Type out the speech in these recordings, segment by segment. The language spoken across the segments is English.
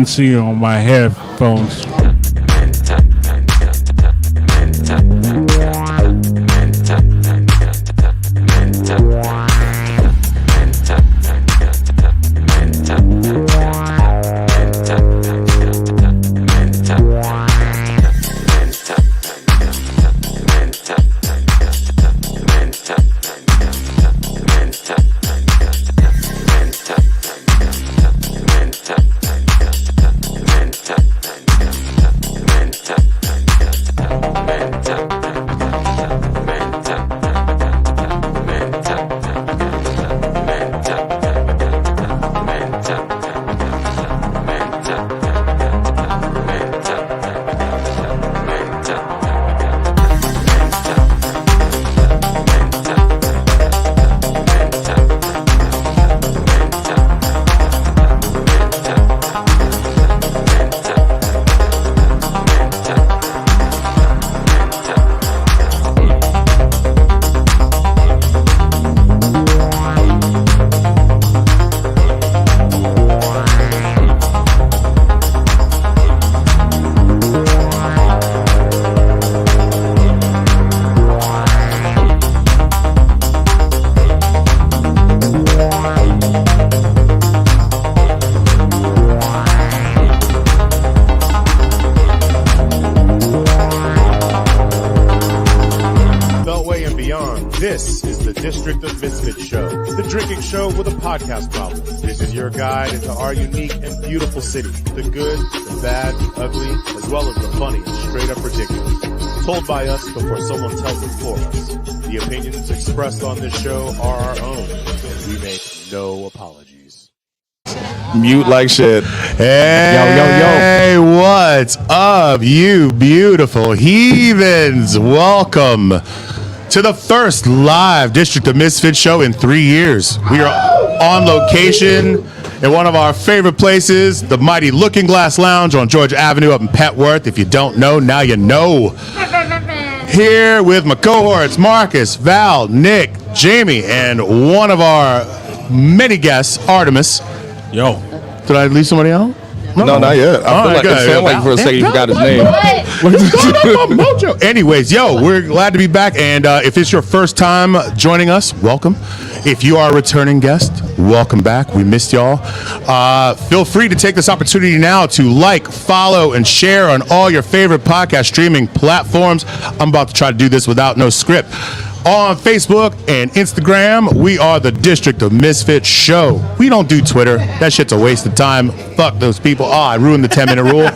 See on my headphones. This is the District of Misfits Show, the drinking show with a podcast problem. This is your guide into our unique and beautiful city, the good, the bad, the ugly, as well as the funny and straight up ridiculous. Told by us before someone tells it for us. The opinions expressed on this show are our own, and we make no apologies. Mute like shit. Hey, what's up, you beautiful heathens? Welcome to the first live District of Misfits show in 3 years. We are on location in one of our favorite places, the mighty Looking Glass Lounge on George Avenue up in Petworth. If you don't know, now you know. Here with my cohorts, Marcus, Val, Nick, Jamie, and one of our many guests, Artemis. Yo. Did I leave somebody out? No, not yet. I feel like it sounded like for a second you forgot his name. Mojo. Anyways, yo, we're glad to be back. And if it's your first time joining us, welcome. If you are a returning guest, welcome back. We missed y'all. Feel free to take this opportunity now to like, follow, and share on all your favorite podcast streaming platforms. I'm about to try to do this without no script. On Facebook and Instagram, we are the District of Misfits Show. We don't do Twitter. That shit's a waste of time. Fuck those people. Oh, I ruined the 10-minute rule. I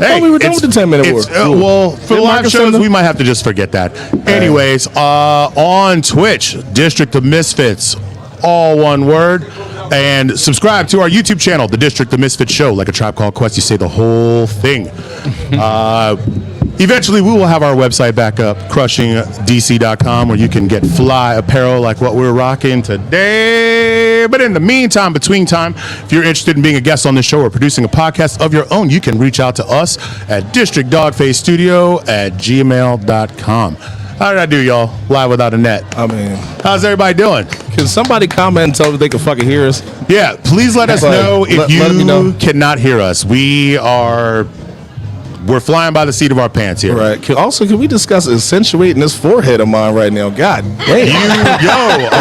thought we were done with the 10-minute rule. Well, for the live shows, we might have to just forget that. Anyways, on Twitch, District of Misfits, all one word. And subscribe to our YouTube channel, the District of Misfits Show. Like a Tribe Called Quest, you say the whole thing. Eventually, we will have our website back up, CrushingDC.com, where you can get fly apparel like what we're rocking today. But in the meantime, between time, if you're interested in being a guest on this show or producing a podcast of your own, you can reach out to us at DistrictDOGFACEStudio@gmail.com. How did I do, y'all? Live without a net. I mean, how's everybody doing? Can somebody comment and tell us if they can fucking hear us? Yeah, please let us know if you cannot hear us. We're flying by the seat of our pants here. Right. Can we discuss accentuating this forehead of mine right now? God damn. Are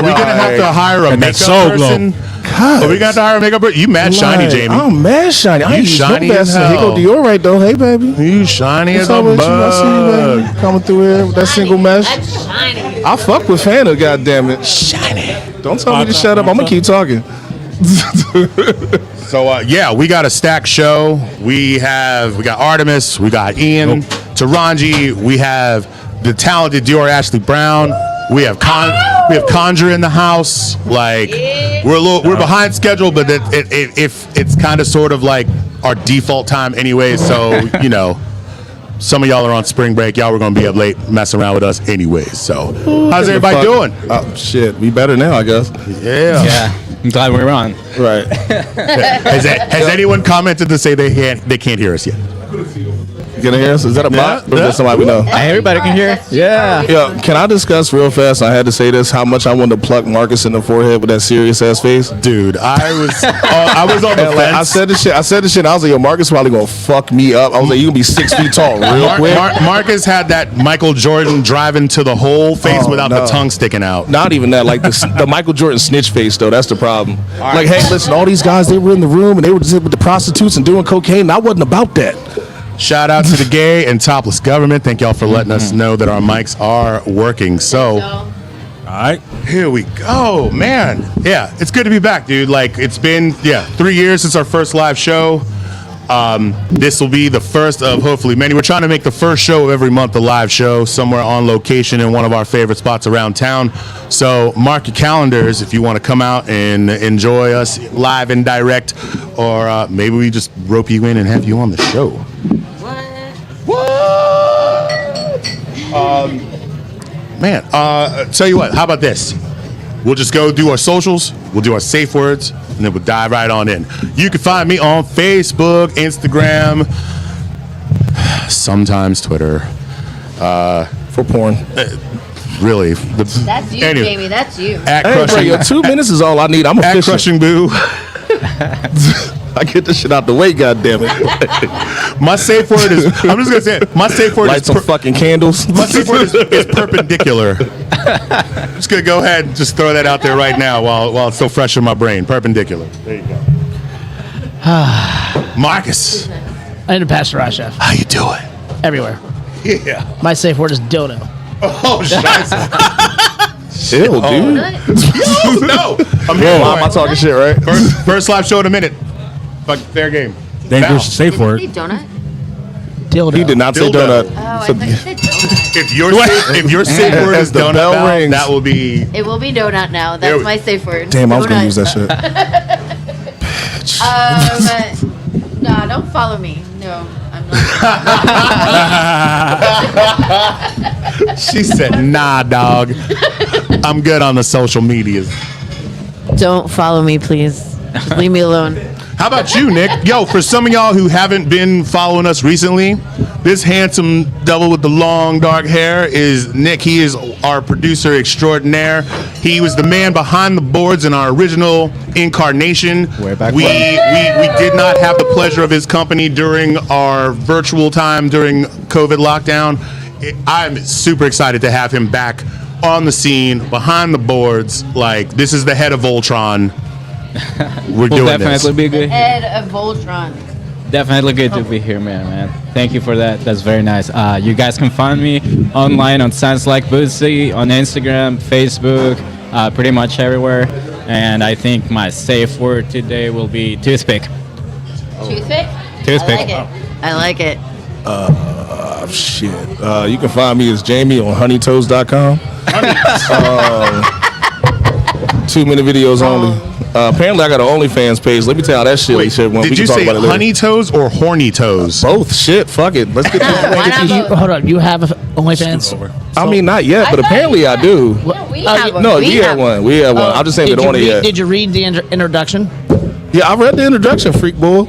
we going to have to hire a makeup person? God. Are we going to hire a makeup person? You mad shiny, Jamie. I'm mad shiny. I ain't shiny as hell. Here go Dior right, though. Hey, baby. You shiny as a bug. I see you, baby. Coming through here with that single mesh. That's shiny. I fuck with Fanta, goddammit. Shiny. Don't tell me to shut up. I'm going to keep talking. So we got a stacked show. We got Artemis, we got Ian, Taranji, we have the talented Dior Ashley Brown, we have Conjure in the house. Like we're behind schedule, but it's kind of sort of like our default time anyway. So you know, some of y'all are on spring break. Y'all were gonna be up late messing around with us anyways. So how's everybody doing? Oh shit, we better now, I guess. Yeah. I'm glad we're on. Right. Has anyone commented to say they can't hear us yet? Can I hear us? Is that a bot? Or is that somebody we know? Everybody can hear? Yeah. Yeah, can I discuss real fast? I had to say this. How much I wanted to pluck Marcus in the forehead with that serious ass face, dude. I was on the fence. Like, I said this shit. I was like, yo, Marcus probably gonna fuck me up. I was like, you gonna be 6 feet tall real quick. Marcus had that Michael Jordan driving to the whole face without the tongue sticking out. Not even that. Like the Michael Jordan snitch face though. That's the problem. Like, hey, listen, all these guys, they were in the room and they were just with the prostitutes and doing cocaine. And I wasn't about that. Shout out to the gay and topless government. Thank y'all for letting us know that our mics are working. So, all right, here we go, man. Yeah, it's good to be back, dude. Like, it's been 3 years since our first live show. This will be the first of hopefully many. We're trying to make the first show of every month a live show somewhere on location in one of our favorite spots around town. So mark your calendars if you want to come out and enjoy us live and direct, or maybe we just rope you in and have you on the show. Man, tell you what, how about this? We'll just go do our socials, we'll do our safe words, and then we'll dive right on in. You can find me on Facebook, Instagram, sometimes Twitter. For porn. Really. That's you, anyway, Jamie, that's you. At Crushing, bro, 2 minutes is all I need. I'm official. At CrushingBoo. I get this shit out the way, goddammit. My safe word is, I'm just going to say it, my safe word Light is... some fucking candles. My safe word is perpendicular. I'm just going to go ahead and just throw that out there right now while it's so fresh in my brain. Perpendicular. There you go. Marcus. I'm a Pasteurized chef. How you doing? Everywhere. Yeah. My safe word is dildo. Oh, scheiße. Chill, dude. Yo, no. I'm here. Why am I talking shit, right? First live show in a minute. Fuck, fair game. Dangerous safe word. Did you say donut? Dildo. He did not say donut. Oh, I thought you said donut. If your safe word is donut, bell rings. that will be... It will be donut now. That's my safe word. Damn, donut. I was going to use that shit. No, don't follow me. No, I'm not. She said, nah, dog. I'm good on the social medias. Don't follow me, please. Just leave me alone. How about you, Nick? Yo, for some of y'all who haven't been following us recently, this handsome devil with the long dark hair is Nick. He is our producer extraordinaire. He was the man behind the boards in our original incarnation. We did not have the pleasure of his company during our virtual time during COVID lockdown. I'm super excited to have him back on the scene, behind the boards. Like, this is the head of Voltron. We'll doing definitely this. be good. Head of Voltron. Definitely good to be here, man. Thank you for that. That's very nice. You guys can find me online on Sounds Like Bootsy, on Instagram, Facebook, pretty much everywhere. And I think my safe word today will be toothpick. Toothpick? Toothpick. I like it. Shit. You can find me as Jamie on honeytoes.com. 2-minute videos only. Apparently, I got an OnlyFans page. Let me tell you how that shit went. Did you say honey toes or horny toes? Both. Shit. Fuck it. Let's get this. Hold on. You have OnlyFans? I mean, not yet, but apparently I do. No, we have one. No, we had one. We had one. I'm just saying we don't want it yet. Did you read the introduction? Yeah, I read the introduction, freak bull.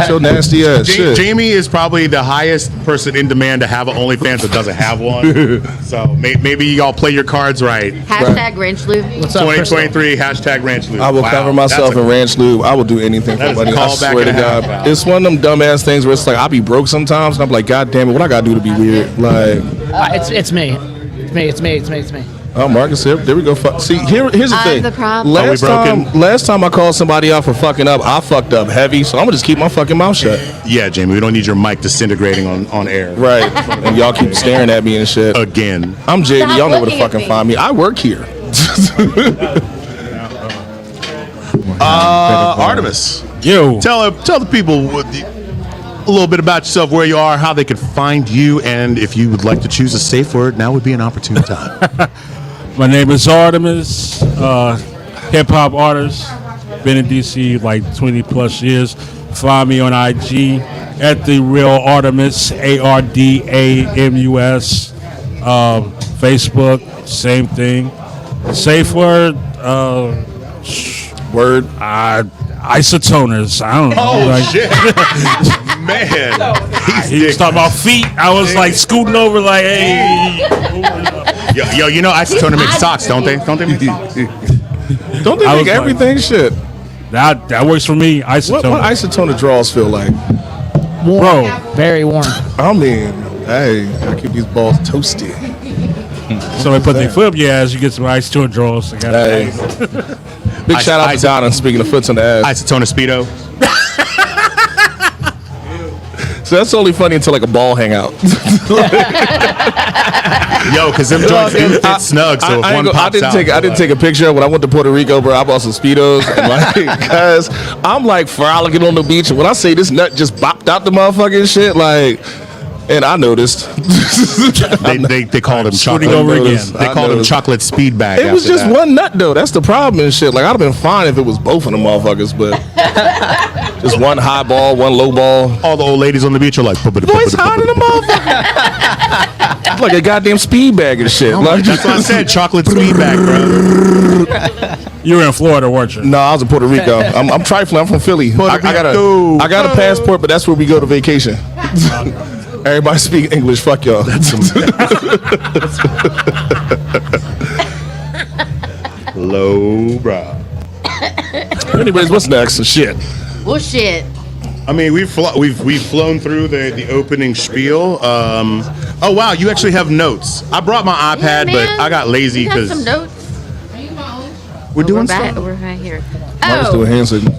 So nasty ass shit. Jamie is probably the highest person in demand to have an OnlyFans that doesn't have one. So maybe y'all play your cards right. Hashtag Ranch Lube. 2023, hashtag Ranch Lube. I will cover myself in Ranch Lube. I will do anything for money. I swear to God. It's one of them dumbass things where it's like, I'll be broke sometimes, and I'm like, God damn it, what I gotta do to be weird? Like, it's me. It's me. oh, Marcus, there we go. See, here's the thing. the problem. Last time I called somebody out for fucking up, I fucked up heavy, so I'm gonna just keep my fucking mouth shut. Yeah, Jamie, we don't need your mic disintegrating on air. Right. And y'all keep staring at me and shit. Again. I'm JD. Stop Y'all know where to looking at fucking me. find me. I work here. Artemis. Yo. Tell the people a little bit about yourself, where you are, how they can find you, and if you would like to choose a safe word, now would be an opportune time. My name is Artemis, hip hop artist. Been in DC like 20 plus years. Find me on IG at the real Artemis, ARDAMUS. Facebook, same thing. Safe word, isotoners. I don't know. Shit. Man, He was talking about feet. I was like scooting over, like, hey. yo, you know Isotona makes socks, don't they? Don't they make socks? Don't they I make was everything shit? That works for me. What Isotona. isotona draws feel like? Warm. Bro. Very warm. I mean, hey, I keep these balls toasty. Somebody put their foot up your ass, you get some Isotona draws. I got Hey. Big shout out to Donna, speaking of foots on the ass. Isotona Speedo. So that's only funny until like a ball hang out. Yo, because them joints do fit snug, so if one pops out. I didn't take a picture when I went to Puerto Rico, bro. I bought some Speedos. And like, guys, I'm like frolicking on the beach. And when I say this nut just bopped out the motherfucking shit, like, and I noticed. They called him Scooting chocolate. over again. They called him chocolate speed bag. It was after just that. one nut though. That's the problem and shit. Like I'd have been fine if it was both of them motherfuckers, but just one high ball, one low ball. All the old ladies on the beach are like, Boy, it's hot in the motherfucker. It's like a goddamn speed bag and shit. Like, That's what I said, chocolate speed bag, bro. You were in Florida, weren't you? No, I was in Puerto Rico. I'm trifling. I'm from Philly. I got a passport, but that's where we go to vacation. Everybody speak English. Fuck y'all. Low, bro. Anyways, what's next? Shit. Well, shit. I mean, we've flown through the opening spiel. Oh wow, you actually have notes. I brought my iPad, but I got lazy We got because some notes. we're doing back. stuff. We're right here. I was Oh, doing hand signal.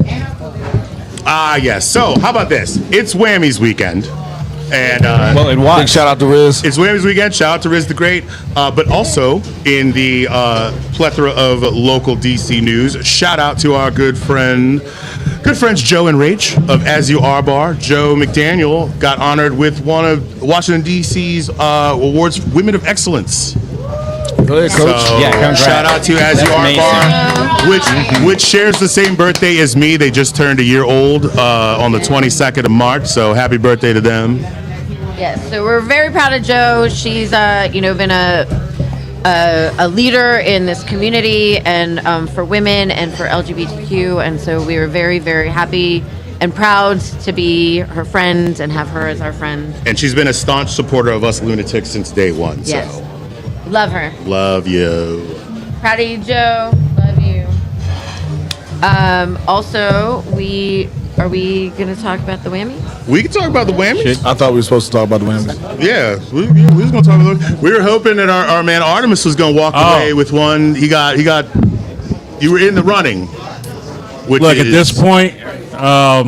Yes. So how about this? It's Whammies weekend, and Well, it Big was. shout out to Riz. it's Whammies weekend. Shout out to Riz the Great, but also in the plethora of local DC news. Shout out to our good friends Joe and Rach of As You Are Bar. Joe McDaniel got honored with one of Washington DC's awards, Women of Excellence. Go ahead, coach. So, Yeah, congrats. shout out to As You Are Amazing. Bar, which shares the same birthday as me. They just turned a year old on the 22nd of March. So happy birthday to them. yes. So we're very proud of Jo. She's, been a leader in this community and for women and for LGBTQ, and so we were very, very happy and proud to be her friend and have her as our friend. And she's been a staunch supporter of us lunatics since day one. Yes, So love her. love you. Proud of you, Jo. Love you. Also, are we gonna talk about the whammy? We can talk about the whammies. I thought we were supposed to talk about the whammies. Yeah, we was gonna talk about. We were hoping that our man Artemis was gonna walk away with one. He got. You were in the running. Which Look, is, at this point, I've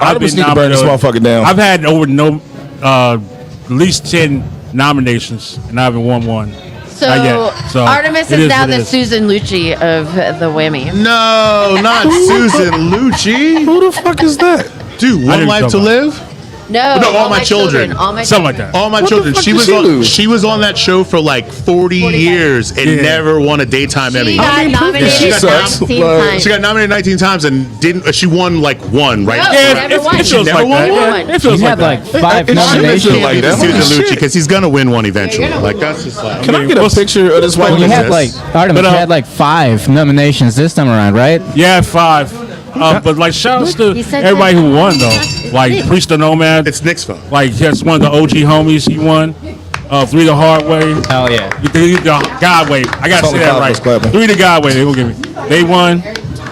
Artemis been need to burn this nominated. motherfucker down. I've had at least 10 nominations, and I haven't won one. So, Not yet. So, Artemis it is is now what it the is. Susan Lucci of the whammy. No, not Susan Lucci. Who the fuck is that? Dude, I One didn't Life know to about Live. No, No, All My Children. All my Something like that. All My What the Children. fuck She did was she on. lose? She was on that show for like 40 years and Yeah. never won a daytime Emmy. She got nominated She sucks. 19 Like, times. She got nominated 19 times and didn't. She won like one, right? No, Yeah, never it won. feels Never like that. won. Yeah, it feels He's like had that. like 5 It shouldn't nominations. feel like that. Susan Holy Lucci shit. because he's gonna win one eventually. gonna Like win that's just like. Can I get a picture of this white You woman? had like Artemis. But, You had like 5 nominations this time around, right? Yeah, 5. But like, shouts to He said everybody that. who won though. Like Priest of Nomad. It's Nick's phone. Like that's one of the OG homies. He won. 3 the hard way. Hell yeah. The God way. I gotta say that right. 3 the God way. They gonna give me. They won.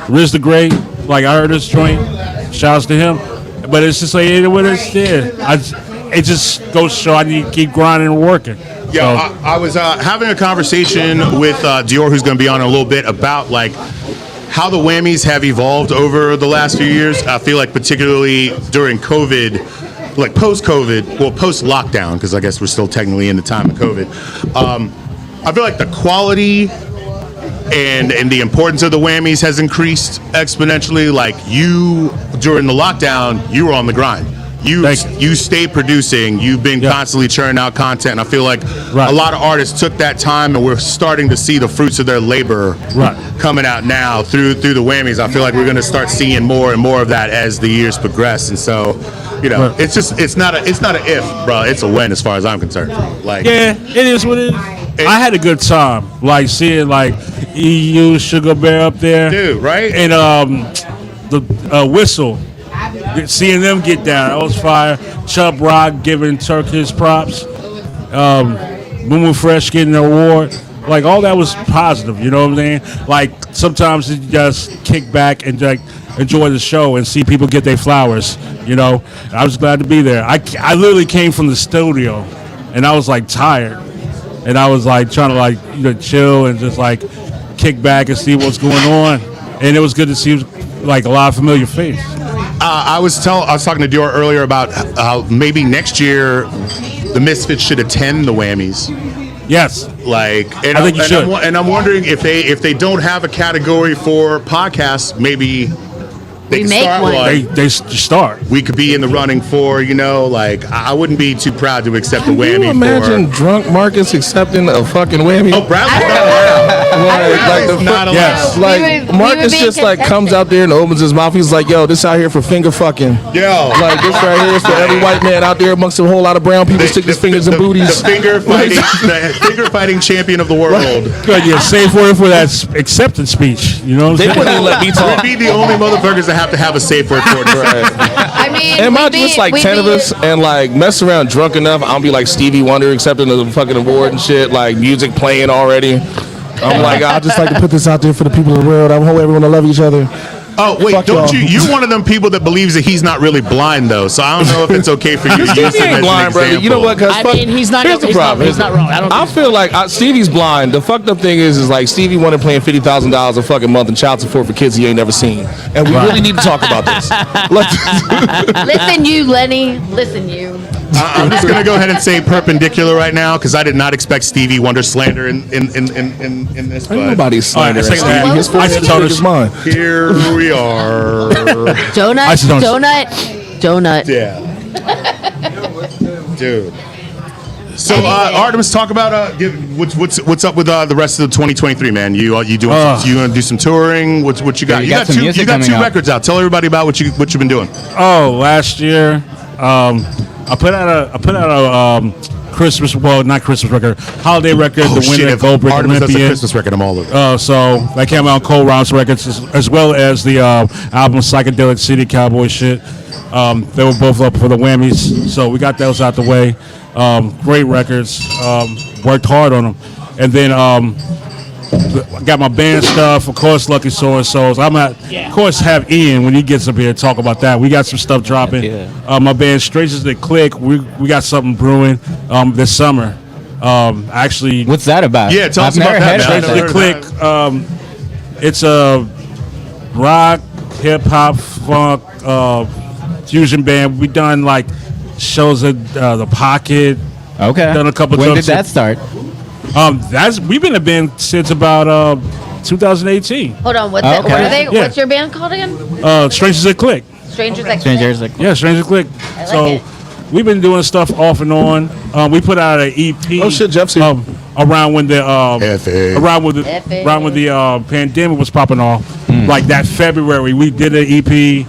Riz the Great. Like I heard this joint. Shouts to him. But it's just like what it's there. It just goes to show I need to keep grinding and working. Yeah, I was having a conversation with Dior, who's going to be on in a little bit, about like how the whammies have evolved over the last few years. I feel like particularly during COVID, like post-COVID, well, post-lockdown, because I guess we're still technically in the time of COVID. I feel like the quality and the importance of the whammies has increased exponentially. Like you, during the lockdown, you were on the grind. You stay producing. You've been constantly churning out content. And I feel like a lot of artists took that time, and we're starting to see the fruits of their labor coming out now through the whammies. I feel like we're going to start seeing more and more of that as the years progress. And so, you know, it's not a if, bro. It's a when, as far as I'm concerned. Like, yeah, it is what it is. I had a good time, like seeing like EU Sugar Bear up there, dude, right? And the Whistle. seeing them get down, that was fire. Chubb Rock giving Turk his props. Moo Fresh getting an award. Like, all that was positive, you know what I'm saying? Like, sometimes you just kick back and like enjoy the show and see people get their flowers, you know? I was glad to be there. I literally came from the studio, and I was, like, tired. And I was, like, trying to, like, chill and just, like, kick back and see what's going on. And it was good to see, like, a lot of familiar faces. I was talking to Dior earlier about how maybe next year the Misfits should attend the Whammies. Yes, like, I think you should. I'm wondering if they don't have a category for podcasts, maybe they can make start one. They start. We could be in the running for, like, I wouldn't be too proud to accept a Can whammy. you imagine drunk Marcus accepting a fucking whammy? Oh, Bradley's not allowed. Like the Not allowed. Yes. Like We would Marcus be just like comes contested. out there and opens his mouth. He's like, "Yo, this out here for finger fucking." Yo. Like this right here is for every white man out there amongst a whole lot of brown people stick his fingers in booties. The finger fighting champion of the world. Good, yeah, safe word for that acceptance speech. You know what They I'm wouldn't saying? even let me We'd talk. be the only motherfuckers that have to have a safe word for it. I mean, And we'd imagine be- it's like we'd 10 of be- us and like mess around drunk enough. I'll be like Stevie Wonder accepting the fucking award and shit, like music playing already. I'm like, I just like to put this out there for the people of the world. I hope everyone to love each other. Oh, wait, Fuck don't y'all. you're one of them people that believes that he's not really blind, though, so I don't know if it's okay for you to use him Stevie as ain't an blind, brother. example. You know what? I mean, he's not. Here's the problem. He's not wrong. I don't. I feel like Stevie's blind. The fucked up thing is like Stevie wanted paying $50,000 a fucking month in child support for kids he ain't never seen, and we really need to talk about this. Listen, you, Lenny. Listen, you. I'm just gonna go ahead and say perpendicular right now because I did not expect Stevie Wonder slander in this. But Nobody's slandering All right, Stevie. His well, forehead is well, big as mine. here we are. Donut. Yeah, dude. So Artemis, talk about what's up with the rest of the 2023, man. You doing? You gonna do some touring? What you got? Yeah, You got some two. music You got coming two out. records out. Tell everybody about what you've been doing. Oh, last year, I put out a Christmas, well, not Christmas record, holiday record, the winner of Goldberg Artemis does a Olympian. Christmas record, I'm all over. So that came out on Cold Rounds Records, as well as the album Psychedelic City Cowboy Shit. They were both up for the Whammies, so we got those out the way. Great records. Worked hard on them, and then got my band stuff. Of course, Lucky Sword Souls. Of course, have Ian when he gets up here to talk about that. We got some stuff dropping. My band Straight as the Click. We got something brewing this summer. Actually, What's that about? Yeah, tell us I've about never that, heard man. of Straight that. as the Click. It's a rock, hip hop, funk, fusion band. We done like shows at the Pocket. Okay. Done a couple When jokes did that start? We've been a band since about 2018. Hold on. What Okay. are they? Yeah. What's your band called again? Strangers that Click. Strangers That Strangers like Yeah, Strangers that Click. like So it. we've been doing stuff off and on. We put out an EP. Oh, shit, Jeff's here. Around when the F.A. around when the pandemic was popping off, like that February, we did an EP.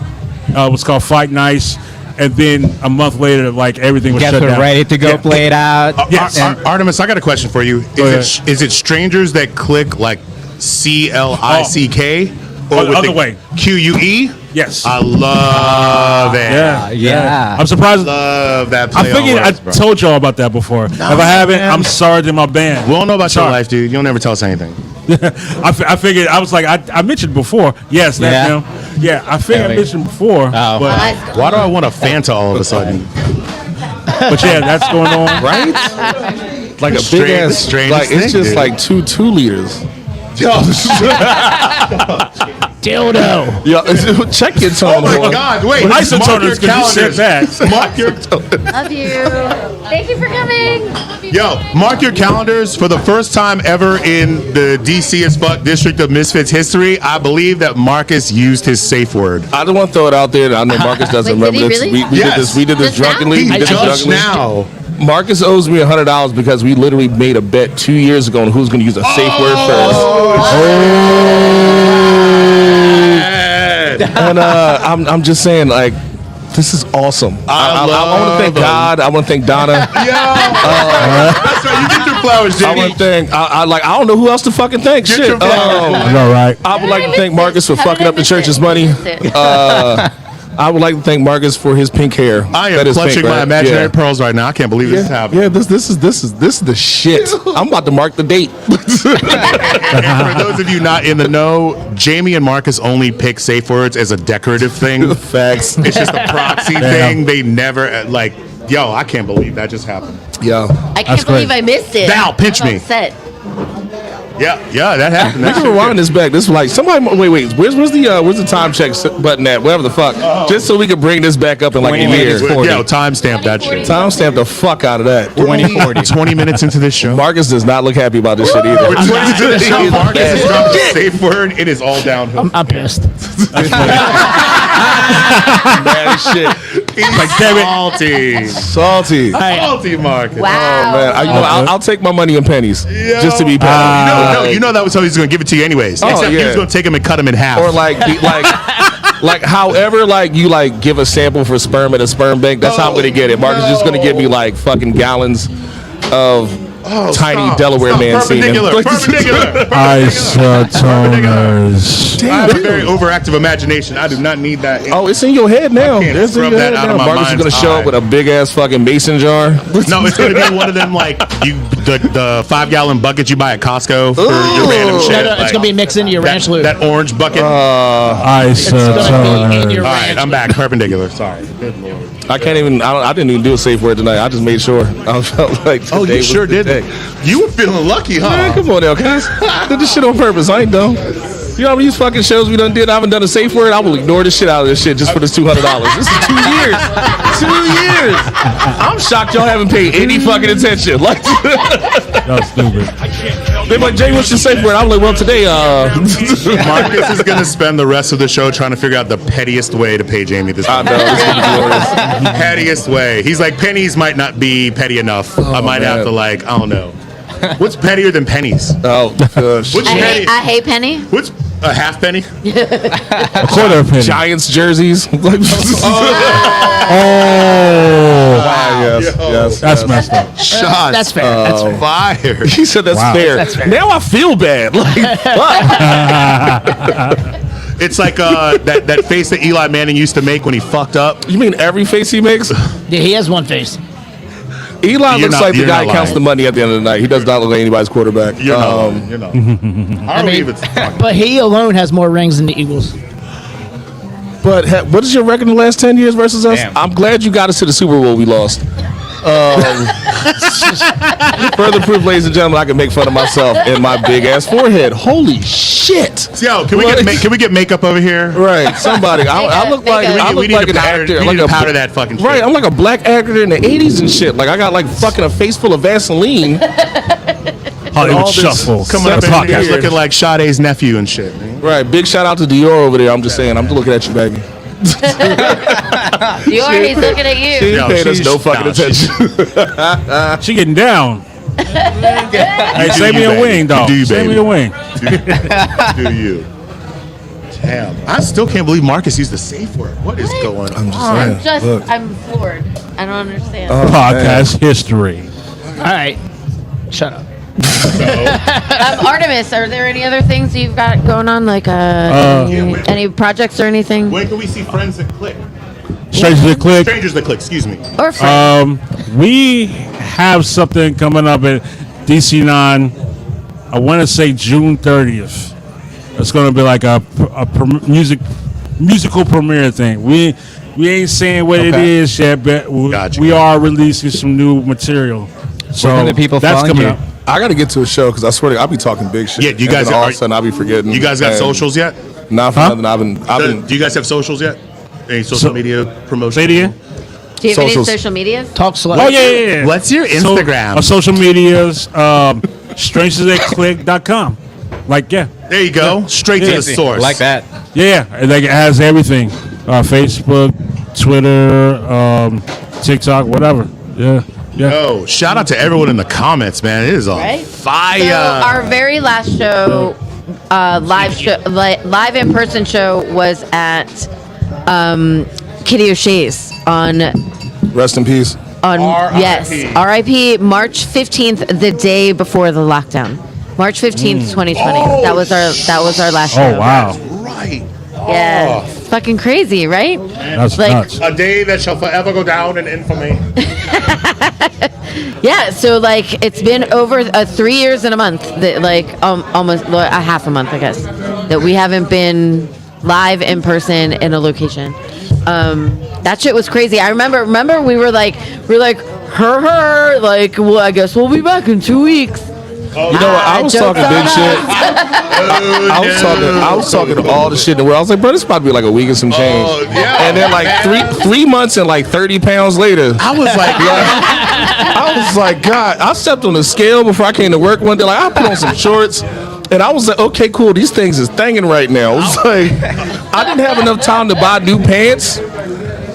It was called Fight Nice, and then a month later, like everything was guys shut were down. ready to go Yeah. play it out. Yes. Artemis, I got a question for you. Is it Strangers That Click like CLICK or the other way. QUE? Yes. I love it. Yeah. I'm surprised. Love that I play on figured I words, bro. told y'all about that before. If I haven't, I'm sorry to my band. We don't know about your Sorry. life, dude. You'll never tell us anything. I figured I was like I mentioned before. Yes, that's Yeah. him. Yeah, I figured I mentioned before. Oh. But Why do I want a Fanta all of a sudden? yeah, that's going on. Right? Like a big Strange- ass, strangest like it's thing, just dude. like two liters. Dildo. Yeah, check your tone. Oh my boy. God! Wait, Nice mark toners, your 'cause you said calendars. that. Mark your Love you. Thank you for coming. mark your calendars for the first time ever in the DC as fuck District of Misfits history. I believe that Marcus used his safe word. I just want to throw it out there. I know Marcus doesn't Wait, did remember he this. really? We Yes. did this. We did this Just now? drunkenly. He We did this just drunkenly. now. Marcus owes me $100 because we literally made a bet 2 years ago on who's going to use a safe word first. And I'm just saying, like, this is awesome. I want to thank God. I want to thank Donna. That's right. You get your flowers, I Jimmy. want to thank. I don't know who else to fucking thank. Get Shit. your flowers. I know, right? I would like to thank Marcus for How did fucking I up the miss church's it? money. Missed it. I would like to thank Marcus for his pink hair. I That am is clutching pink, my right? imaginary Yeah. pearls right now. I can't believe this is happening. Yeah, this is the shit. I'm about to mark the date. And for those of you not in the know, Jamie and Marcus only pick safe words as a decorative thing. Facts. It's just a proxy thing. They never like. Yo, I can't believe that just happened. Yeah. I can't believe I missed it. Val, pinch I'm me. upset. Yeah, that happened. We That can shit rewind this back. This is like somebody. Wait. Where's the time check button at? Whatever the fuck. Just so we can bring this back up in like a 20 year. minutes. 40. Yo, timestamp that 2040. shit. Timestamp the fuck out of that. 2040. 20 minutes into this show. Marcus does not look happy about this shit either. We're 20 minutes into the show. He is Marcus mad. has dropped a safe word. It is all downhill. I'm pissed. Mad as shit. He's like, salty. Salty. Salty Marcus. Wow. Oh man, I'll take my money in pennies just to be petty. You know that was how he was going to give it to you anyways. Oh, Except he yeah. was going to take him and cut him in half. Or like however like you like give a sample for sperm at a sperm bank. That's how I'm gonna get it. Marcus is just gonna give me like fucking gallons of tiny Delaware man semen. Perpendicular. Isotoners. I have a very overactive imagination. I do not need that. Oh, it's in your head now. I can't It's in scrub your that head out now. of my Marcus is gonna mind's show eye. up with a big ass fucking mason jar. No, it's going to be one of them like the 5-gallon buckets you buy at Costco for your random shit. No, it's gonna be mixed into your ranch loop. That orange bucket. It's gonna be in Isotoners. your All right, ranch I'm back. Perpendicular. Sorry. I can't even. I didn't even do a safe word tonight. I just made sure. I felt like Oh, today you was sure the did. day. You were feeling lucky, huh? Man, come on now, guys. I did this shit on purpose. I ain't dumb. You know how many fucking shows we done did? I haven't done a safe word. I will ignore the shit out of this shit just for this $200. This is 2 years. 2 years. I'm shocked y'all haven't paid any fucking attention. Like, That's stupid. they're like, Jay, what's your safe word? I'm like, well, today, Marcus is going to spend the rest of the show trying to figure out the pettiest way to pay Jamie this I time. know. This is glorious. Pettiest way. He's like, pennies might not be petty enough. I might man. have to like, I don't know. What's pettier than pennies? Oh, gosh. What's petty? I hate Penny. What's a half penny? A quarter penny. Giants jerseys. Oh, Yes. that's messed up. Shots. That's fair. That's fair. Fire. He said that's Wow. fair. That's fair. Now I feel bad. Like, fuck. It's like that face that Eli Manning used to make when he fucked up. You mean every face he makes? Yeah, he has one face. Eli looks like the you're guy not who counts lying. the money at the end of the night. He does not look like anybody's quarterback. You're not lying. You're not lying. I don't believe it's fucking. But he alone has more rings than the Eagles. But what is your record in the last 10 years versus us? Damn. I'm glad you got us to the Super Bowl we lost. Further proof, ladies and gentlemen, I can make fun of myself and my big ass forehead. Holy shit! Yo, can we get makeup over here? Right, somebody. I look like Makeup. I We look need like to an powder- actor. we Like need to a powder that fucking shit. Right, I'm like a black actor in the '80s and shit. Like I got like fucking a face full of Vaseline. Hollywood all this Shuffle. Coming up That's in podcast. here looking like Sade's nephew and shit, man. Right, big shout out to Dior over there. I'm just saying. I'm looking at you, baby. Dior, he's looking at you. She Yo, paid us she's- no fucking nah, she's- attention. She getting down. Hey, save me you, a baby. wing, dog. You do, Save me baby. a wing. Do you? Damn. I still can't believe Marcus used the safe word. What is going on? I'm floored. I don't understand. Podcast history. All right. Shut up. Artemis, are there any other things you've got going on? Like any projects or anything? When can we see Friends That Click? Straight to the click. Strangers That Click, excuse me. Or friends? We have something coming up at DC9. I want to say June 30th. It's going to be like a musical premiere thing. We ain't saying what it is yet, but Gotcha. we are releasing some new material. So can the people that's find coming you? up. I gotta get to a show because I swear to God, I'll be talking big shit. Yeah, you guys and then all are- of a sudden I'll be forgetting. You guys got and socials yet? Not for nothing. I've been. Do you guys have socials yet? Any social media promotion? Say it again. Do you have socials. any social medias? Talk slow. Oh, yeah. What's your Instagram? Our social medias, strangersthatclick.com. Like, yeah. There you go. Straight to the source. Like that. Yeah, like it has everything. Facebook, Twitter, TikTok, whatever. Yeah. Oh, shout out to everyone in the comments, man. It is on Right? fire. So our very last show, live in person show was at Kitty O'Shea's on Rest in peace. yes, RIP March 15th, the day before the lockdown. March 15th, 2020. That was our last show. Oh, wow. right. Yes. It's fucking crazy, right? That's Like- nuts. A day that shall forever go down in infamy. Yeah, so like it's been over 3 years and a month that like almost a half a month, I guess, that we haven't been live in person in a location. That shit was crazy. I remember we were like her like, well, I guess we'll be back in 2 weeks. You know what? I was talking big shit. I was talking all the shit in the world. I was like, bro, this about to be like a week and some change. Yeah. And then like 3 months and like 30 pounds later, I was like, God, I stepped on the scale before I came to work one day. Like, I put on some shorts. And I was like, okay, cool. These things is thangin' right now. It was like, I didn't have enough time to buy new pants.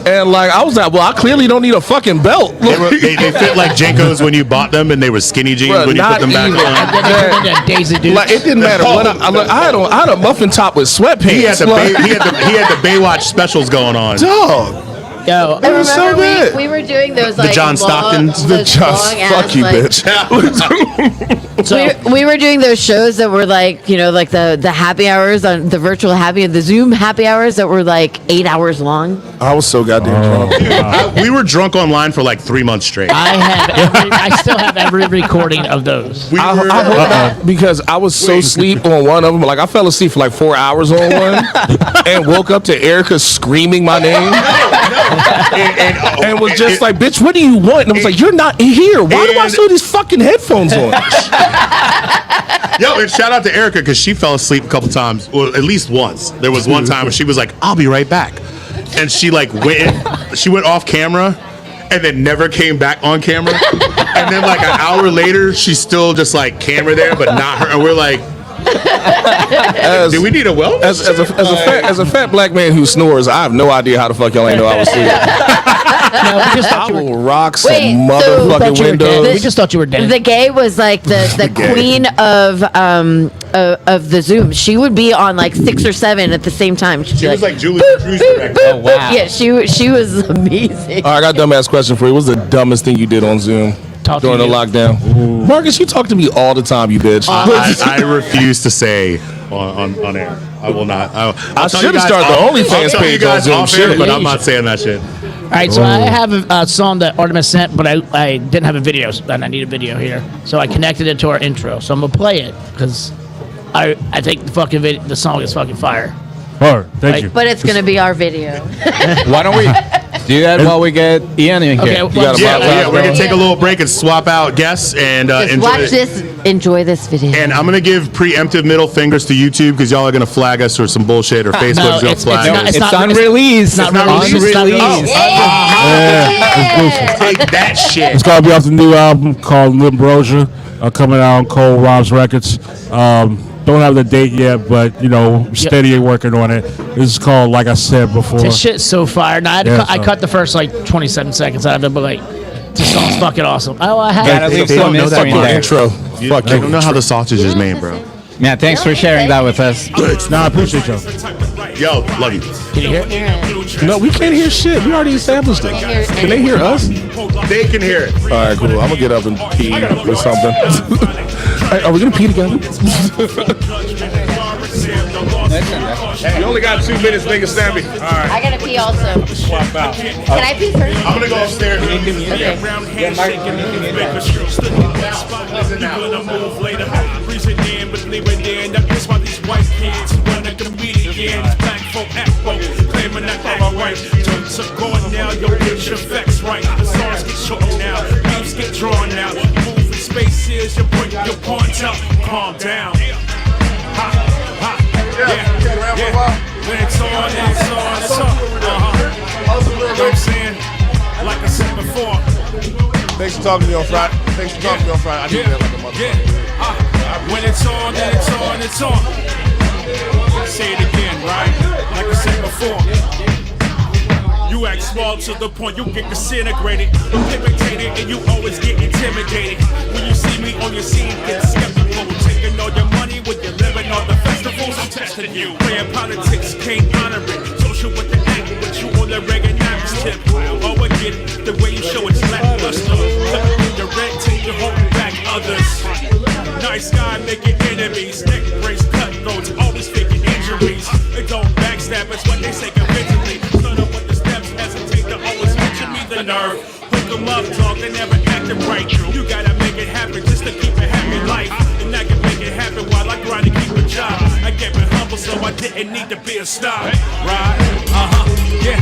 And like, I was like, well, I clearly don't need a fucking belt. they fit like Jenkos when you bought them, and they were skinny jeans Bruh, when you put not them back even. on. And then they turned into Daisy Dukes. Like, it didn't matter what I had a muffin top with sweatpants. He had the Like, he had the Baywatch specials going on. dog. Yo, I was so remember good. we were doing those like John long, Stocktons. The just fuck you, bitch. We were doing those shows that were like, you know, like the happy hours on the virtual happy, the Zoom happy hours that were like 8 hours long. I was so goddamn drunk. We were drunk online for like 3 months straight. I still have every recording of those. I hope not, because I was so asleep on one of them. Like, I fell asleep for like 4 hours on one and woke up to Erica screaming my name and was just like, bitch, what do you want? And I was like, you're not here. Why do I still have these fucking headphones on? Yo, and shout out to Erica because she fell asleep a couple times, or at least once. There was one time where she was like, "I'll be right back," and she like went off camera, and then never came back on camera. And then like an hour later, she's still just like camera there, but not her. And we're like, do we need a wellness? As a fat black man who snores, I have no idea how the fuck y'all ain't know I was sleeping. No, we just I thought you were, will rock some Wait, so- motherfucking thought you were dead. windows. We just thought you were dead. The gay was like the gay. queen of the Zoom. She would be on like 6 or 7 at the same time. She'd She be was like Julie boop, Cruiser boop, back boop, then. Oh, wow. boop. Yeah, she was amazing. All right, I got a dumbass question for you. What's the dumbest thing you did on Zoom Talk to during the you. lockdown? Marcus, you talk to me all the time, you bitch. I refuse to say on air. I will not. I should have started the OnlyFans page on Zoom, shit. but I'm not saying that shit. All right, so I have a song that Artemis sent, but I didn't have a video, and I need a video here. So I connected it to our intro. So I'm gonna play it because I think the fucking the song is fucking fire. Or, thank you. But it's gonna be our video. Why don't we do that while we get Ian in here? Okay, gotta Yeah, Wow. we're gonna take a little break and swap out guests and Just enjoy watch it. this. Enjoy this video. And I'm gonna give preemptive middle fingers to YouTube because y'all are gonna flag us or some bullshit or Facebook's No, gonna it's flag not- us. It's not- unreleased. It's not released. It's not released. Take that shit. It's gonna be off the new album called Limbrosia, coming out on Cold Rhymes Records. Don't have the date yet, but you know, steady working on it. This is called, like I said before. This shit's so fire. Now, I cut the first like 27 seconds out of it, but like, this song's fucking awesome. Oh, I have Gotta leave They some don't know that mystery in part. there. Intro. Fuck I you. don't know how the sausage is made, bro. Man, thanks for sharing that with us. Nah, I appreciate y'all. Yo, love you. Can you hear it? No, we can't hear shit. We already established it. Can they hear us? They can hear it. All right, cool. I'm gonna get up and pee or something. Hey, are we gonna pee together? You only got 2 minutes, nigga, Sammy. I gotta pee also. Swap out. Can I pee first? I'm gonna go upstairs. Calm down. When it's on, it's on, it's on. You know what I'm saying? Like I said before. Thanks for talking to me on Friday. I need that like a motherfucker. When it's on, then it's on, it's on. Say it again, right? Like I said before. You act small to the point you get disintegrated, imitated, and you always get intimidated. When you see me on your scene, get skeptical. Taking all your money when you're living on the festivals. I'm testing you. Playing politics, can't honor it. Social with the act, but you on the Reaganomics tip. Oh, I get it. The way you show it's lackluster. Your red tape, you're holding back others. Nice guy making enemies. Neck brace cutthroats, always faking injuries. They don't backstab us when they say goodbye. teaching me the nerve. Hook 'em up, talk, they never acting right. You gotta make it happen just to keep a happy life. And I can make it happen while I grind to keep a job. I kept it humble so I didn't need to be a star. Right? Yeah.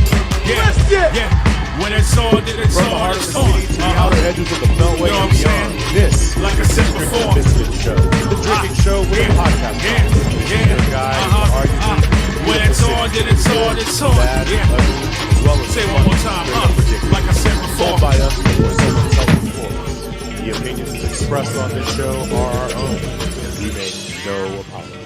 When it's on, then it's From the on, heart of it's the on. city to the outer edges of the Beltway You know and what I'm beyond, saying? this Like I said is the before. Misfits Show, the drinking show with a podcast. Your guide to our unique, When it's on, then it's on, it's on. bad, Yeah. ugly, as well as Say fun, one more time, straight up ridiculous. like I said before. Told by us, the voiceover telling for us. The opinions expressed on this show are our own. We make no apologies.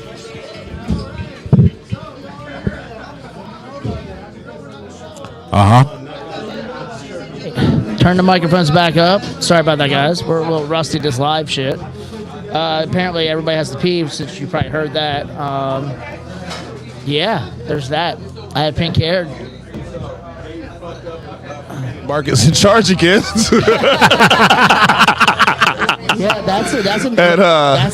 Turn the microphones back up. Sorry about that, guys. We're a little rusty this live shit. Apparently, everybody has to pee, since you probably heard that. Yeah, there's that. I had pink hair. Marcus in charge again. Yeah, that's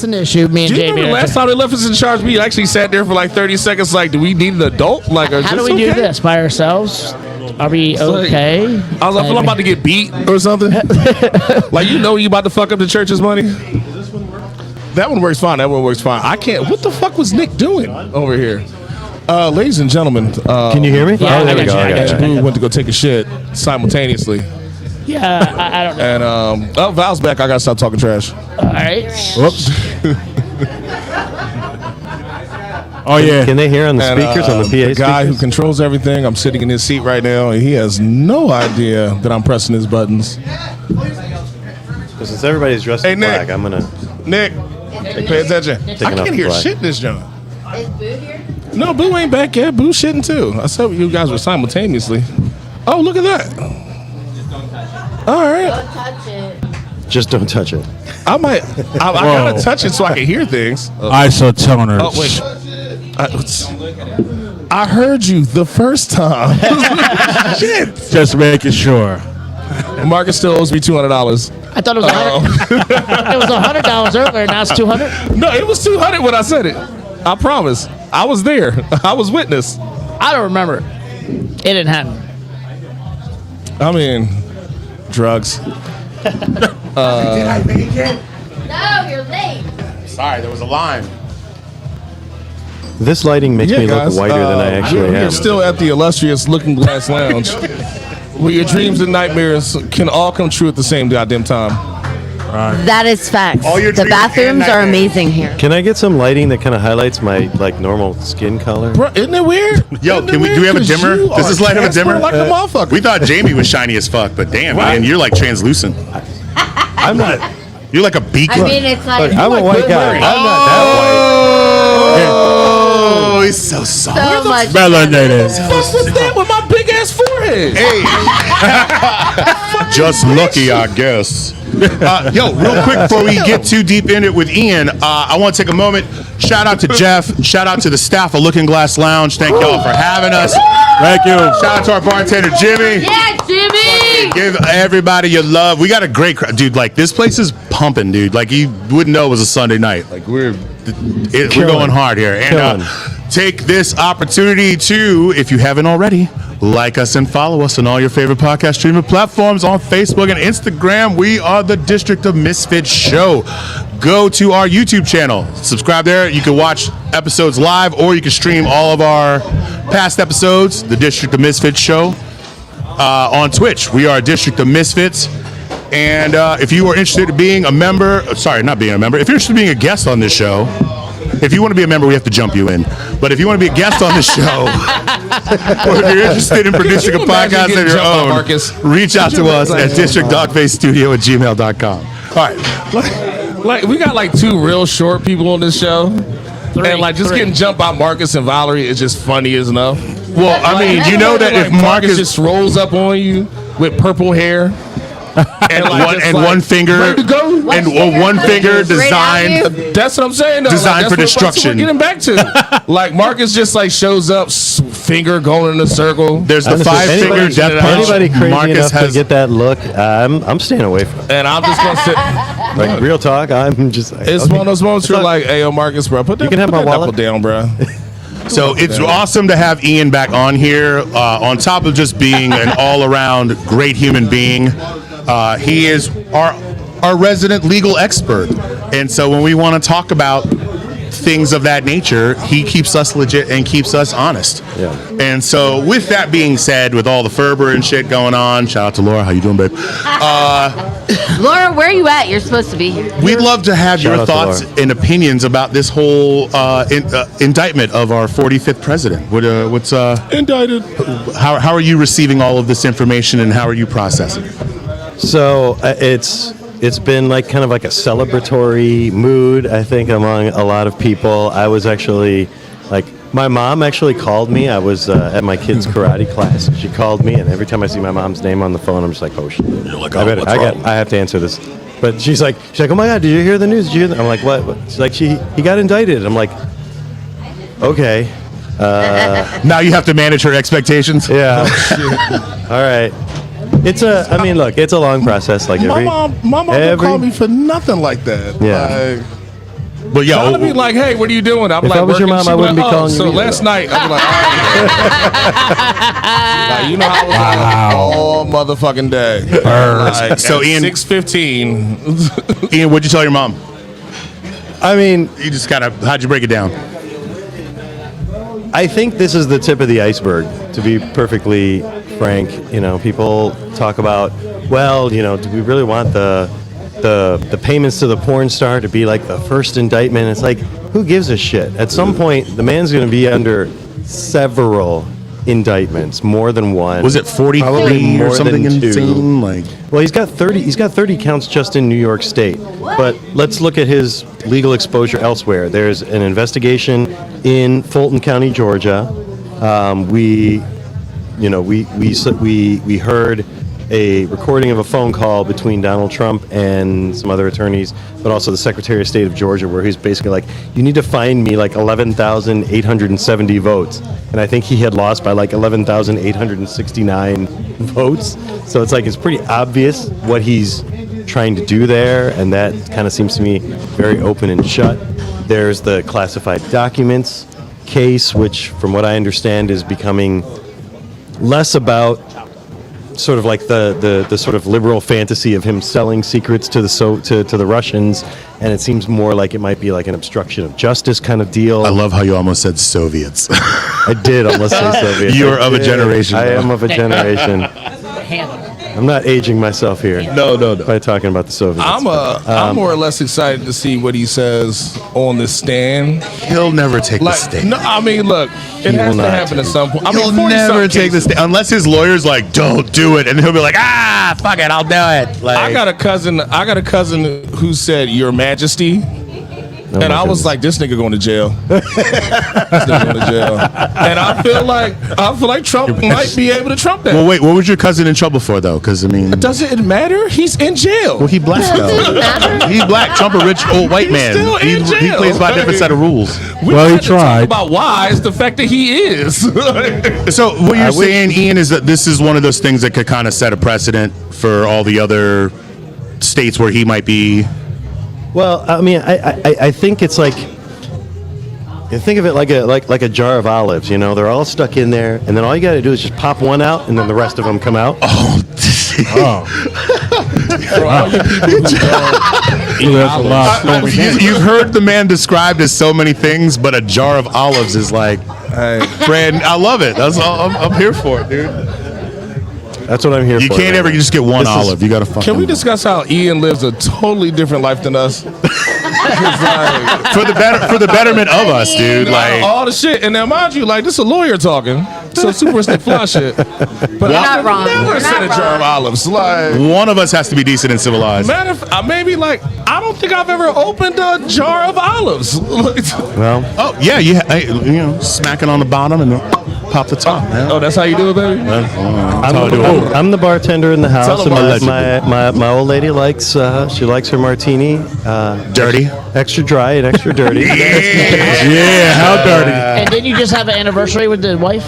an issue. Me and Do you Jamie. remember last time they left us in charge? We actually sat there for like 30 seconds. Like, do we need an adult? Like, How do we do this by ourselves? Are we okay? I was like, I feel I'm about to get beat or something. Like, you about to fuck up the church's money. That one works fine. That one works fine. I can't. What the fuck was Nick doing over here? Ladies and gentlemen. Can you hear me? Yeah, there I we go. got you, I got Who went to go take a shit simultaneously. Yeah, I don't know. And Val's back. I gotta stop talking trash. All right. Whoops. Oh yeah. Can they hear on the speakers on the PA The guy who speakers? controls everything. I'm sitting in his seat right now, and he has no idea that I'm pressing his buttons. Since everybody's dressed Hey, in Nick. black, I'm gonna. Nick, pay attention. I off can't the hear black. shit in this joint. Is Boo here? No, Boo ain't back yet. Boo's shitting too. I said you guys were simultaneously. Oh, look at that. All right. Don't touch it. Just don't touch it. I gotta touch it so I can hear things. Isotoners. Oh, wait. I heard you the first time. Shit. Just making sure. Marcus still owes me $200. I thought it was $100. It was $100 earlier. Now it's $200. No, it was $200 when I said it. I promise. I was there. I was witness. I don't remember. It didn't happen. I mean, drugs. Did I make it? No, you're late. Sorry, there was a line. This lighting makes me guys, look whiter than I actually we're am. still at the illustrious Looking Glass Lounge, where your dreams and nightmares can all come true at the same goddamn time. That is facts. All your The dreams and bathrooms are nightmares. amazing here. Can I get some lighting that kind of highlights my normal skin color? Bro, isn't it weird? Yo, Isn't it do we weird? have a 'Cause dimmer? you Does this are light have a dimmer? transparent like a motherfucker. We thought Jamie was shiny as fuck, but damn, man, you're like translucent. I'm not. You're like a beacon. I mean, it's like I'm a white guy. I'm not that Oh, he's so soft. so much. Melanated. What's with that with my big ass forehead? Hey, just lucky, I guess. Yo, real quick before we get too deep in it with Ian, I want to take a moment. Shout out to Jeff. Shout out to the staff of Looking Glass Lounge. Thank y'all for having us. Thank you. Shout out to our bartender Jimmy. Yeah, Jimmy. Give everybody your love. We got a great crowd, dude. Like this place is pumping, dude. Like you wouldn't know it was a Sunday night. Like we're going hard here. And take this opportunity to, if you haven't already, like us and follow us on all your favorite podcast streaming platforms on Facebook and Instagram. We are the District of Misfits Show. Go to our YouTube channel. Subscribe there. You can watch episodes live, or you can stream all of our past episodes, the District of Misfits Show. On Twitch, we are District of Misfits. And if you are interested in being a member, sorry, not being a member, if you're interested in being a guest on this show, if you want to be a member, we have to jump you in. But if you want to be a guest on this show, or if you're interested in producing a podcast of your own, reach out to us at DISTRICTDOGFACESTUDIO@gmail.com. All right. Like we got like two real short people on this show. And like just getting jumped by Marcus and Valerie is just funny as enough. Well, I mean, you know that if Marcus Marcus just rolls up on you with purple hair and like, one finger ready to go? and one finger designed. That's what I'm saying. Though. Designed like, for that's what destruction. we're getting back to. Like Marcus just like shows up, finger going in a circle. There's the Honestly, 5-finger death punch. Anybody crazy Marcus enough to has. get that look, I'm staying away from it. And I'm just gonna sit. Like real talk, I'm just like, It's okay. one of those moments where It's like, hey, yo, Marcus, bro, put that, You can have put my that wallet. apple down, bro. So it's awesome to have Ian back on here. On top of just being an all-around great human being, he is our resident legal expert. And so when we want to talk about things of that nature, he keeps us legit and keeps us honest. Yeah. And so with that being said, with all the Ferber and shit going on, shout out to Laura. How you doing, babe? Laura, where are you at? You're supposed to be here. We'd love to have Shout your out to thoughts Laura. and opinions about this whole indictment of our 45th president. What's Indicted. how are you receiving all of this information, and how are you processing it? So it's been like kind of like a celebratory mood, I think, among a lot of people. I was actually like, my mom actually called me. I was at my kid's karate class. She called me, and every time I see my mom's name on the phone, I'm just like, oh shit. You're like, oh, what's wrong? I have to answer this. But she's like, oh my God, did you hear the news? Did you hear I'm like, what? She's like, he got indicted. I'm like, okay. Now you have to manage her expectations. Yeah. All right. It's I mean, look, it's a long process. Like My mom don't call me for nothing like that. Yeah. Like, But yeah, I'd be like, hey, what are you doing? I'm If like, I was your working. mom, I She'd be wouldn't be like, calling you So either, last though. night, I'm like, like, you know how I was all motherfucking day. Like, So at Ian- 6:15. Ian, what'd you tell your mom? I mean, You just how'd you break it down? I think this is the tip of the iceberg, to be perfectly frank. You know, people talk about, well, you know, do we really want the payments to the porn star to be like the first indictment? It's like, who gives a shit? At some point, the man's going to be under several indictments, more than one. Was it 43 Probably or more something than two. insane? Like, Well, he's got 30 counts just in New York State. But let's look at his legal exposure elsewhere. There's an investigation in Fulton County, Georgia. We heard a recording of a phone call between Donald Trump and some other attorneys, but also the Secretary of State of Georgia, where he's basically like, you need to find me like 11,870 votes. And I think he had lost by like 11,869 votes. So it's like, it's pretty obvious what he's trying to do there, and that kind of seems to me very open and shut. There's the classified documents case, which from what I understand is becoming less about sort of like the sort of liberal fantasy of him selling secrets to the Russians, and it seems more like it might be like an obstruction of justice kind of deal. I love how you almost said Soviets. I did almost say Soviet. You're of a generation, I though. am of a generation. I'm not aging myself here. No. By talking about the Soviets. I'm more or less excited to see what he says on the stand. He'll never take the Like, stand. no, I mean, look, it has to not. happen at some point. I He'll mean, 40 never some take the cases. stand unless his lawyer's like, "Don't do it," and he'll be like, "Ah, fuck it, I'll do it." Like, I got a cousin who said, "Your Majesty," and I was like, "This nigga going to jail." This nigga going to jail. And I feel like Trump might be able to trump that. well, wait, what was your cousin in trouble for though? Because I mean, Does it matter? He's in jail. well, he black though. He's black. Trump a rich old white He's man. still in He jail. plays by a different set of rules. We Well, he had to talk tried. about why. It's the fact that he is. So what you're saying, Ian, is that this is one of those things that could kind of set a precedent for all the other states where he might be. Well, I mean, I think it's like, you think of it like a jar of olives. You know, they're all stuck in there, and then all you got to do is just pop one out, and then the rest of them come out. For all you people who don't That's a lot. You've heard the man described as so many things, but a jar of olives is like, Hey, Brad, I love it. That's all, I'm here for it, dude. That's what I'm here You for. can't man. ever just get one This is- olive. You got to fucking. can we discuss how Ian lives a totally different life than us? It's like, for the betterment of us, dude? Like, all the shit, and now mind you, like this a lawyer talking, so super stick fly shit. But You're I not would wrong. never You're said not a jar of wrong. olives. Like, one of us has to be decent and civilized. matter of, maybe like I don't think I've ever opened a jar of olives. Well, Oh yeah, smacking on the bottom and pop the top, man. Oh, that's how you do it, baby. I'm the bartender in the house, Tell and him my old lady likes her martini Dirty. extra dry and extra dirty. Yeah, how dirty. And didn't you just have an anniversary with the wife?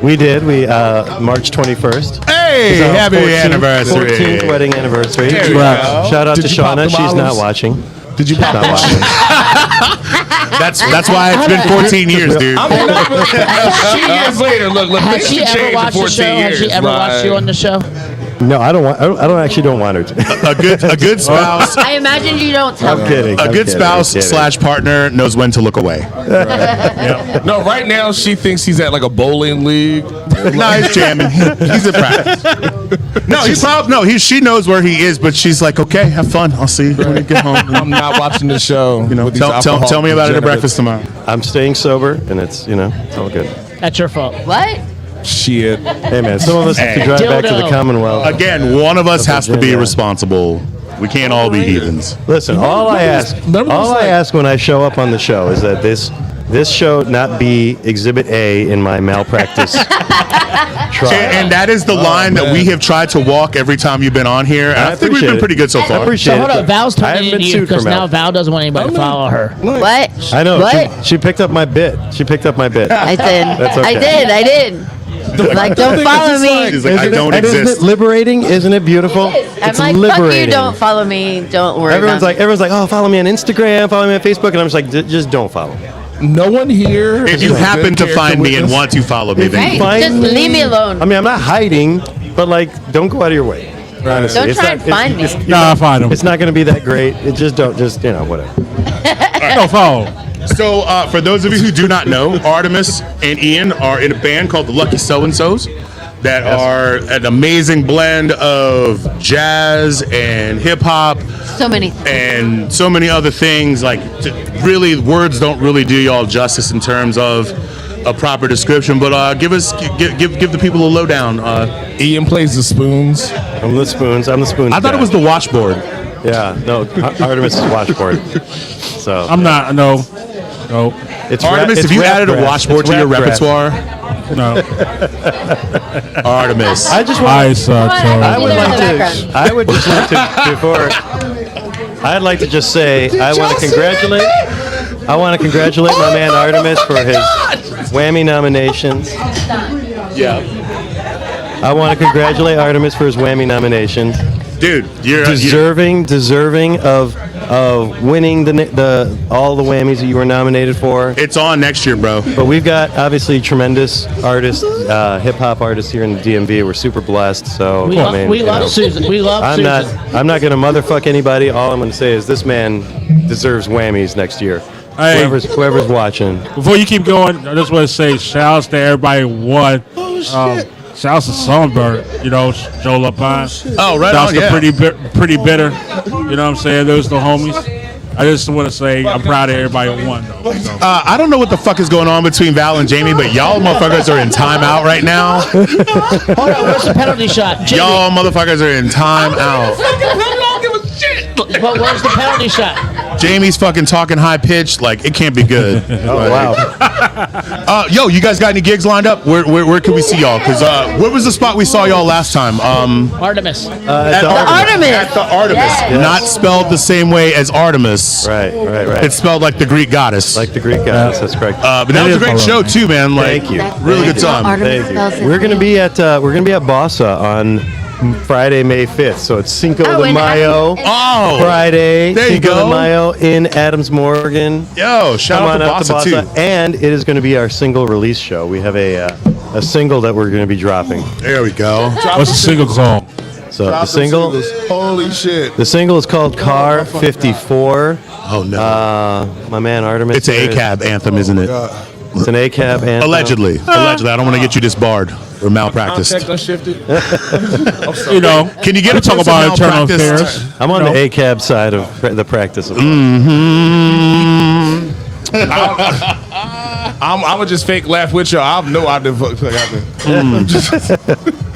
We did. We March 21st. Hey, It's our happy 14th anniversary. 14th wedding anniversary. There you go. Shout out Did to you pop Shauna. them She's not olives? watching. Did you She's pop not them? watching. That's why it's been 14 years, dude. I mean, 2 years later, look, Has things she have ever changed in watched the 14 show? years. Has she ever watched you on the show? No, I don't want her to. A good spouse. I imagine you don't tell I'm her. kidding. A I'm good kidding, spouse I'm kidding. slash partner knows when to look away. No, right now she thinks he's at like a bowling league. No, he's jamming. He's in practice. She knows where he is, but she's like, okay, have fun. I'll see you when you get home. I'm not watching the show. You know, with these tell me about it at alcoholic breakfast tomorrow. I'm staying sober, and it's it's all good. That's your fault. What? Shit. Hey man, some of us have to drive back to the Dildo. Commonwealth. Again, one of us has to be Virginia. responsible. We can't all be heathens. Listen, all I ask when I show up on the show is that this show not be Exhibit A in my malpractice trial. And that is the line that man. we have tried to walk every time you've been on here. And I think we've been pretty good so I far. appreciate So hold it. on, Val's I turning haven't into been you sued for because now mal. Val doesn't want anybody to follow her. What? I know. What? She picked up my bit. I did. That's okay. I did. Like, don't follow me. He's like, I don't and exist. Isn't it liberating? Isn't it beautiful? I'm It's like, liberating. fuck you, don't follow me. Don't worry Everyone's about like, oh, follow me on Instagram, follow me on Facebook, and I'm just like, just don't follow me. No one here. If is you a happen good to find me and character want to follow me, If then you me. find Just leave me alone. I mean, I'm not hiding, but like, don't go out of your way. Honestly, Don't It's try not- and find me. Nah, I find him. It's not going to be that great. It just whatever. Don't follow. So, for those of you who do not know, Artemis and Ian are in a band called the Lucky So-and-Sos that are an amazing blend of jazz and hip-hop So many things. and so many other things. Like, really, words don't really do y'all justice in terms of a proper description. But give the people a lowdown. Ian plays the spoons. I'm the spoons. I thought it was the washboard. Yeah, no, Artemis is washboard. So I'm not. No. it's Artemis, it's if you rap added a grass. washboard It's to your rap grass. repertoire, No. Artemis. I just want. I suck. Come on, Sorry. I would Either in like the to. background. I would just like to before. I'd like to just say I want to congratulate. I want to congratulate my man Artemis for his whammy nominations. Yeah. I want to congratulate Artemis for his whammy nominations. Dude, you're Deserving of winning the all the whammies that you were nominated for. It's on next year, bro. But we've got obviously tremendous artists, hip hop artists here in the DMV. We're super blessed. So We love Susan. We love I'm Susan. not gonna motherfuck anybody. All I'm gonna say is this man deserves whammies next year. Hey. Whoever's watching. Before you keep going, I just want to say shouts to everybody who won. Shouts to Songbird, Joe LaPine. Oh, right Shouts on, to yeah. Pretty Bitter. You know what I'm saying? Those the homies. I just want to say I'm proud of everybody who won, though. So. I don't know what the fuck is going on between Val and Jamie, but y'all motherfuckers are in timeout right now. Hold on, where's the penalty shot? Jamie, Y'all motherfuckers are in timeout. but where's the penalty shot? Jamie's fucking talking high pitched, like it can't be good. Oh wow. Yo, you guys got any gigs lined up? Where can we see y'all? Because where was the spot we saw y'all last time? Artemis. At The Artemis. At the Artemis, Yes. not spelled the same way as Artemis. Right. It's spelled like the Greek goddess. Like the Greek goddess. That's correct. But that was a great show too, man. Like, Thank you. Really Thank good you. time. Artemis Thank spells you. it We're gonna be at Bossa on Friday, May 5th. So it's Cinco de in Mayo. Oh, Friday, There you Cinco go. de Mayo in Adams Morgan. yo, shout Come out on to out to Bossa Bossa. too. And it is going to be our single release show. We have a single that we're going to be dropping. There we go. What's the single called? So the single, Holy shit. the single is called Car 54. Oh no, My man Artemis. it's an here. ACAB anthem, isn't it? It's an ACAB anthem. Allegedly. I don't want to get you disbarred or malpracticed. Contact unshifted. Can you get a talk toast about of internal malpractice? affairs. I'm on the ACAB side of the practice. Of I'm gonna just fake laugh with you. I have no idea what happened.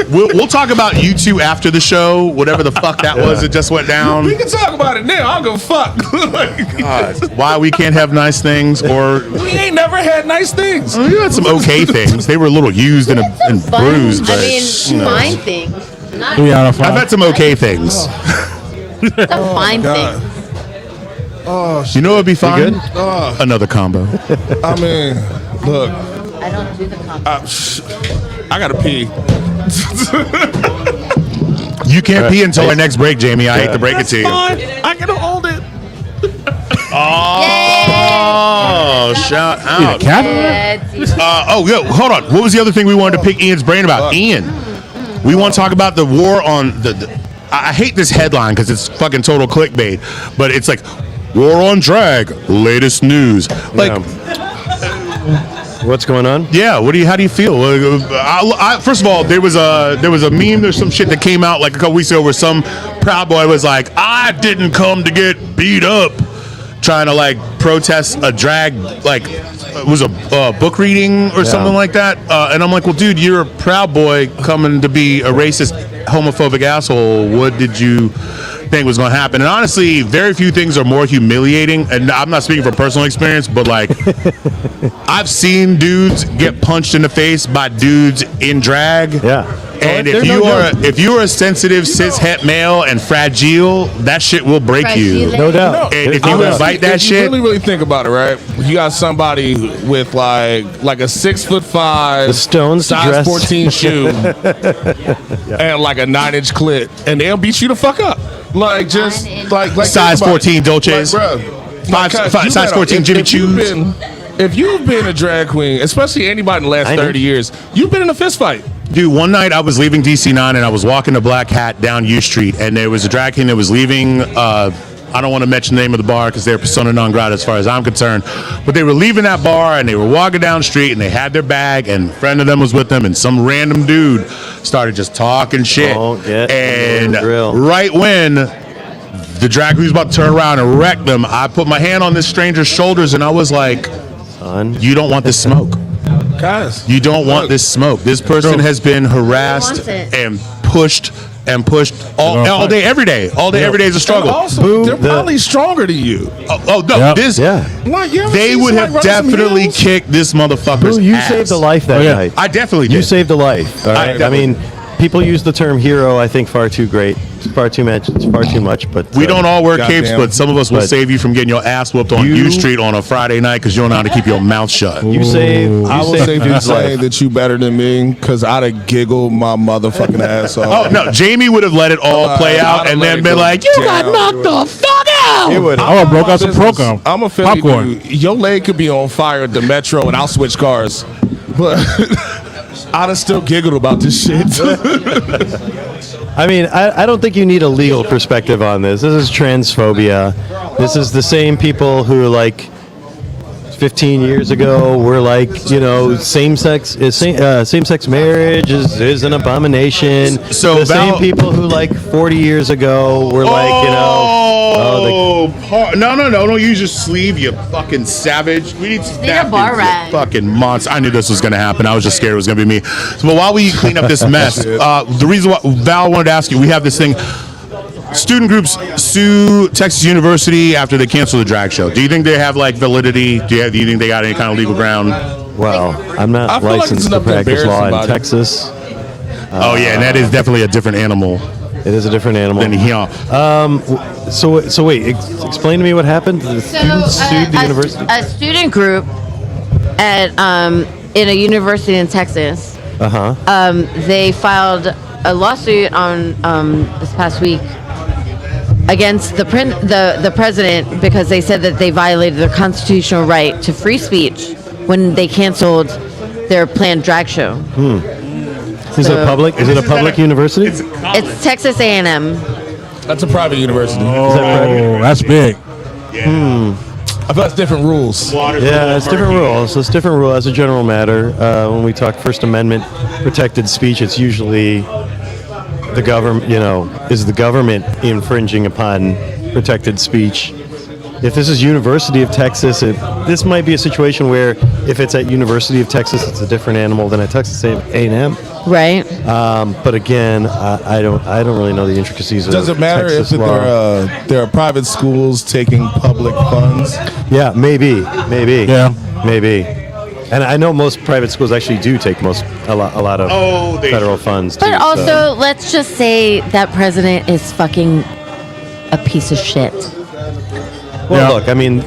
We'll talk about you two after the show, whatever the fuck that was that just went down. We can talk about it now. I don't give a fuck. Like, Why we can't have nice things, or we ain't never had nice things. you had some okay things. They were a little used and bruised, but I mean, fine things. Not 3 out of I've 5. had some okay things. it's a fine God. thing. You know what would be fine? good? Another combo. I mean, look, I don't do the compliment. I gotta pee. You can't pee until our next break, Jamie. I hate to break it to you. Fine. I can hold it. Yay! Oh, shout out. Yeah, Yo, hold on. What was the other thing we wanted to pick Ian's brain about? Ian, we want to talk about the war on I hate this headline because it's fucking total clickbait, but it's like, war on drag, latest news. Like, What's going on? yeah, how do you feel? First of all, there was a meme, there's some shit that came out like a couple weeks ago where some Proud Boy was like, I didn't come to get beat up, trying to like protest a drag, like it was a book reading or something like that. And I'm like, well, dude, you're a Proud Boy coming to be a racist, homophobic asshole. What did you think was going to happen? And honestly, very few things are more humiliating. And I'm not speaking from personal experience, but like I've seen dudes get punched in the face by dudes in drag. Yeah. And They're if you are a sensitive cis het male and fragile, that shit will break you. No doubt. And if you invite that if shit, you really think about it, right? You got somebody with like a 6'5", The Stones size dress. 14 shoe, and like a 9-inch clit, and they'll beat you the fuck up. Like just like size think about 14 it. Dolces. Like, bruh, Size 14 Jimmy Choos. If you've been a drag queen, especially anybody in the last 30 years, you've been in a fist fight. Dude, one night I was leaving DC9 and I was walking to Black Hat down U Street, and there was a drag king that was leaving. I don't want to mention the name of the bar because they're persona non grata as far as I'm concerned. But they were leaving that bar and they were walking down the street and they had their bag and a friend of them was with them, and some random dude started just talking shit. And right when the drag queen was about to turn around and wreck them, I put my hand on this stranger's shoulders and I was like, son, you don't want this smoke. Guys, you don't want this smoke. This person has been harassed and pushed all day, every day. All day, every day is a struggle. And also, they're probably stronger than you. They would have definitely kicked this motherfucker's You ass. saved a life that night. I definitely did. You saved a life. All right. I mean, people use the term hero, I think, far too great. It's far too much. It's far too much. But we don't all wear capes, goddamn. but some of us will save you from getting your ass whooped on U Street on a Friday night because you don't know how to keep your mouth shut. I will save you saying that you better than me because I'd have giggled my motherfucking ass off. Oh no, Jamie would have let it all play out and then been like, "You got knocked the fuck out." It would. I would have broke out some Procom. I'm a Philly dude. Your leg could be on fire at the Metro, and I'll switch cars. But I'd have still giggled about this shit. I mean, I don't think you need a legal perspective on this. This is transphobia. This is the same people who, like, 15 years ago were like, same-sex marriage is an abomination. So the same people who, like, 40 years ago were like, don't use your sleeve, you fucking savage. We need to snap bar you, rag. fucking monster. I knew this was gonna happen. I was just scared it was gonna be me. So, but while we clean up this mess, the reason why Val wanted to ask you, we have this thing. Student groups sue Texas University after they cancel the drag show. Do you think they have like validity? Do you think they got any kind of legal ground? Well, I'm not licensed to practice law in Texas. Oh yeah, and that is definitely a different animal. It is a different animal. Than here. So wait, explain to me what happened. The students sued the university. A student group at in a university in Texas. They filed a lawsuit on this past week against the president because they said that they violated their constitutional right to free speech when they canceled their planned drag show. Is it public? Is it a public university? It's Texas A&M. That's a private university. Oh, that's big. I thought that's different rules. Yeah, it's different rules. It's different rule as a general matter. When we talk First Amendment protected speech, it's usually the government. Is the government infringing upon protected speech? If this is University of Texas, this might be a situation where if it's at University of Texas, it's a different animal than at Texas A&M. Right. But again, I don't really know the intricacies of Does it matter Texas if law. there are private schools taking public funds? Yeah, maybe. Yeah. Maybe. And I know most private schools actually do take a lot of federal funds. But too, also, let's just say that president is fucking a piece of shit. Well, look, I mean,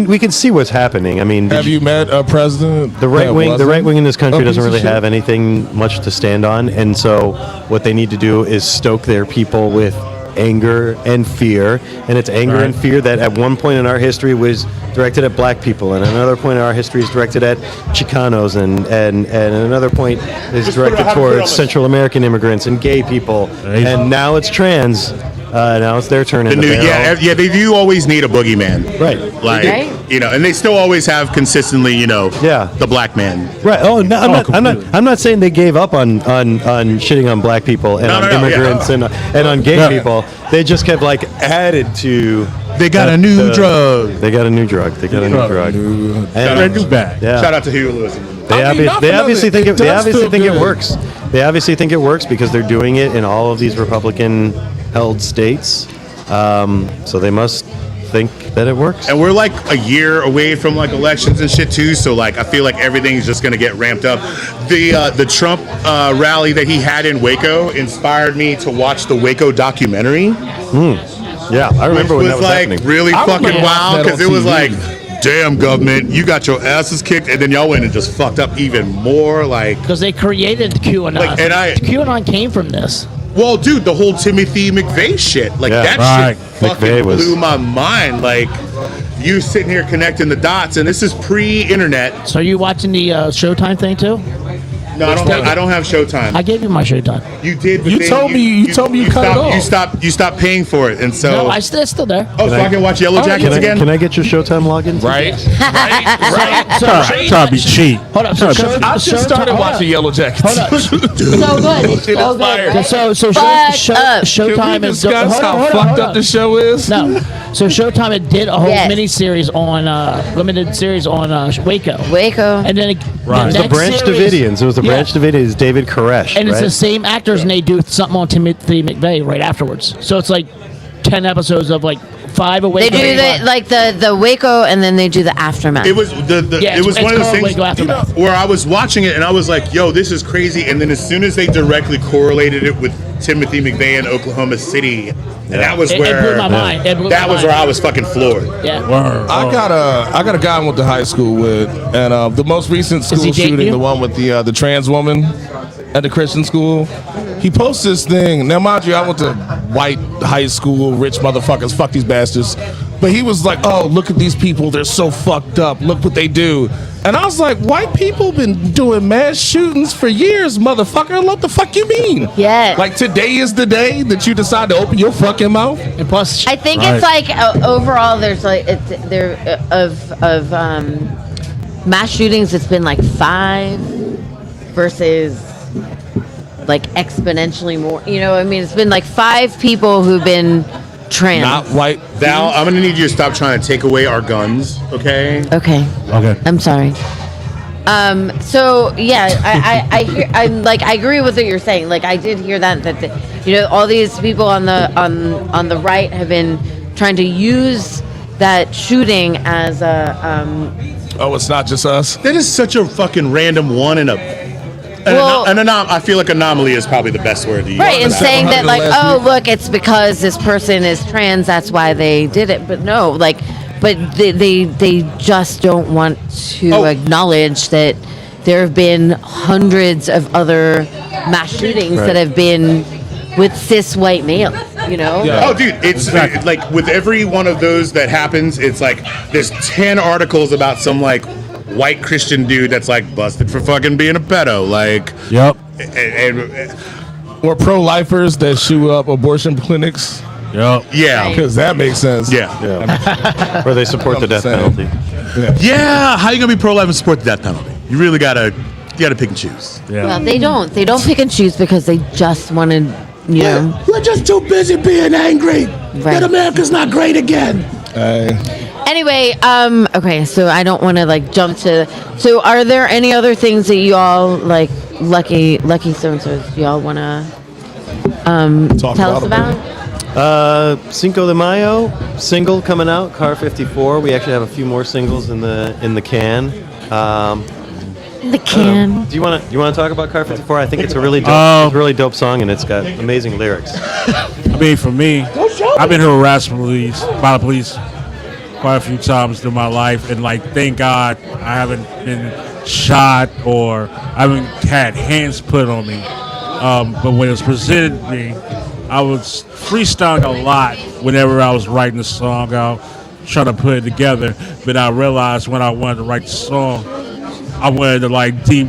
we can see what's happening. I mean, have you met a president? The right wing in this country doesn't really have anything much to stand on, and so what they need to do is stoke their people with anger and fear, and it's anger and fear that at one point in our history was directed at black people, and another point in our history is directed at Chicanos, and another point is directed towards Central American immigrants and gay people, and now it's trans. Now it's their turn. They do always need a boogeyman, right? Like and they still always have consistently, the black man, right? Oh, no, I'm not saying they gave up on shitting on black people and on immigrants and on gay people. They just kept added to. They got a new drug. They got a new drug. They got a new drug. And new bag. Yeah. Shout out to Hugo Lewis. They obviously think it works. They obviously think it works because they're doing it in all of these Republican-held states. So they must think that it works. And we're like a year away from elections and shit too. So I feel like everything's just gonna get ramped up. The Trump rally that he had in Waco inspired me to watch the Waco documentary. Yeah, I remember when that was happening. Really fucking wild because it was damn, government, you got your asses kicked, and then y'all went and just fucked up even more, because they created QAnon. QAnon came from this. Well, dude, the whole Timothy McVeigh shit, that shit fucking blew my mind. You sitting here connecting the dots, and this is pre-internet. So are you watching the Showtime thing too? No, I don't have Showtime. I gave you my Showtime. You did. You told me you cut it off. You stopped paying for it, and so. No, it's still there. Oh, so I can watch Yellow Jackets again? Can I get your Showtime login? Right. Try to be cheap. Hold up. I just started watching Yellow Jackets. Hold up. So good. So good. So Showtime is how fucked up the show is. No. So Showtime did a whole mini-series on limited series on Waco. And then it was the Branch Davidians. It was the Branch Davidians. David Koresh. And it's the same actors, and they do something on Timothy McVeigh right afterwards. So it's 10 episodes of 5 away. They do the Waco, and then they do the aftermath. It was it was one of those things where I was watching it and I was like, "Yo, this is crazy!" And then as soon as they directly correlated it with Timothy McVeigh in Oklahoma City, and that was where it blew my mind. That was where I was fucking floored. Yeah. I got a guy I went to high school with, and the most recent school shooting, the one with the trans woman at the Christian school. He posts this thing. Now, mind you, I went to white high school, rich motherfuckers, fuck these bastards. But he was like, "Oh, look at these people. They're so fucked up. Look what they do." And I was like, white people been doing mass shootings for years, motherfucker. What the fuck you mean? Yeah. Today is the day that you decide to open your fucking mouth? And plus, I think it's overall there's of mass shootings, it's been 5 versus exponentially more. It's been 5 people who've been trans. Not white. Val, I'm gonna need you to stop trying to take away our guns, okay? Okay. I'm sorry. So yeah, I hear. I agree with what you're saying. I did hear that all these people on the right have been trying to use that shooting as a. Oh, it's not just us. That is such a fucking random one in a. I feel like anomaly is probably the best word to use. Right, and saying that look, it's because this person is trans, that's why they did it. But no, but they just don't want to acknowledge that there have been hundreds of other mass shootings that have been with cis white males. Yeah. Oh, dude, it's with every one of those that happens, it's there's 10 articles about some white Christian dude that's busted for fucking being a pedo. Yep. Or pro-lifers that shoot up abortion clinics. Yep. Yeah. Because that makes sense. Yeah. Where they support the death penalty. Yeah. How you gonna be pro-life and support the death penalty? You really gotta pick and choose. Yeah. Well, they don't. They don't pick and choose because they just want to. We're just too busy being angry that America's not great again. Anyway, okay, so I don't want to jump to. So, are there any other things that you all lucky so-and-sos y'all want to tell us about? Cinco de Mayo single coming out, Car 54. We actually have a few more singles in the can. The can. Do you want to talk about Car 54? I think it's a really dope song, and it's got amazing lyrics. I mean, for me, I've been harassed by the police quite a few times through my life, and thank God I haven't been shot or I haven't had hands put on me. But when it was presented to me, I was freestyling a lot whenever I was writing the song out, trying to put it together. But I realized when I wanted to write the song, I wanted to like do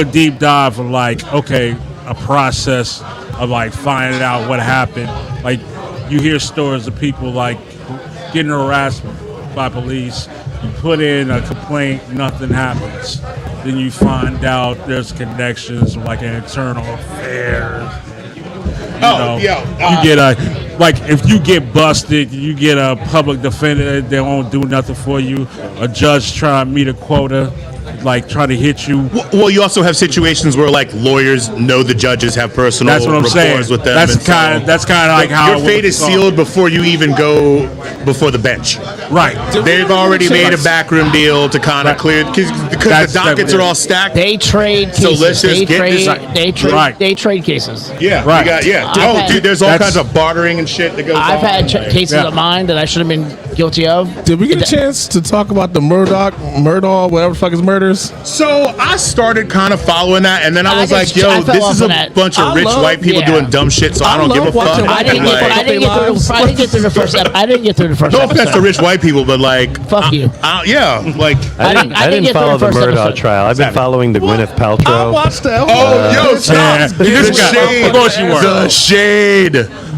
a deep dive of like, okay, a process of like finding out what happened. Like you hear stories of people like getting harassed by police. You put in a complaint, nothing happens. Then you find out there's connections like internal affairs. You get if you get busted, you get a public defender, they won't do nothing for you. A judge trying to meet a quota, like trying to hit you. Well, you also have situations where like lawyers know the judges have personal That's what I'm rapport saying. with them. That's kind of like how your fate is sealed before you even go before the bench. Right. They've already made a backroom deal to kind of clear because the dockets are all stacked. They trade cases. So let's just get this. They trade cases. Yeah. Right. Dude, there's all kinds of bartering and shit that goes on. I've had cases of mine that I should have been guilty of. Did we get a chance to talk about the Murdaugh, whatever the fuck is murders? So I started kind of following that, and then I was like, "Yo, this is a bunch of rich white people doing dumb shit." So I don't give a fuck. I didn't get through the first episode. No offense to rich white people, but like, fuck you. Yeah, like I didn't follow the Murdaugh trial. I've been following the Gwyneth Paltrow. I watched that. Stop!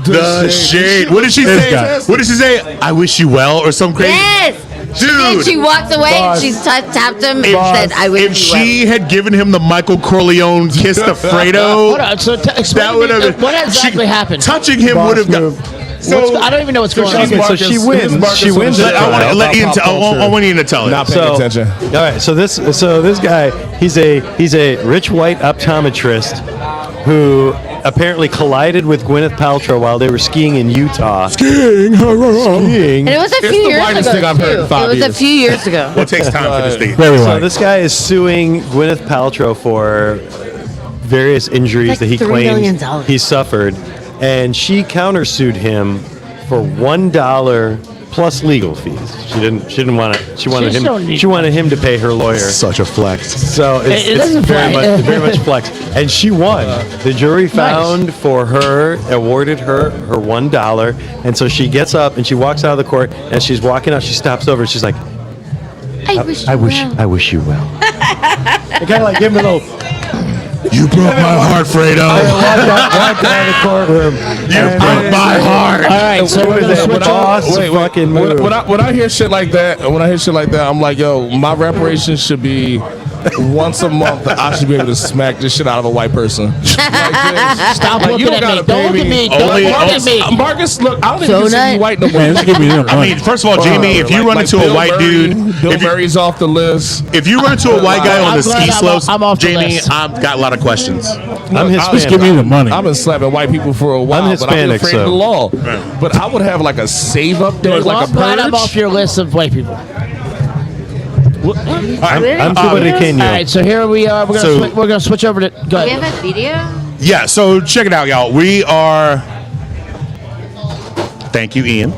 The shade. What did she say? What did she say? I wish you well, or some crazy. Yes. Dude, she walked away and she tapped him and said, "I wish if she had given him the Michael Corleone kiss to Fredo, Hold on, so explain to me, what exactly happened? Touching him would have done. So I don't even know what's going on. So she wins. She wins. I want Ian to tell it. Not paying attention. All right. So this guy, he's a rich white optometrist who apparently collided with Gwyneth Paltrow while they were skiing in Utah. Skiing. And it was a few years whitest ago. thing I've heard in Too. 5 It was years. a few years ago. Well, it takes time for this thing. So this guy is suing Gwyneth Paltrow for various injuries Like that he $3 claims million. he suffered, and she countersued him for $1 plus legal fees. She didn't want to. She wanted him to pay her lawyer. Such a flex. So It it's doesn't very much flex. And she won. The jury found for her, awarded her $1, and so she gets up and she walks out of the court. And she's walking out. She stops over. And she's like, I wish you well. I kind of like give him a little. You broke my heart, Fredo. Walked out of the courtroom. You broke my heart. All right, so we're gonna switch over. When I hear shit like that, I'm like, yo, my reparations should be once a month. I should be able to smack this shit out of a white person. Stop looking at me. Don't look at me. Don't look at me. Marcus, look, I don't even consider you white no more. Man, just give me them. I mean, first of all, Jamie, if you run into a white dude, Bill Murray's off the list. if you run into a white guy on the I'm glad ski slopes, I'm off the Jamie, list. I've got a lot of questions. I'm just Hispanic. give me the money. I've been slapping white people for a while, but I'm Hispanic, afraid of the so- law. But I would have like a save up day, Well, like I'm a glad I'm off purge. your list of white people. I'm Puerto All right, so here we are. We're gonna switch over to. Go Do we ahead. have a video? Yeah, so check it out, y'all. We are. Thank you, Ian.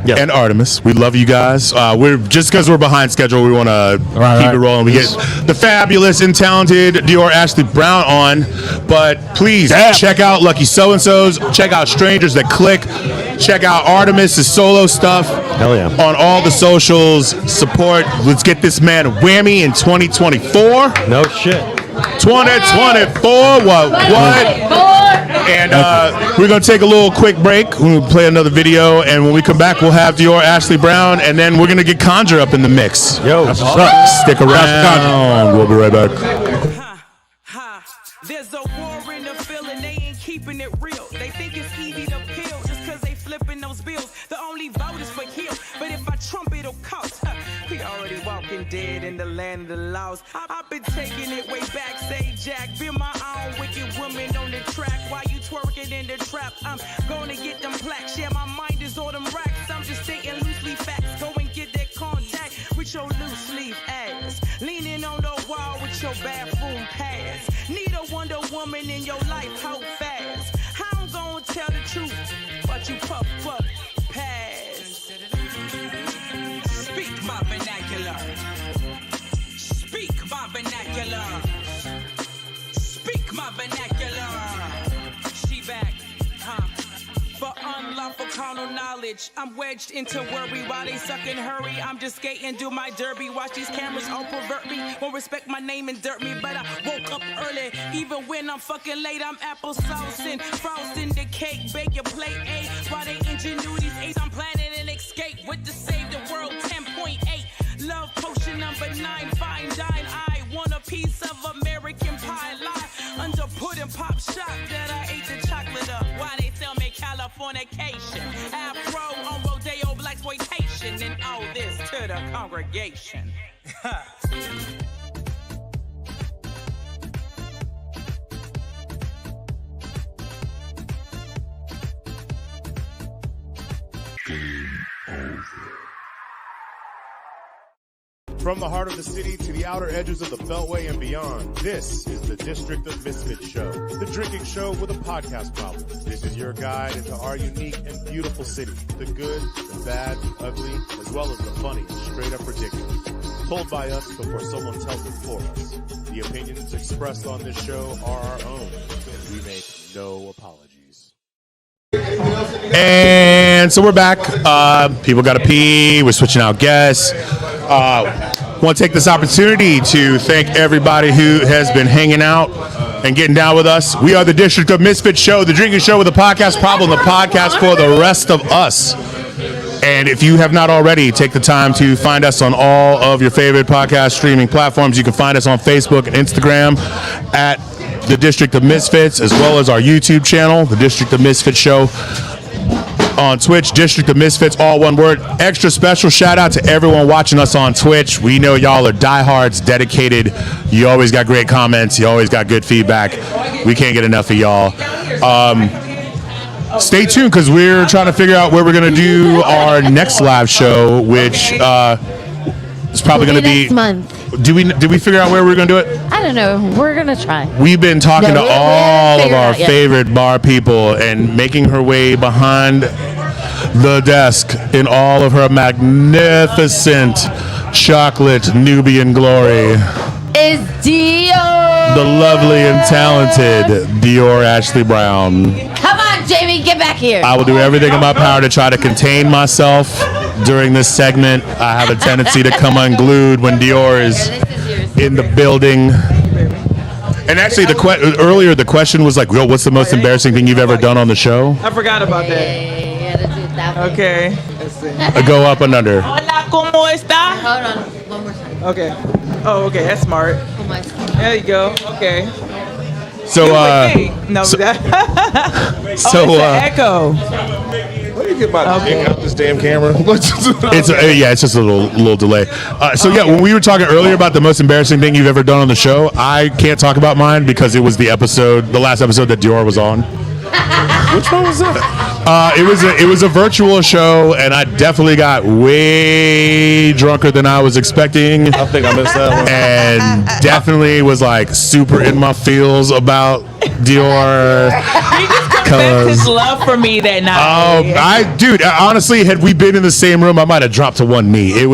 Yeah. And Artemis, we love you guys. We're just because we're behind schedule, we want to keep it rolling. We get the fabulous and talented Dior Ashley Brown on, but please check out Lucky So and So's. Check out Strangers That Click. Check out Artemis's solo stuff. Hell yeah. On all the socials. Support. Let's get this man a whammy in 2024. No shit. 2024. What? And we're going to take a little quick break. We'll play another video. And when we come back, we'll have Dior Ashley Brown. And then we're going to get Conjure up in the mix. Yo. Stick around. We'll be right back. There's a war in the feeling, they ain't keeping it real. They think it's easy to peel just cause they flipping those bills. The only vote is for Hill, but if I trump it'll cost. We already walking dead in the land of the lost. I've been taking it way back, say Jack. Be my own wicked woman on the track while you twerking in the trap. I'm gonna get them plaques, yeah, my mind is all them racks. I'm just stating loosely facts, go and get that contact with your loose leaf ass. Leaning on the wall with your bathroom pads. Need a Wonder Woman in your life, how fast? I'm gonna tell the truth, but you puff up pass. Speak my vernacular. Speak my vernacular. Speak my vernacular. She back, huh? time for carnal knowledge. I'm wedged into worry while they suck and hurry. I'm just skating, do my derby. Watch these cameras all pervert me. Won't respect my name and dirt me, but I woke up early. Even when I'm fucking late, I'm applesauce and frosting the cake. Bake your plate A while they ingenuity's ace. I'm planning an escape with the save the world 10.8. Love potion number 9, fine dine. I want a piece of American pie. Lie under pudding pop shot that I ate the chocolate up. Why they sell me Californication? Afro on rodeo blaxploitation, and all this to the congregation. From the heart of the city to the outer edges of the Beltway and beyond, this is the District of Misfits Show, the drinking show with a podcast problem. This is your guide into our unique and beautiful city, the good, the bad, the ugly, as well as the funny and straight up ridiculous. Told by us before someone tells it for us. The opinions expressed on this show are our own, and we make no apologies. And so we're back. People got to pee. We're switching out guests. Want to take this opportunity to thank everybody who has been hanging out and getting down with us. We are the District of Misfits Show, the drinking show with a podcast problem, the podcast for the rest of us. And if you have not already, take the time to find us on all of your favorite podcast streaming platforms. You can find us on Facebook and Instagram at the District of Misfits, as well as our YouTube channel, the District of Misfits Show. On Twitch, District of Misfits, all one word. Extra special shout out to everyone watching us on Twitch. We know y'all are diehards, dedicated. You always got great comments. You always got good feedback. We can't get enough of y'all. Stay tuned because we're trying to figure out where we're going to do our next live show, which is probably going to be next month. Did we figure out where we're going to do it? I don't know. We're going to try. We've been talking to all of our out yet. favorite bar people and making her way behind the desk in all of her magnificent chocolate Nubian glory. Is Dior. The lovely and talented Dior Ashley Brown. Come on, Jamie, get back here. I will do everything in my power to try to contain myself during this segment. I have a tendency to come unglued when Dior is in the building. And actually, earlier the question was like, "Yo, what's the most embarrassing thing you've ever done on the show?" I forgot about that. Okay. Go up and under. Hola, ¿cómo está? Hold on. One more time. Okay. Oh, okay. That's smart. There you go. Okay. So, No, so, that. so, It's an echo. Let me get my dick out this damn camera. it's just a little delay. So yeah, when we were talking earlier about the most embarrassing thing you've ever done on the show, I can't talk about mine because it was the last episode that Dior was on. Which one was that? It was a virtual show, and I definitely got way drunker than I was expecting. I think I missed that one. And definitely was like super in my feels about Dior. He just confessed his love for me that night. Dude, honestly, had we been in the same room, I might have dropped to one knee. I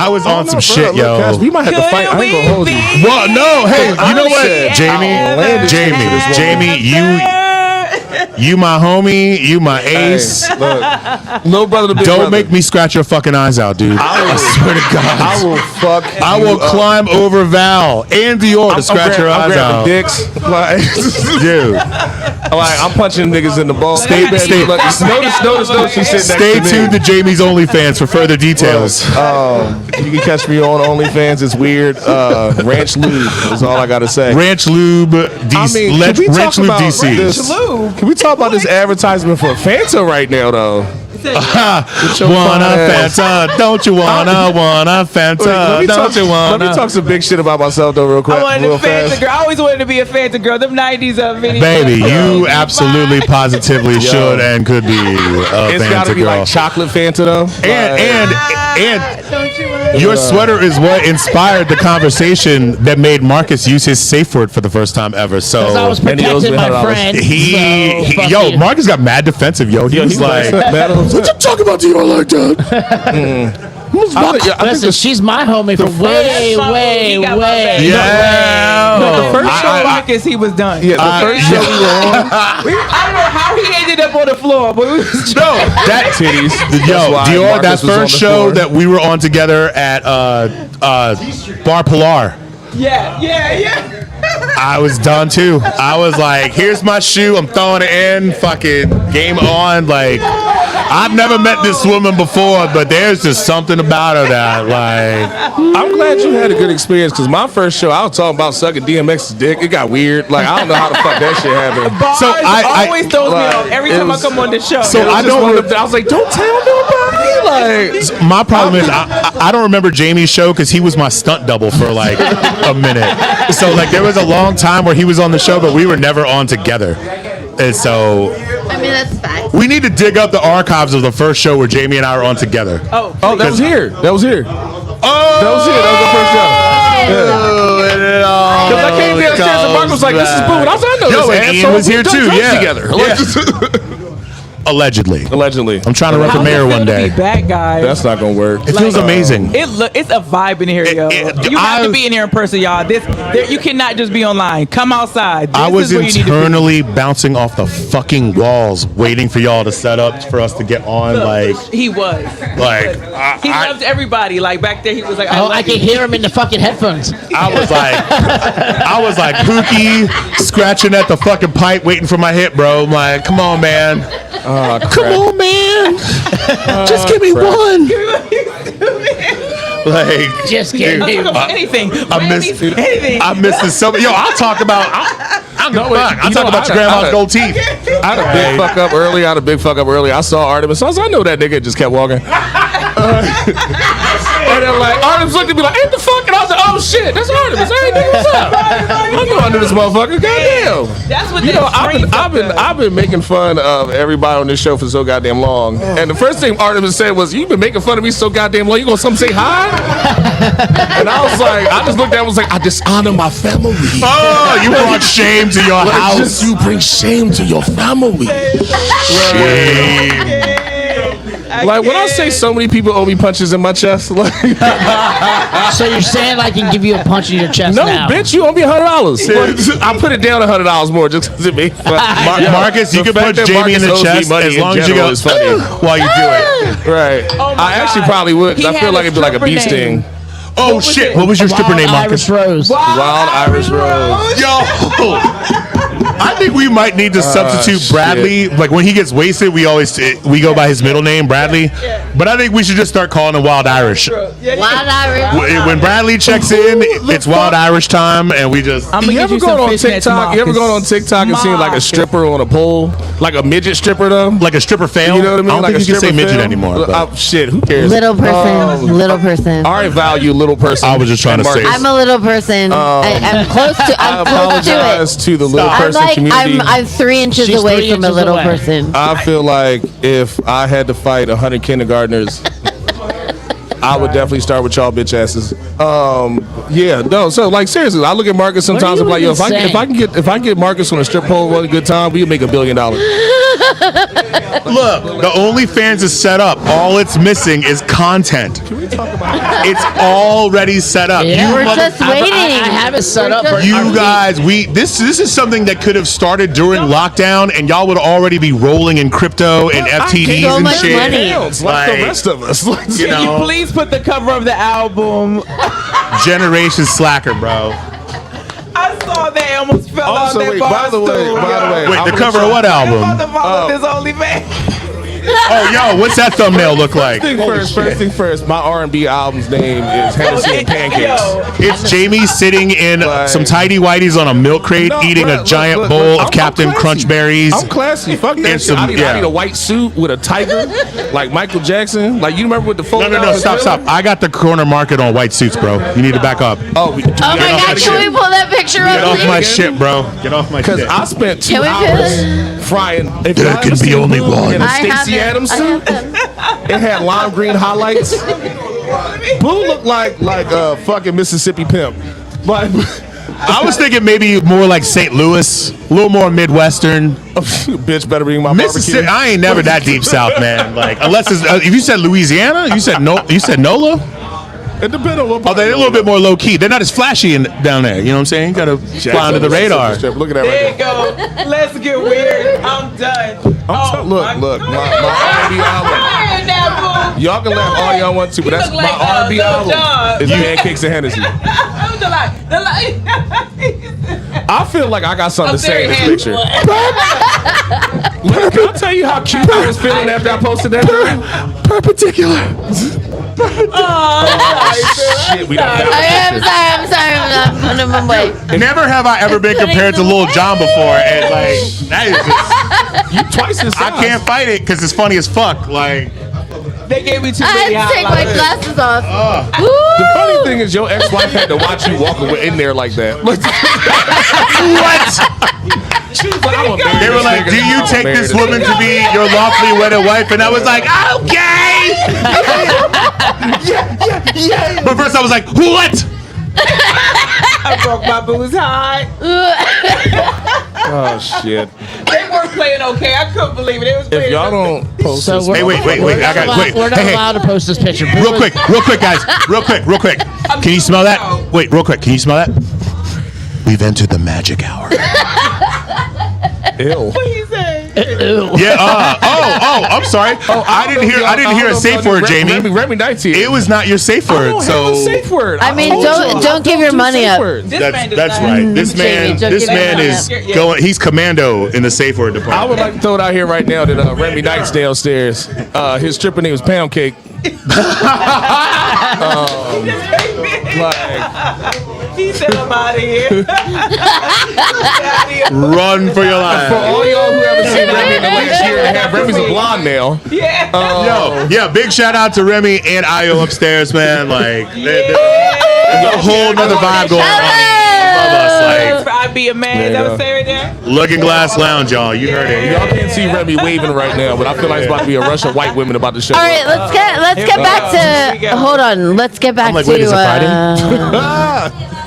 was on some shit, yo. Cass, we might have to fight. I ain't gonna hold you. Well, no, hey, you know what, Jamie, you my homie, you my ace. Hey, look, no brother to big Don't brother. make me scratch your fucking eyes out, dude. I swear to God. I will climb over Val and Dior to scratch your eyes out. Dicks. Like, Dude. Like, I'm punching niggas in the balls. Notice. She said Stay tuned to Jamie's OnlyFans for further details. You can catch me on OnlyFans. It's weird. Ranch Lube is all I gotta say. Ranch Lube DC. Ranch Lube DC. Can we talk about this advertisement for Fanta right now, though? Wanna Fanta? Don't you wanna Fanta? Don't you wanna? Let me talk some big shit about myself though, real quick. I wanted real a Fanta fast. girl. I always wanted to be a Fanta girl. Them 90s mini. Baby, you absolutely, positively should and could be a It's gotta Fanta be girl. like chocolate Fanta though. And your sweater is what inspired the conversation that made Marcus use his safe word for the first time ever. So I was protecting my friend. Yo, Marcus got mad defensive. Yo, he was like, "What you talking about to you like that?" Listen, she's my homie from way. The first show Marcus, he was done. Yeah, the first show we were on. I don't know how he ended up up on the floor, but we was No, that Titties. Yo, why Dior, that Marcus was on first the show floor. that we were on together at Bar Pilar. yeah. I was done too. I was like, here's my shoe. I'm throwing it in. Fucking game on. Like, I've never met this woman before, but there's just something about her that, like, I'm glad you had a good experience because my first show, I was talking about sucking DMX's dick. It got weird. Like, I don't know how the fuck that shit happened. Bars So I- always throws me off every it time was- I come on the show. So It was I just don't one re- of the- I was like, don't tell nobody. Like, my problem is I don't remember Jamie's show because he was my stunt double for like a minute. So like there was a long time where he was on the show, but we were never on together. And so I mean, that's fine. we need to dig up the archives of the first show where Jamie and I were on together. Oh, that was here. That was here. Oh, That was here. That was the first show. Because I came downstairs and Mark was like, "This is Boo," and I was like, "I know Yo, this and Ian asshole. was here We've done too, drugs yeah. together." Allegedly. Allegedly. I'm trying to run for How's it mayor feel one to be day. back, guys? That's not gonna work. It feels amazing. It's a vibe in here, yo. You have to be in here in person, y'all. You cannot just be online. Come outside. I This was is where you need to be. internally bouncing off the fucking walls, waiting for y'all to set up for us to get on. Like, He was. He loved everybody. Like back there, he was like, Oh, I love can you. hear him in the fucking headphones. I was like Pookie scratching at the fucking pipe, waiting for my hit, bro. I'm like, come on, man. Come on, man. Just give me one. Like, Just kidding. Anything. I miss anything. I miss this so. Yo, I'll talk about. I'll No, fuck. I'll you talk know, about your I- grandma's I- gold teeth. I had a big fuck up early. I saw Artemis. I was like, I know that nigga just kept walking. And then like Artemis looked at me like, "Ain't the fuck?" And I was like, "Oh shit, that's Artemis. Hey, nigga, what's up?" I know I knew this motherfucker. Goddamn. That's what You know, I've I've been making fun of everybody on this show for so goddamn long. And the first thing Artemis said was, "You've been making fun of me so goddamn long. You gonna come say hi?" And I was like, I just looked at him and was like, "I dishonor my family." Oh, you brought shame to your house. You bring shame to your family. Shame. Like when I say so many people owe me punches in my chest, like So you're saying I can give you a punch in your chest no, now? bitch, you owe me $100. I put it down $100 more just because it made fun. Marcus, you The can fact punch that Jamie in the Marcus owes me chest money as in long as you general go is funny. while you do it. Right. Oh my I actually God. probably would. 'Cause He I feel had like a it'd be like a bee stripper name. sting. Oh shit! What was your stripper name, Marcus? Irish Rose. Wild Irish Rose. Yo, I think we might need to substitute shit. Bradley. Like when he gets wasted, we go by his middle name, Bradley. But I think we should just start calling him Wild Irish. Wild Irish. When Bradley checks in, it's Wild Irish time, and we just. I'm gonna You get ever you gone some on fishnets, TikTok? You ever gone on TikTok and seen like a stripper on a pole, like a midget stripper though? Like a stripper fail. You know what I mean? I don't Like think a you can say stripper midget fail? anymore. but- Shit, who cares? Little person. Little person. I value little person. I was just trying to say- I'm a little person. I'm close to. I I'm close to apologize it. to the little I'm person like community. I'm 3 inches She's away 3 from a inches little away. person. I feel like if I had to fight 100 kindergartners, I would definitely start with y'all bitch asses. Yeah, no. So like seriously, I look at Marcus sometimes. you I'm like, yo, even if I can get Marcus on a strip pole one good time, we can make $1 billion. Look, the OnlyFans is set up. All it's missing is content. Can we talk about it? It's already set up. Yeah. We're just waiting. I have it set up for You our guys, this is something that could have started during lockdown, and y'all would already be rolling in crypto and FTDs so and much shit. money. Like the rest of us. Like, You Can know, you please put the cover of the album? Generation Slacker, bro. I saw that. I almost fell out Also, that wait, bar by the way, stool, by the yo. way, Wait, I'm the gonna cover of what I'm album? about to follow this OnlyFans. Oh, yo, what's that thumbnail look like? First thing first, my R&B album's name is Hennessy and Pancakes. Yo, It's Jamie sitting in Like- some tidy whities on a milk crate, No, eating bruh, a giant look, bowl of I'm Captain classy. Crunch Berries. I'm classy. Fuck that And shit. I some- need a white suit with a tiger, like Michael Jackson. Like you remember with the photo? No, stop. I got the corner market on white suits, bro. You need to back up. Oh, Oh my God! Can we pull that picture Get up, off my please? shit, bro. Get off my because shit. I spent 2 Can we hours frying. If There y'all can ever be seen only Boo one. in a I have Stacey them. Adams I suit. have them. It had lime green highlights. Boo looked like a fucking Mississippi pimp. But I was thinking maybe more like St. Louis, a little more Midwestern. bitch better bring my Mississippi. barbecue. I ain't never that deep south, man. Like unless it's, if you said Louisiana, you said NOLA. It depends on what part. Oh, they're a little bit more low key. They're not as flashy down there. You know what I'm saying? Got to fly under the radar. Look at that There right you go. Let's get weird. I'm done. Look, my R&B album. Y'all can laugh all y'all want to, but that's my R&B album. Is Pancakes and Hennessy. I feel like I got something to say in this picture. Look, can I tell you how cute I was feeling after I posted that? Perpendicular. Shit, we don't have I'm sorry. I'm on my way. Never have I ever been compared to Lil Jon before, and like that is just you twice his size. I can't fight it because it's funny as fuck. Like They gave me too I many had to take my highlights. glasses off. The funny thing is, your ex-wife had to watch you walk away in there like that. what? She was like, I'm a They were like, "Do you take this woman to be your lawfully wedded wife?" And I was like, "Okay." yeah. But first I was like, "What?" I broke my boo's high. Oh shit! They weren't playing okay. I couldn't believe it. It was If playing y'all don't post So this, Hey, wait. I got wait. We're not Hey, allowed to post this picture. real quick, guys. Real quick. Can you smell that? Wait, real quick. Can you smell that? We've entered the magic hour. ew. What he say? Yeah. I'm sorry. I didn't hear a safe word, Jamie. Remy Knight's here. It was not your safe I word. don't So have a safe word. I mean, told y'all, don't give your do money safe up. words. that's right. This Jamie, man don't give is your money going. He's commando in the safe word I department. would like to throw it out here right now that Remy Knight's downstairs. His stripper name was Pound Cake. He said, I'm out of here. Run for your For life. all y'all who haven't seen Remy in the last year and a half, Remy's a blonde now. Yeah. Yo, big shout out to Remy and Io upstairs, man. Like, there's a whole nother vibe going on above us. I'd be a man. That was Sarah there. Like, Looking Glass Lounge, y'all. You heard it. Y'all can't see Remy waving right now, but I feel like it's about to be a rush of white women about to show All up. right, let's get back to. Hold on, let's get back I'm like, to wait, is it Friday?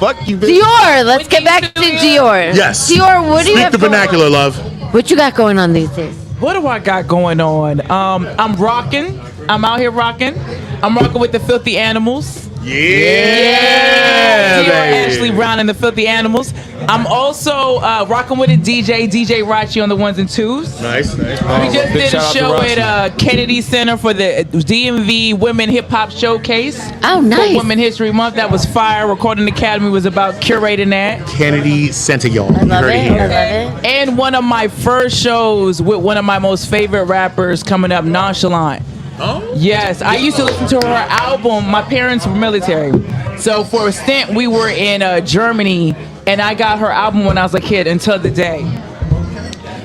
Fuck you, bitch. Dior. Let's get back to Dior. Yes. Dior, what do you Speak have the going vernacular, love. on? What you got going on these days? What do I got going on? I'm rocking. I'm out here rocking. I'm rocking with the Filthy Animals. Yeah, Dior, Ashley Brown and the Filthy Animals. I'm also rocking with a DJ Rachi on the ones and twos. Nice. We just big did a shout out to show Rachi. at Kennedy Center for the DMV Women Hip Hop Showcase. Oh, For nice. Women History Month. That was fire. Recording Academy was about curating that. Kennedy Center, y'all. I You love heard it. it I here. love it. And one of my first shows with one of my most favorite rappers coming up, Nonchalant. Oh? Yes, I used to listen to her album. My parents were military. So for a stint, we were in Germany, and I got her album when I was a kid until the day.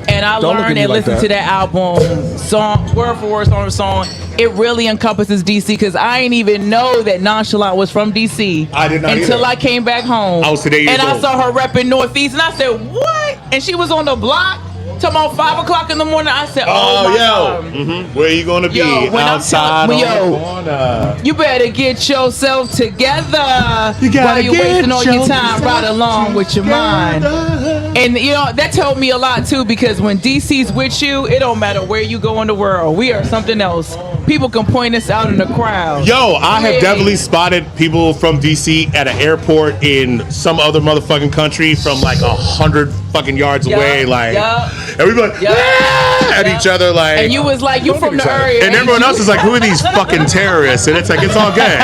And I Don't look at learned me and like listened that. to that album, song, word for word, song for song. It really encompasses DC because I didn't even know that Nonchalant was from DC. I did not until either. I came back home. I was today years and I old. saw her repping Northeast, and I said, "What?" And she was on the block. Till about 5 o'clock in the morning, I said, "Oh, my God. Where you gonna be? Yo, when I'm Outside telling- on yo. the corner. You better get yourself together You gotta while you're get wasting all your time yourself right along with your mind." And you know that told me a lot too, because when DC's with you, it don't matter where you go in the world. We are something else. People can point us out in the crowd. Yo, I have Yeah. definitely spotted people from DC at an airport in some other motherfucking country from like 100 fucking yards Yup, away. Like, yup. everybody Yup. at Yup. each other. Like, And you was like, you from the area. and everyone else is like, who are these fucking terrorists? And it's like, it's all good.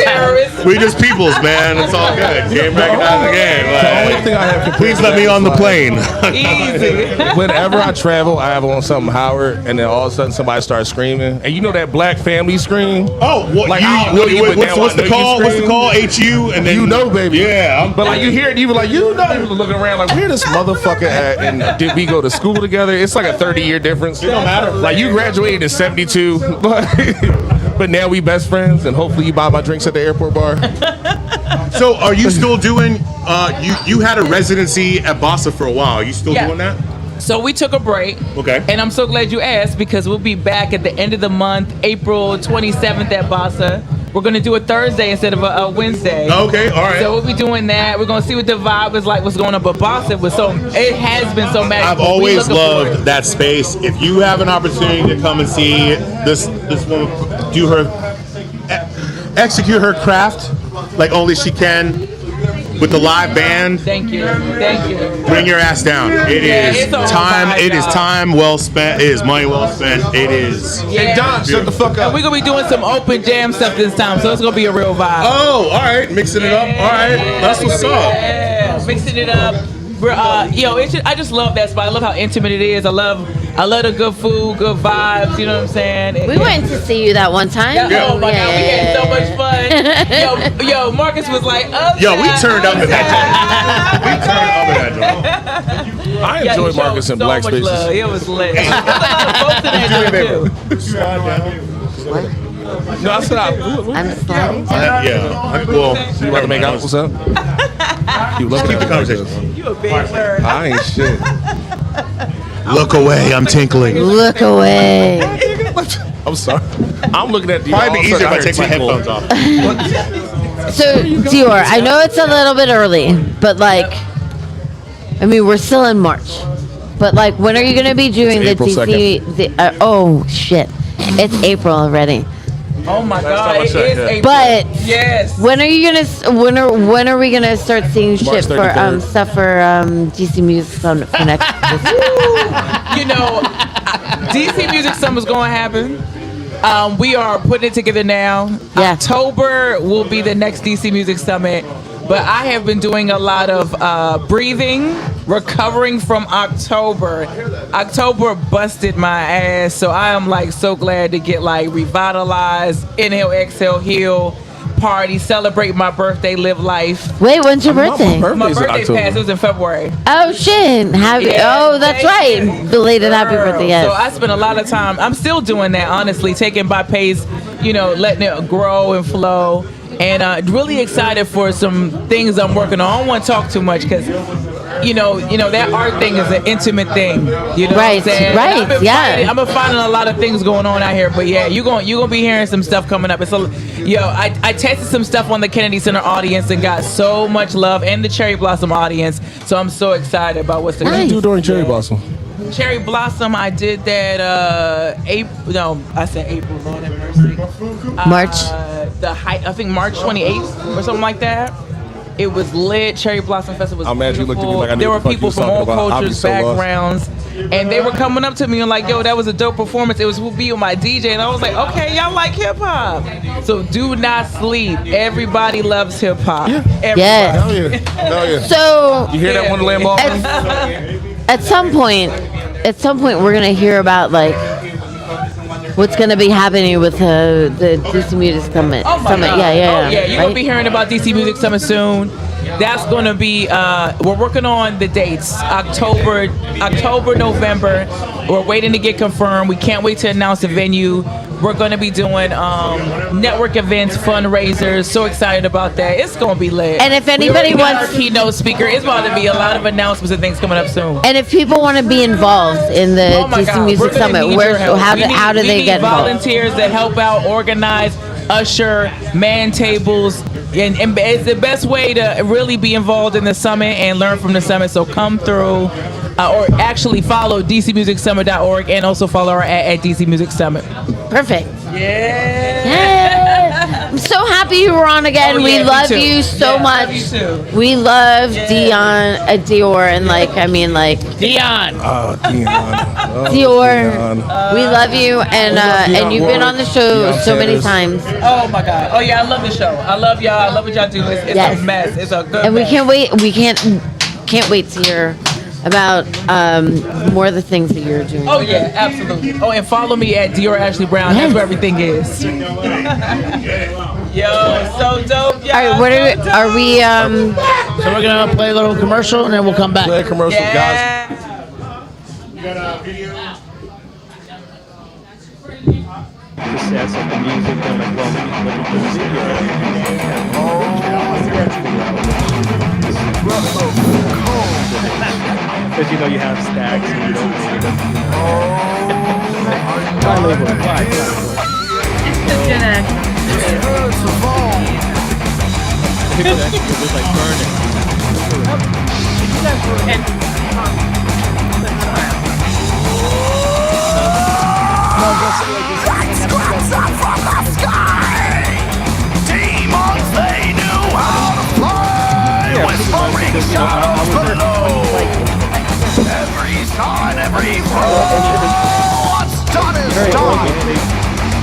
Terrorists. We just peoples, man. It's all good. Game recognized again. The only Like, thing I have to please let me on the plane. Easy. Whenever I travel, I have on something Howard, and then all of a sudden somebody starts screaming, and you know that black family scream. Oh, what, Like, I don't know you, but now what's I know the you call? What's the scream. call? HU and then You know, baby. Yeah, But like you hear it, you be like, you know, you looking around like, where this motherfucker at? And did we go to school together? It's like a 30-year difference. It don't matter. Like you graduated in '72, but now we best friends, and hopefully you buy my drinks at the airport bar. So, are you still doing? You had a residency at Bossa for a while. Are you still Yeah. doing that? So we took a break. Okay. And I'm so glad you asked, because we'll be back at the end of the month, April 27th at Bossa. We're going to do a Thursday instead of a Wednesday. Okay, all right. So we'll be doing that. We're going to see what the vibe is like, what's going on. But Bossa it has been so magical. I've We always looking forward. loved that space. If you have an opportunity to come and see this woman do her execute her craft like only she can with the live band. Thank you. Thank you. Bring your ass down. It is it's all time. right, It is y'all. time well spent. It is money well spent. It is. Hey, Don, shut the fuck And up. we're going to be doing some open jam stuff this time, so it's going to be a real vibe. Oh, all right. Mixing it up. All right. That's what's up. Yeah, mixing it up. We're, I just love that spot. I love how intimate it is. I love the good food, good vibes. You know what I'm saying? We went to see you that one time. Yeah. Oh my God, we had so much fun. Yo, Marcus was like, Yo, we turned up at that joint. We turned up at that joint. I enjoyed Marcus in Black Spaces. Love. It was lit. There was a lot of folks in that joint too. No, I said I'm sliding. Yeah. Well, you about to make out? What's up? You love keep the conversation. You a big nerd. I ain't shit. Look away. I'm tinkling. Look away. I'm sorry. I'm looking at the. Probably be easier if I take my headphones off. So, Dior, I know it's a little bit early, but like, I mean, we're still in March. But like, when are you going to be doing It's the April DC? Oh shit, it's April already. Oh my God, it is April. But yes. when are you gonna? When are we gonna start seeing shit for 33rd. stuff for DC Music Summit for next? You know, DC Music Summer's going to happen. We are putting it together now. Yeah. October will be the next DC Music Summit. But I have been doing a lot of breathing, recovering from October. October busted my ass, so I am like so glad to get like revitalized, inhale, exhale, heal, party, celebrate my birthday, live life. Wait, when's your birthday? My birthday passed, it was in February. Oh shit! Oh, that's right. Belated happy birthday. Yes. So I spent a lot of time. I'm still doing that, honestly, taking by pace, you know, letting it grow and flow. And really excited for some things I'm working on. I don't want to talk too much because, you know that art thing is an intimate thing. You know what I'm saying? Right, I've been finding a lot of things going on out here. But yeah, you're gonna be hearing some stuff coming up. I tested some stuff on the Kennedy Center audience and got so much love, and the Cherry Blossom audience. So I'm so excited about what's to come. What did you do during Cherry Blossom? Cherry Blossom, I did that April. No, I said April. Lord have mercy. March. I think March 28th or something like that. It was lit. Cherry Blossom Festival was I'm mad you looked at me beautiful. like I knew There what were the fuck you people was from talking all about. I'll be cultures, so lost. backgrounds, and they were coming up to me and like, "Yo, that was a dope performance." It was me with my DJ, and I was like, "Okay, y'all like hip hop, so do not sleep. Everybody loves hip hop. Yeah. Yes. Hell yeah. Hell yeah. So You hear that Wonderland ball? at some point, we're gonna hear about like what's gonna be happening with the DC Music Summit. Oh my God. Yeah. Oh yeah, you're right? gonna be hearing about DC Music Summit soon. That's gonna be. We're working on the dates. October, November. We're waiting to get confirmed. We can't wait to announce the venue. We're gonna be doing network events, fundraisers. So excited about that. It's gonna be lit. And if anybody we already got wants- our keynote speaker, it's about to be a lot of announcements and things coming up soon. And if people want to be involved in the Oh my DC God, Music we're gonna Summit, need your help. how do We they need get involved? volunteers that help out, organize, usher, man tables, and it's the best way to really be involved in the summit and learn from the summit. So come through, or actually follow dcmusicsummit.org and also follow our at DC Music Summit. Perfect. Yeah. I'm so happy you were on again. Oh, yeah, we me love too. you so Yeah, much. me too. We love Dior, and Dion. Oh, Dion. Dior. We love you, and you've been on the show Dion so many Sanders. times. Oh my God. Oh yeah, I love the show. I love y'all. I love what y'all do. It's Yes. a mess. It's a good And we mess. can't wait. We can't wait to hear about more of the things that you're doing. Oh yeah, absolutely. Oh, and follow me at Dior Ashley Brown. That's Yes. where everything is. Yo, so dope. Yo, All right, what are we? So we're gonna play a little commercial and then we'll come back. Play a commercial, guys. Yeah. Just add some music and like, well, look at this video. Because you know you have stacks and you don't need them. People that just like burn it. What's done is done.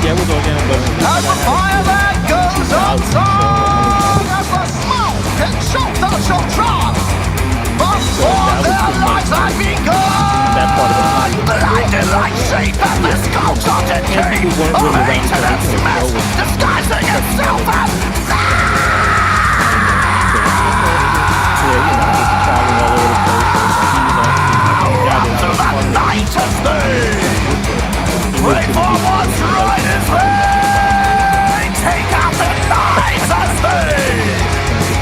As the fire that goes unsung, as the smoke and choke the children, before their lives had begun. Blinded like sheep at the skulls of the king, of maintenance mess, disguising itself as to the night as they pray for what's right as they take out the knives as they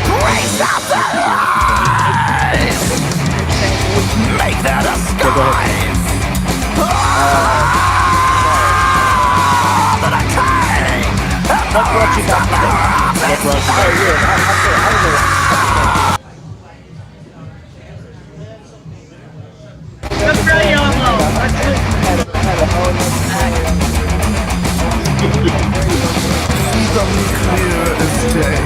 grace out the lies, make their disguise. The decay and the rest of the See them clear as day.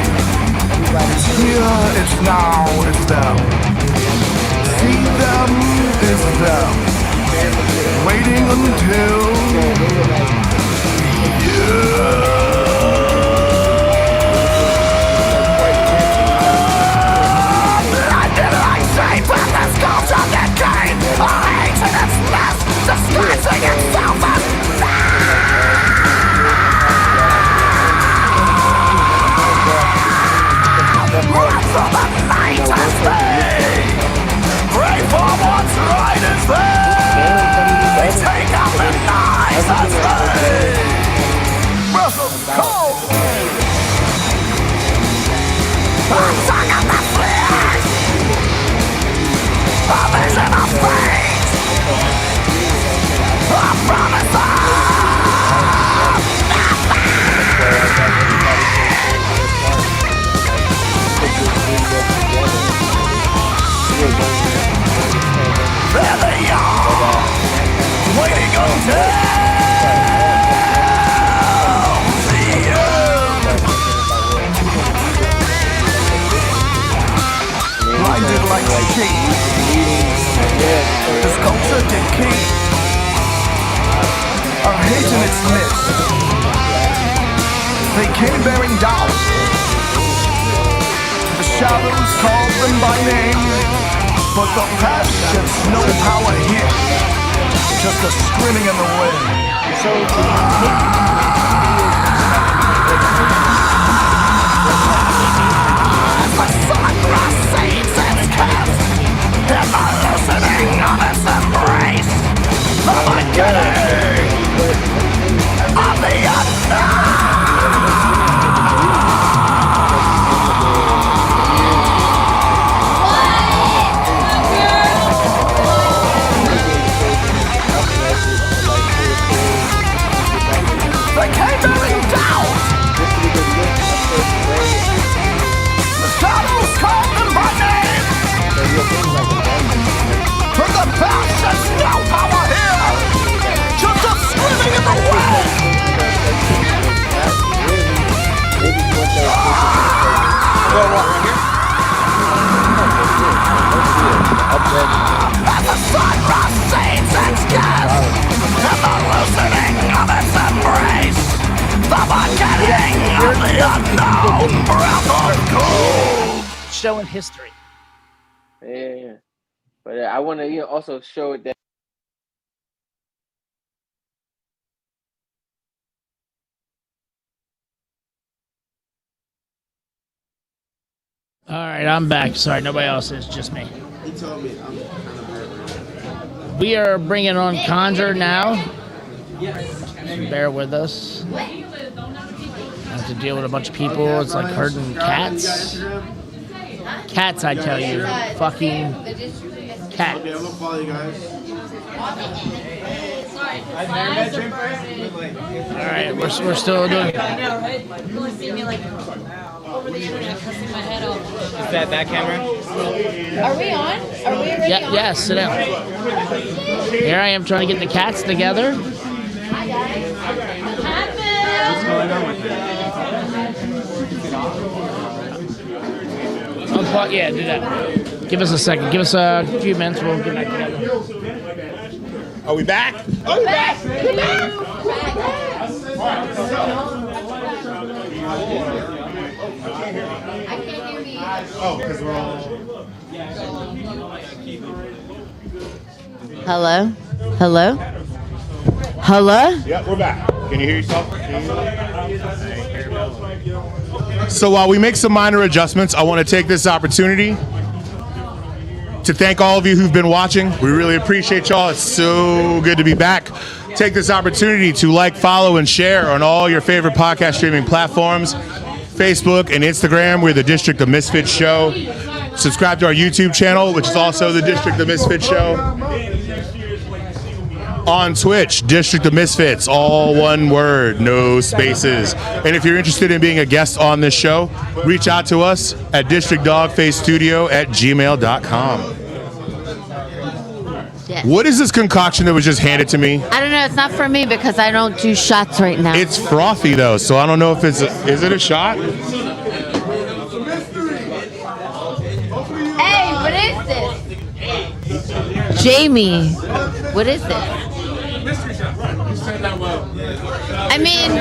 It's here, it's now, it's them. See them, it's them. Waiting until blinded like sheep at the skulls of their king. A hate in its nest, disguising itself as run from the night as they pray for what's right as they take out the knives as they breath of cold. A tongue of the flesh, a vision of fate, a promise of nothing. There they are, waiting until the end. Blinded like sheep, this culture decay. A hate in its midst, they came bearing down. The shadows called them by name. But the past shifts no power here, just a screaming in the wind. As the sunrise seeds its cast, in the loosening of its embrace, the beginning of the unknown. They came bearing down. The shadows called them by name. But the past has no power here, just a screaming in the wind. As the sunrise seeds its gas, and the loosening of its embrace, the beginning of the unknown breath of cold. Showing history. Yeah. But I want to also show it that. All right, I'm back. Sorry, nobody else is, just me. He told me I'm kind of hurt. We are bringing on Conjure now. Bear with us. I have to deal with a bunch of people. It's like herding cats. Cats, I tell you. Fucking cats. Okay, I'm gonna follow you guys. All right, we're still doing. Is that camera? Are we on? Are we already on? Yeah, sit down. Here I am trying to get the cats together. Hi, guys. What's going on with it? Unplug, yeah, do that. Give us a second. Give us a few minutes. We'll get back together. Are we back? Are we back? Oh, because we're all. Hello? Hello? Hello? Yeah, we're back. Can you hear yourself? So while we make some minor adjustments, I want to take this opportunity to thank all of you who've been watching. We really appreciate y'all. It's so good to be back. Take this opportunity to like, follow, and share on all your favorite podcast streaming platforms, Facebook and Instagram. We're the District of Misfits Show. Subscribe to our YouTube channel, which is also the District of Misfits Show. On Twitch, District of Misfits, all one word, no spaces. And if you're interested in being a guest on this show, reach out to us at DistrictDOGFACEStudio@gmail.com. Yes. What is this concoction that was just handed to me? I don't know. It's not for me because I don't do shots right now. It's frothy though, so I don't know if it's is it a shot? Hey, what is this? Jamie, what is this? I mean,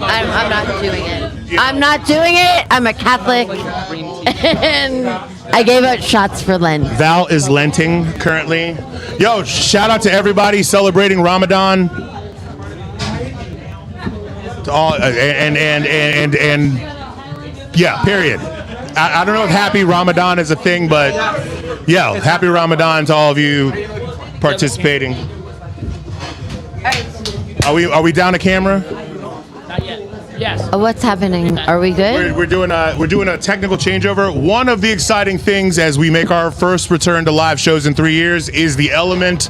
I'm not doing it. I'm not doing it. I'm a Catholic, and I gave out shots for Lent. Val is lenting currently. Yo, shout out to everybody celebrating Ramadan. To all and yeah, period. I don't know if Happy Ramadan is a thing, but yeah, Happy Ramadan to all of you participating. Are we down a camera? Not yet. Yes. What's happening? Are we good? We're doing a technical changeover. One of the exciting things as we make our first return to live shows in 3 years is the element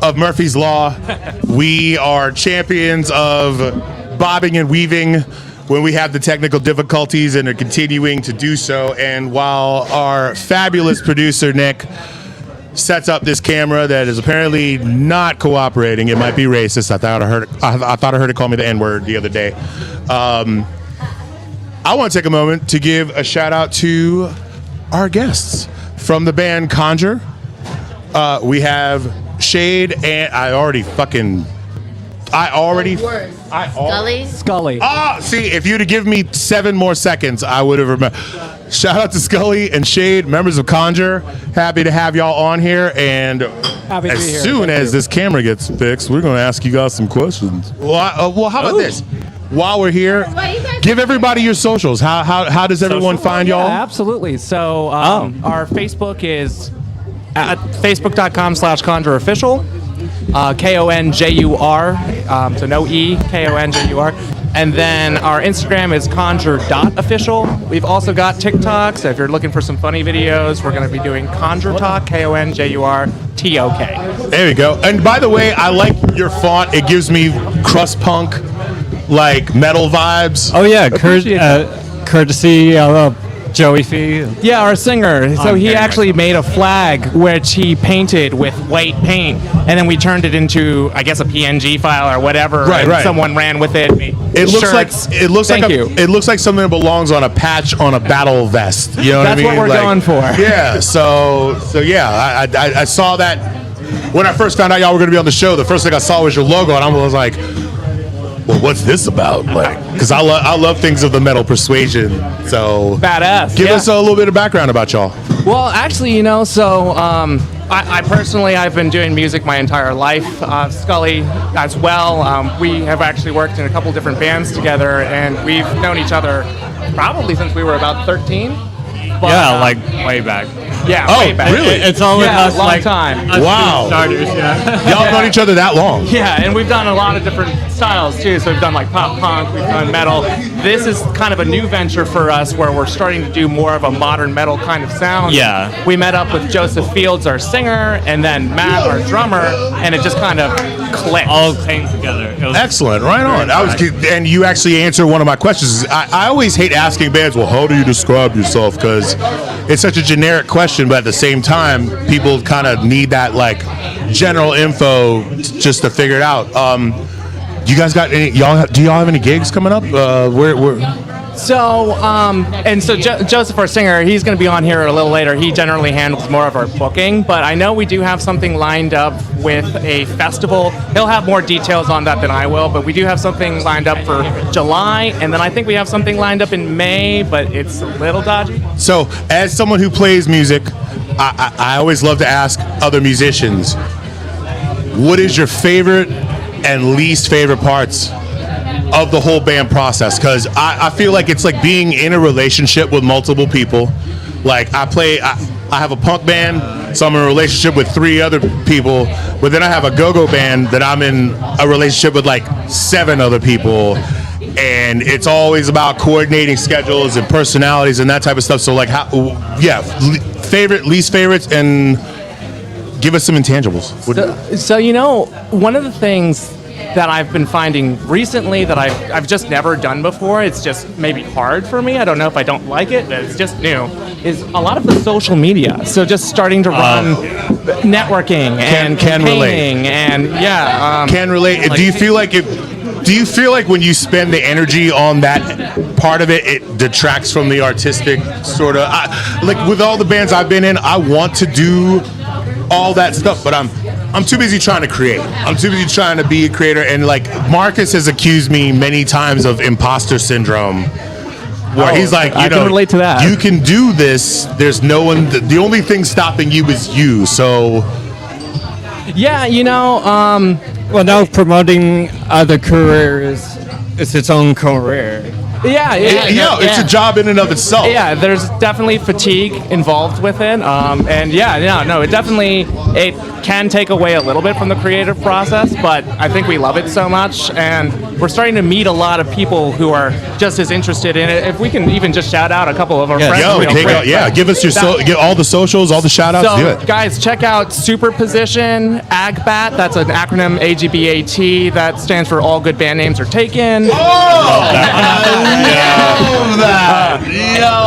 of Murphy's Law. We are champions of bobbing and weaving when we have the technical difficulties and are continuing to do so. And while our fabulous producer, Nick, sets up this camera that is apparently not cooperating, it might be racist. I thought I heard it call me the N-word the other day. I want to take a moment to give a shout out to our guests from the band Conjure. We have Shade and Scully. See, if you'd have given me 7 more seconds, I would have remembered. Shout out to Scully and Shade, members of Conjure. Happy to have y'all on here. And as soon as this camera gets fixed, we're going to ask you guys some questions. Well, how about this? While we're here, give everybody your socials. How does everyone find y'all? Yeah, absolutely. So our Facebook is at facebook.com/ConjureOfficial. KONJUR, so no E, KONJUR. And then our Instagram is conjure.official. We've also got TikTok, so if you're looking for some funny videos, we're going to be doing Conjure Talk, KONJURTOK. There we go. And by the way, I like your font. It gives me crust punk, like metal vibes. Oh yeah, courtesy Joey Fee. Yeah, our singer. So he actually made a flag which he painted with white paint, and then we turned it into, I guess, a PNG file or whatever. Right. Someone ran with it. It looks like something that belongs on a patch on a battle vest. You know what I mean? That's what we're going for. Yeah. So yeah, I saw that when I first found out y'all were going to be on the show. The first thing I saw was your logo, and I was like, well, what's this about? Like, because I love things of the metal persuasion. So badass. Give us a little bit of background about y'all. Well, actually, so I personally, I've been doing music my entire life. Scully as well. We have actually worked in a couple different bands together, and we've known each other probably since we were about 13. But, yeah, like way back. Yeah, way back. Really? It's only us, long like time. Wow. Starters, yeah. Y'all known each other that long? Yeah, and we've done a lot of different styles too. So we've done like pop punk, we've done metal. This is kind of a new venture for us where we're starting to do more of a modern metal kind of sound. Yeah. We met up with Joseph Fields, our singer, and then Matt, our drummer, and it just kind of clicked. All came together. It was Excellent, right on. And you actually answered one of my questions. I always hate asking bands, well, how do you describe yourself? Because it's such a generic question, but at the same time, people kind of need that like general info just to figure it out. You guys got any? Do y'all have any gigs coming up? So, Joseph, our singer, he's going to be on here a little later. He generally handles more of our booking, but I know we do have something lined up with a festival. He'll have more details on that than I will, but we do have something lined up for July, and then I think we have something lined up in May, but it's a little dodgy. So, as someone who plays music, I always love to ask other musicians, what is your favorite and least favorite parts of the whole band process? Because I feel like it's like being in a relationship with multiple people. Like I have a punk band, so I'm in a relationship with 3 other people, but then I have a go-go band that I'm in a relationship with like 7 other people, and it's always about coordinating schedules and personalities and that type of stuff. So like, favorite, least favorites, and give us some intangibles. So one of the things that I've been finding recently that I've just never done before, it's just maybe hard for me. I don't know if I don't like it, but it's just new, is a lot of the social media. So just starting to run networking and campaigning and can relate. Do you feel like when you spend the energy on that part of it, it detracts from the artistic sort of, like with all the bands I've been in, I want to do all that stuff, but I'm too busy trying to create. I'm too busy trying to be a creator, and like Marcus has accused me many times of imposter syndrome, where he's like, I can relate to that. You can do this. There's no one. The only thing stopping you is you. So, well, now promoting other careers is its own career. It's a job in and of itself. Yeah, there's definitely fatigue involved with it, it can take away a little bit from the creative process, but I think we love it so much, and we're starting to meet a lot of people who are just as interested in it. If we can even just shout out a couple of our friends. Give us your get all the socials, all the shout outs. Do it. Guys, check out Superposition, AGBAT, that's an acronym, AGBAT, that stands for All Good Band Names Are Taken.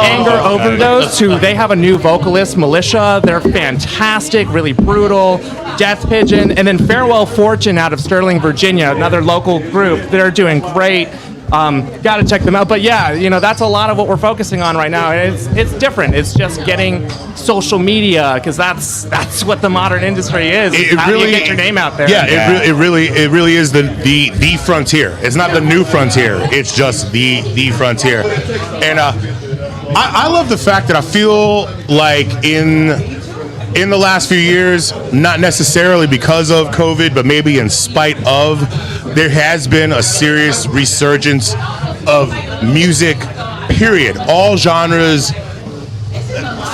Anger Overdose, they have a new vocalist, Militia. They're fantastic, really brutal. Death Pigeon, and then Farewell Fortune out of Sterling, Virginia, another local group. They're doing great. Got to check them out. But that's a lot of what we're focusing on right now. It's different. It's just getting social media, because that's what the modern industry is. How do you get your name out there? It really is the frontier. It's not the new frontier. It's just the frontier. And I love the fact that I feel like in the last few years, not necessarily because of COVID, but maybe in spite of, there has been a serious resurgence of music, period. All genres.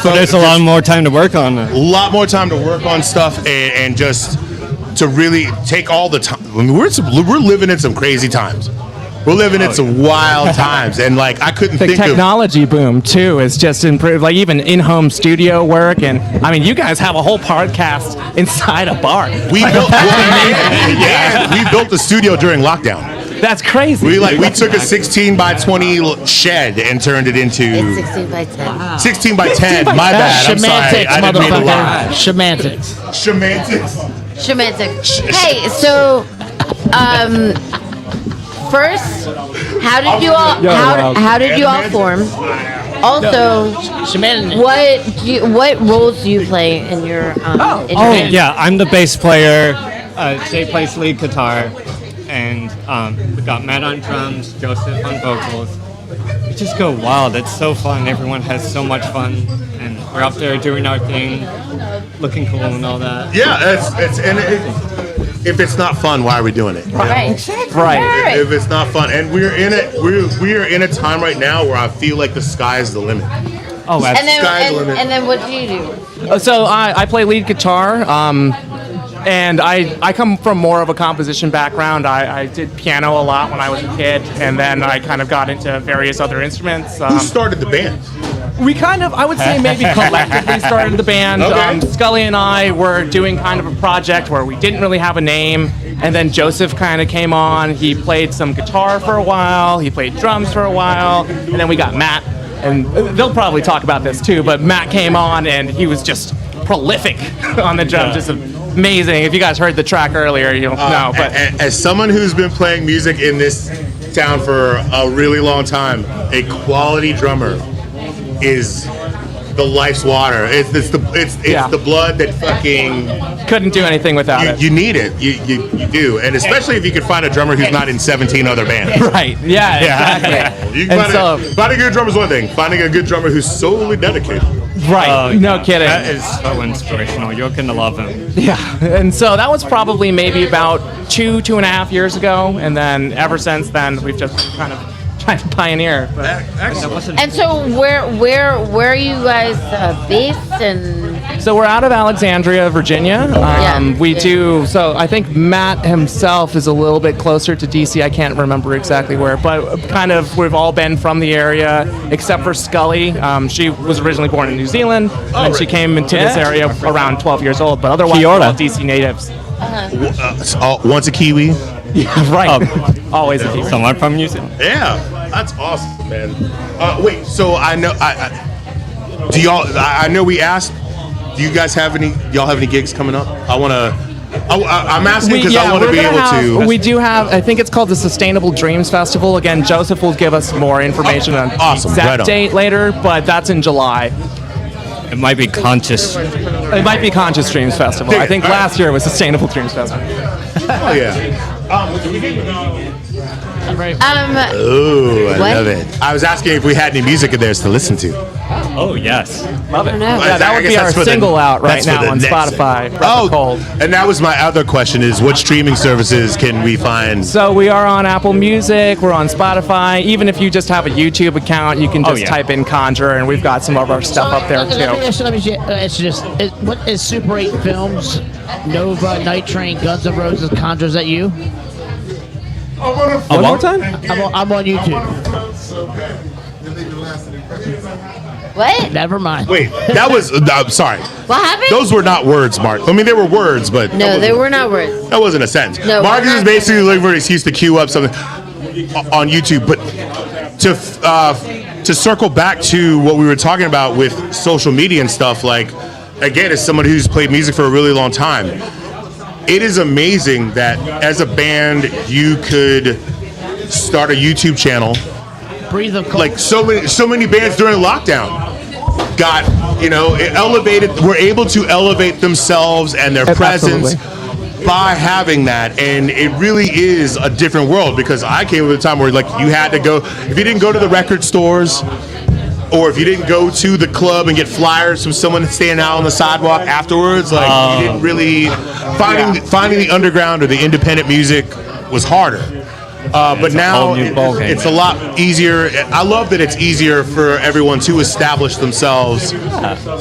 So there's a lot more time to work on it. A lot more time to work on stuff, and just to really take all the time. I mean, we're living in some crazy times. We're living in some wild times, and like I couldn't think of technology boom too is just improved. Like even in-home studio work, and I mean, you guys have a whole podcast inside a bar. We built the studio during lockdown. That's crazy. We took a 16 by 20 shed and turned it into 16 by 10. 16 by 10. My bad. I'm sorry. I didn't mean to lie. Semantics. Hey, so first, how did you all form? Also, what roles do you play in your in your band? Yeah, I'm the bass player. Jay plays lead guitar, and we got Matt on drums, Joseph on vocals. We just go wild. It's so fun. Everyone has so much fun, and we're up there doing our thing, looking cool and all that. Yeah, if it's not fun, why are we doing it? Right. If it's not fun, and we're in a time right now where I feel like the sky's the limit. Oh, And then what do you do? So I play lead guitar, and I come from more of a composition background. I did piano a lot when I was a kid, and then I kind of got into various other instruments. Who started the band? We kind of, I would say maybe collectively started the band. Okay. Scully and I were doing kind of a project where we didn't really have a name, and then Joseph kind of came on. He played some guitar for a while, he played drums for a while, and then we got Matt, and they'll probably talk about this too, but Matt came on and he was just prolific on the drums, just amazing. If you guys heard the track earlier, you'll know. But as someone who's been playing music in this down for a really long time. A quality drummer is the life's water. It's the blood that fucking couldn't do anything without it. You need it. You do, and especially if you can find a drummer who's not in 17 other bands. Right. Yeah. Exactly. You can finding a good drummer is one thing. Finding a good drummer who's solely dedicated. Right. No kidding. That is so inspirational. You're gonna love him. Yeah. And so that was probably maybe about 2.5 years ago, and then ever since then we've just kind of tried to pioneer. And so where are you guys based? And so we're out of Alexandria, Virginia. We do. So I think Matt himself is a little bit closer to DC. I can't remember exactly where, but kind of we've all been from the area except for Scully. She was originally born in New Zealand, and she came into this area around 12 years old. But otherwise, we're all DC natives. Once a Kiwi. Yeah, right. Always a Kiwi. Someone from New Zealand. Yeah, that's awesome, man. Wait, so I know. Do y'all? I know we asked. Do you guys have any? Y'all have any gigs coming up? I'm asking because I want to be able to. We do have. I think it's called the Sustainable Dreams Festival. Again, Joseph will give us more information on the exact date later, but that's in July. It might be Conscious. It might be Conscious Dreams Festival. I think last year was Sustainable Dreams Festival. Oh yeah. I love it. I was asking if we had any music of theirs to listen to. Oh yes, love it. Yeah, that would be our single out right now on Spotify. Cold. And that was my other question: is what streaming services can we find? So we are on Apple Music. We're on Spotify. Even if you just have a YouTube account, you can just type in Conjure, and we've got some of our stuff up there too. What is Super 8 Films, Nova, Night Train, Guns N' Roses, Conjure? Is that you? One more time? I'm on YouTube. What? Never mind. Wait, that was. I'm sorry. What happened? Those were not words, Mark. I mean, they were words, but no, they were not words. That wasn't a sentence. No, Marcus is basically looking for an excuse to queue up something on YouTube, but to circle back to what we were talking about with social media and stuff, like, again, as someone who's played music for a really long time, it is amazing that as a band you could start a YouTube channel. Breathe of cold. Like so many bands during lockdown got, were able to elevate themselves and their presence by having that, and it really is a different world, because I came with a time where, like, you had to go, if you didn't go to the record stores, or if you didn't go to the club and get flyers from someone standing out on the sidewalk afterwards, like, you didn't really finding the underground or the independent music was harder. But now it's a lot easier. I love that it's easier for everyone to establish themselves.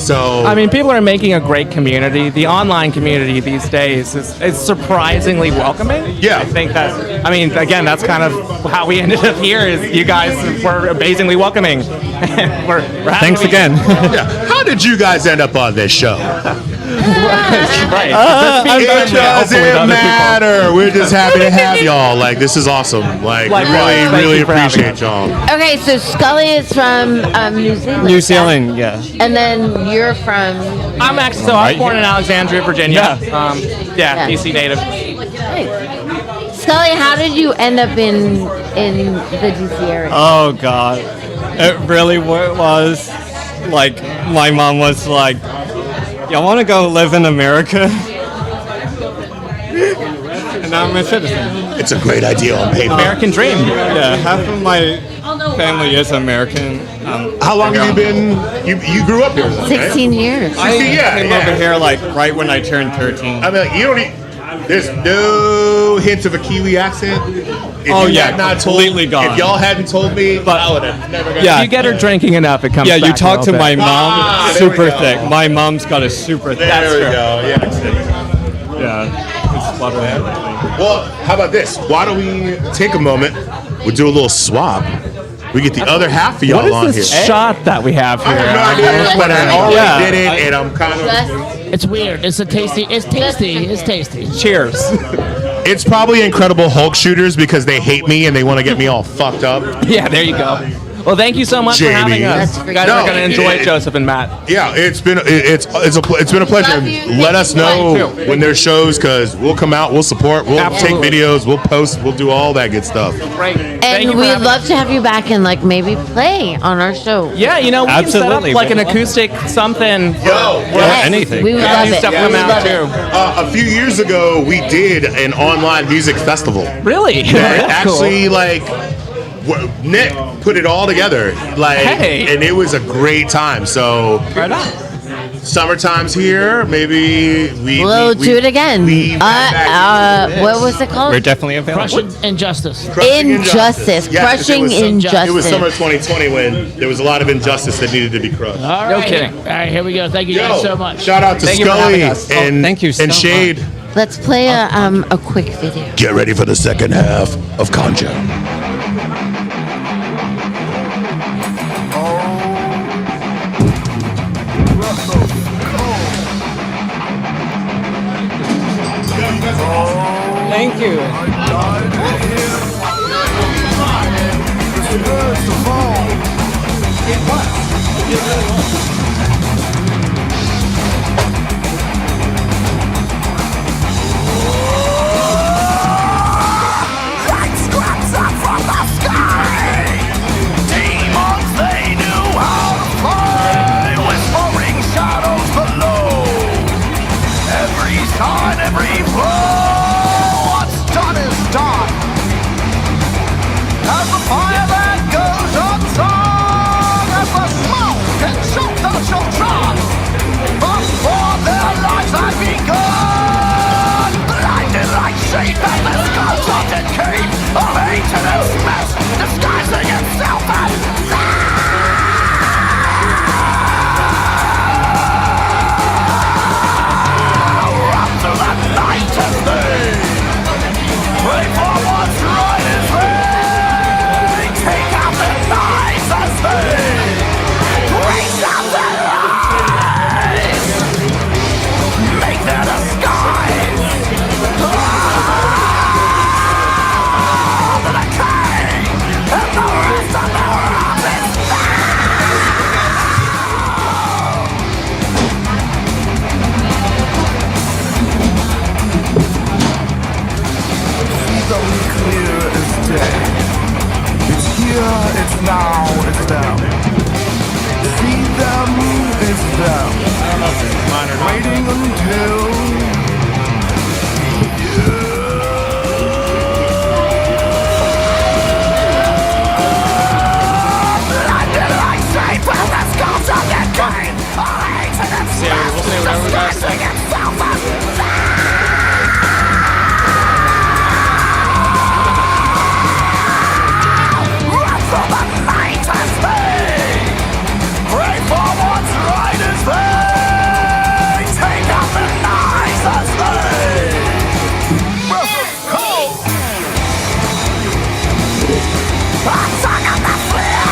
So I mean, people are making a great community. The online community these days is surprisingly welcoming. Yeah, I think that. I mean, again, that's kind of how we ended up here. Is you guys were amazingly welcoming. we're Thanks again. Yeah. How did you guys end up on this show? Right. It doesn't matter. We're just happy to have y'all. Like, this is awesome. Like, really appreciate y'all. Okay, so Scully is from New Zealand. New Zealand, yeah. And then you're from. I'm actually. So I was born in Alexandria, Virginia. DC native. Nice. Scully, how did you end up in the DC area? Oh God, it really was. Like, my mom was like, "Y'all want to go live in America?" And now I'm a citizen. It's a great idea on paper. American dream. Yeah, half of my family is American. How long have you been? You grew up here, right? 16 years. I came over here like right when I turned 13. I mean, like, you don't need. There's no hint of a Kiwi accent. If you had not completely gone. If y'all hadn't told me, I would have never got Yeah, you get her drinking enough, it comes back. Yeah, you talk to my mom, there super we go. thick. My mom's got a super thick. There we go. Yeah, it's fluttering lately. Well, how about this? Why don't we take a moment? We'll do a little swap. We get the other half of y'all What on is this here. shot that we have here? I have no idea, but I already did it, and I'm kind of. It's weird. It's tasty. It's tasty. Cheers. It's probably Incredible Hulk shooters because they hate me and they want to get me all fucked up. Yeah, there you go. Well, thank you so much for having Jamie. us. That's You guys are gonna enjoy it, Joseph and Matt. Yeah, it's been a pleasure. Love you. Let us know Thank you. when there's shows, because we'll come out, we'll support, we'll Absolutely. take videos, we'll post, we'll do all that good stuff. Great. Thank you And for we'd having love us. to have you back and like maybe play on our show. Yeah, we can set up Absolutely, like an man. acoustic something. Yes, anything. We would Have love new it. stuff We come would out love it. too. A few years ago, we did an online music festival. Really? That That's cool. actually, like, Nick put it all together, like, Hey. and it was a great time. So, Right on. summertime's here. Maybe We'll do it again. What was it called? We're definitely available. Crushing Injustice. Crushing Injustice. Yes, Crushing it was Injustice. It was summer 2020 when there was a lot of injustice that needed to be crushed. All right. No kidding. All right, here we go. Thank you guys so much. Shout out to Thank you for Scully having us. and, thank you so and Shade. Let's play a quick video. Get ready for the second half of Conjo. Thank you. Like scraps up from the sky. Demons, they knew how to fly. Whispering shadows below. Every sign, every blow. What's done is done. As the fire that goes unsung, as the smoke can choke the children. Before their lives had begun, blinded like sheep and the skulls of decay of ancient mess, disguising itself as run through the night as they pray for what's right as they take out their knives as they raise up their lies, make their disguise. The decay and the rest of their office them clear as day. It's here, it's now, it's them. See them, it's them. Waiting until blinded like sheep with the skulls of their kind. Hating itself, disguising itself as run from the night as they pray for what's right as they take out the knives as they attack at the fear.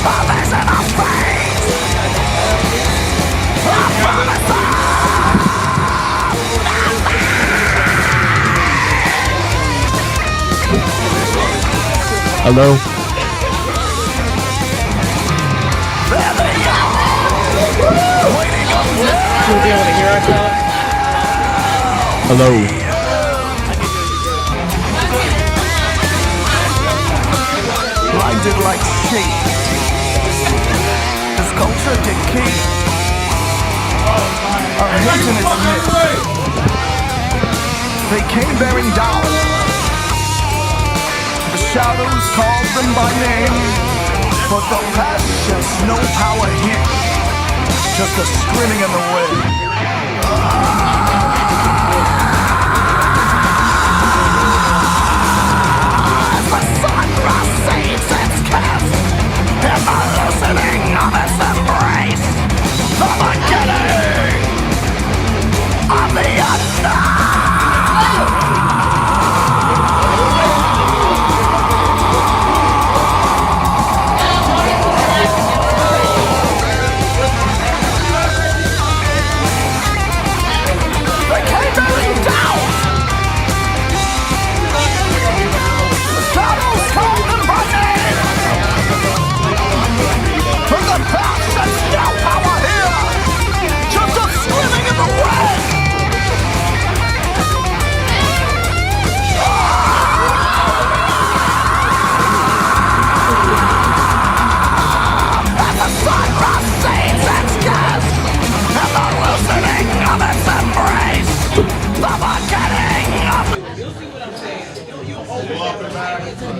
A vision of fate. A promise of Hello. there they are. Waiting up there. Hello. Blinded like sheep. This culture decay. A hate in its midst. They came bearing down. The shadows called them by name, but the past has no power here. Just a screaming in the wind. As the sun receives its kiss, in the loosening of its embrace, the beginning of the unknown.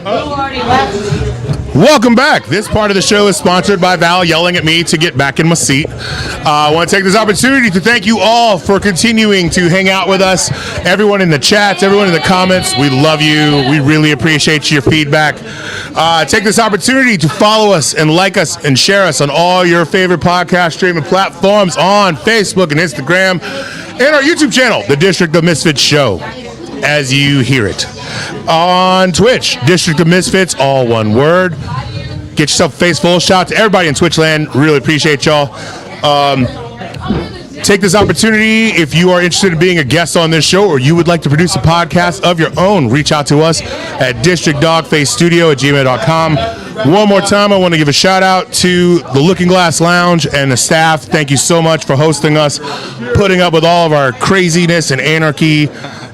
already left. Welcome back. This part of the show is sponsored by Val yelling at me to get back in my seat. I want to take this opportunity to thank you all for continuing to hang out with us. Everyone in the chats, everyone in the comments, we love you. We really appreciate your feedback. Take this opportunity to follow us and like us and share us on all your favorite podcast streaming platforms on Facebook and Instagram and our YouTube channel, The District of Misfits Show, as you hear it. On Twitch, District of Misfits, all one word. Get yourself a face full. Shout out to everybody in Twitch land. Really appreciate y'all. Take this opportunity, if you are interested in being a guest on this show or you would like to produce a podcast of your own, reach out to us at DistrictDOGFACEStudio@gmail.com. One more time, I want to give a shout out to the Looking Glass Lounge and the staff. Thank you so much for hosting us, putting up with all of our craziness and anarchy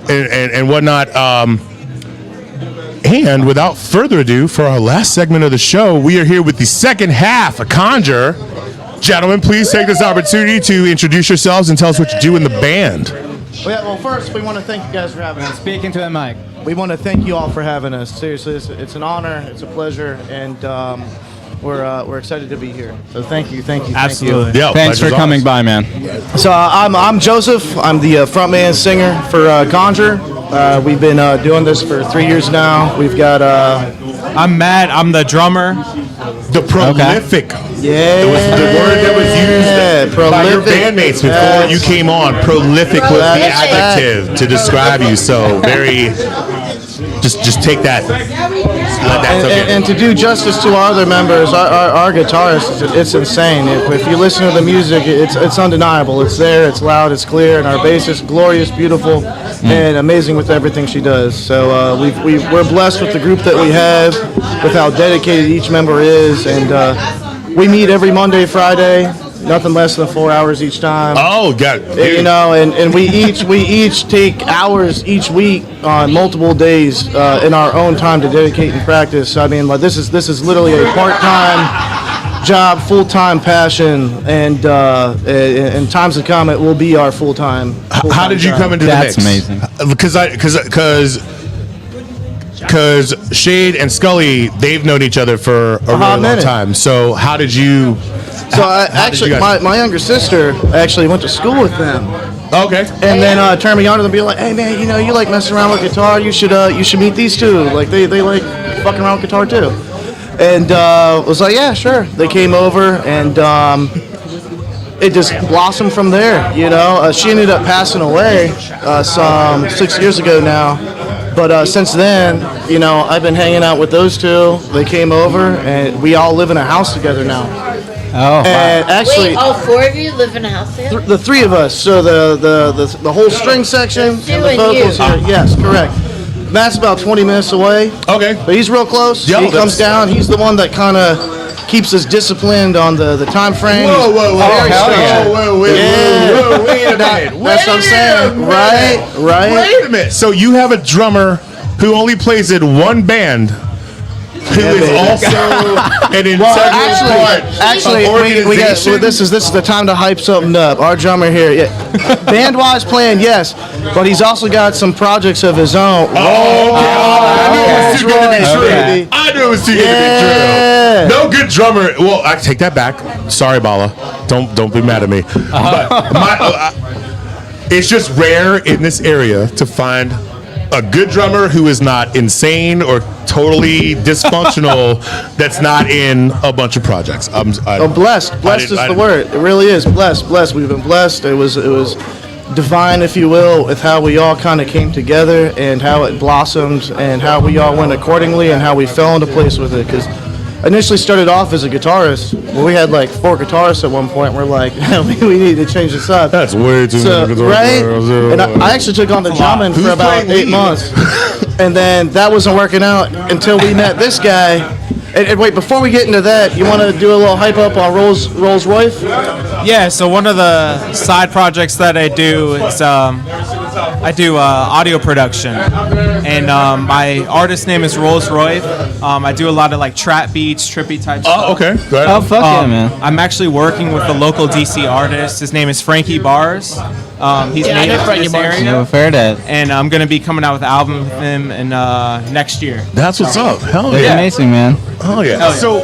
and whatnot. And without further ado, for our last segment of the show, we are here with the second half of Conjure. Gentlemen, please take this opportunity to introduce yourselves and tell us what you do in the band. Well, first, we want to thank you guys for having us. Speaking to the mic. We want to thank you all for having us. Seriously, it's an honor, it's a pleasure, and we're excited to be here. So thank you. Absolutely. Yeah, thanks for coming by, man. So I'm Joseph. I'm the frontman singer for Conjure. We've been doing this for 3 years now. We've got. I'm Matt. I'm the drummer. The prolific. Yeah. It was the word that was used by your bandmates before you came on. Prolific was the adjective to describe you. So very. Just take that. And to do justice to our other members, our guitarist, it's insane. If you listen to the music, it's undeniable. It's there, it's loud, it's clear, and our bassist, glorious, beautiful, and amazing with everything she does. So we're blessed with the group that we have, with how dedicated each member is, and we meet every Monday, Friday. Nothing less than 4 hours each time. Oh, got it. You know, and we each take hours each week on multiple days in our own time to dedicate and practice. I mean, like this is literally a part-time job, full-time passion, and in times to come, it will be our full-time. How did you come into the mix? That's amazing. Because Shade and Scully, they've known each other for a really long time. So how did you? So my younger sister actually went to school with them. Okay. And then turned me on to them, be like, "Hey man, you know you like messing around with guitar. You should meet these two. Like they like fucking around with guitar too." And was like, "Yeah, sure." They came over and it just blossomed from there. You know, she ended up passing away some 6 years ago now. But since then, you know, I've been hanging out with those two. They came over, and we all live in a house together now. Oh, and actually, Wait, all four of you live in a house together? the three of us. So the whole string section and the vocals here. Yes, correct. Matt's about 20 minutes away. Okay. But he's real close. He comes down. He's the one that kind of keeps us disciplined on the time frame. Whoa, wait a minute. That's what I'm saying. Right. Wait a minute. So you have a drummer who only plays in one band, who is also an integral part actually, of organization? this is the time to hype something up. Our drummer here, band-wise playing, yes, but he's also got some projects of his own. I knew it was too good to be true. I knew it was too good to be true. No good drummer. Well, I take that back. Sorry, Bala. Don't be mad at me. But it's just rare in this area to find a good drummer who is not insane or totally dysfunctional that's not in a bunch of projects. Blessed. Blessed is the word. It really is. Blessed. We've been blessed. It was divine, if you will, with how we all kind of came together and how it blossomed and how we all went accordingly and how we fell into place with it. Because initially started off as a guitarist. Well, we had like 4 guitarists at one point. We're like, we need to change this up. That's way too many guitarists. Right? And I actually took on the drumming for about 8 months. And then that wasn't working out until we met this guy. And wait, before we get into that, you want to do a little hype up on Rolls Royce? Yeah, so one of the side projects that I do is I do audio production, and my artist name is Rolls Royce. I do a lot of like trap beats, trippy type stuff. Oh, okay. Go ahead. Oh, fuck yeah, man. I'm actually working with a local DC artist. His name is Frankie Bars. He's Yeah, I know native to Frankie this Bars. area. Never heard that. And I'm going to be coming out with an album with him in next year. That's what's up. Hell That's yeah. amazing, man. Oh yeah. Hell yeah. So,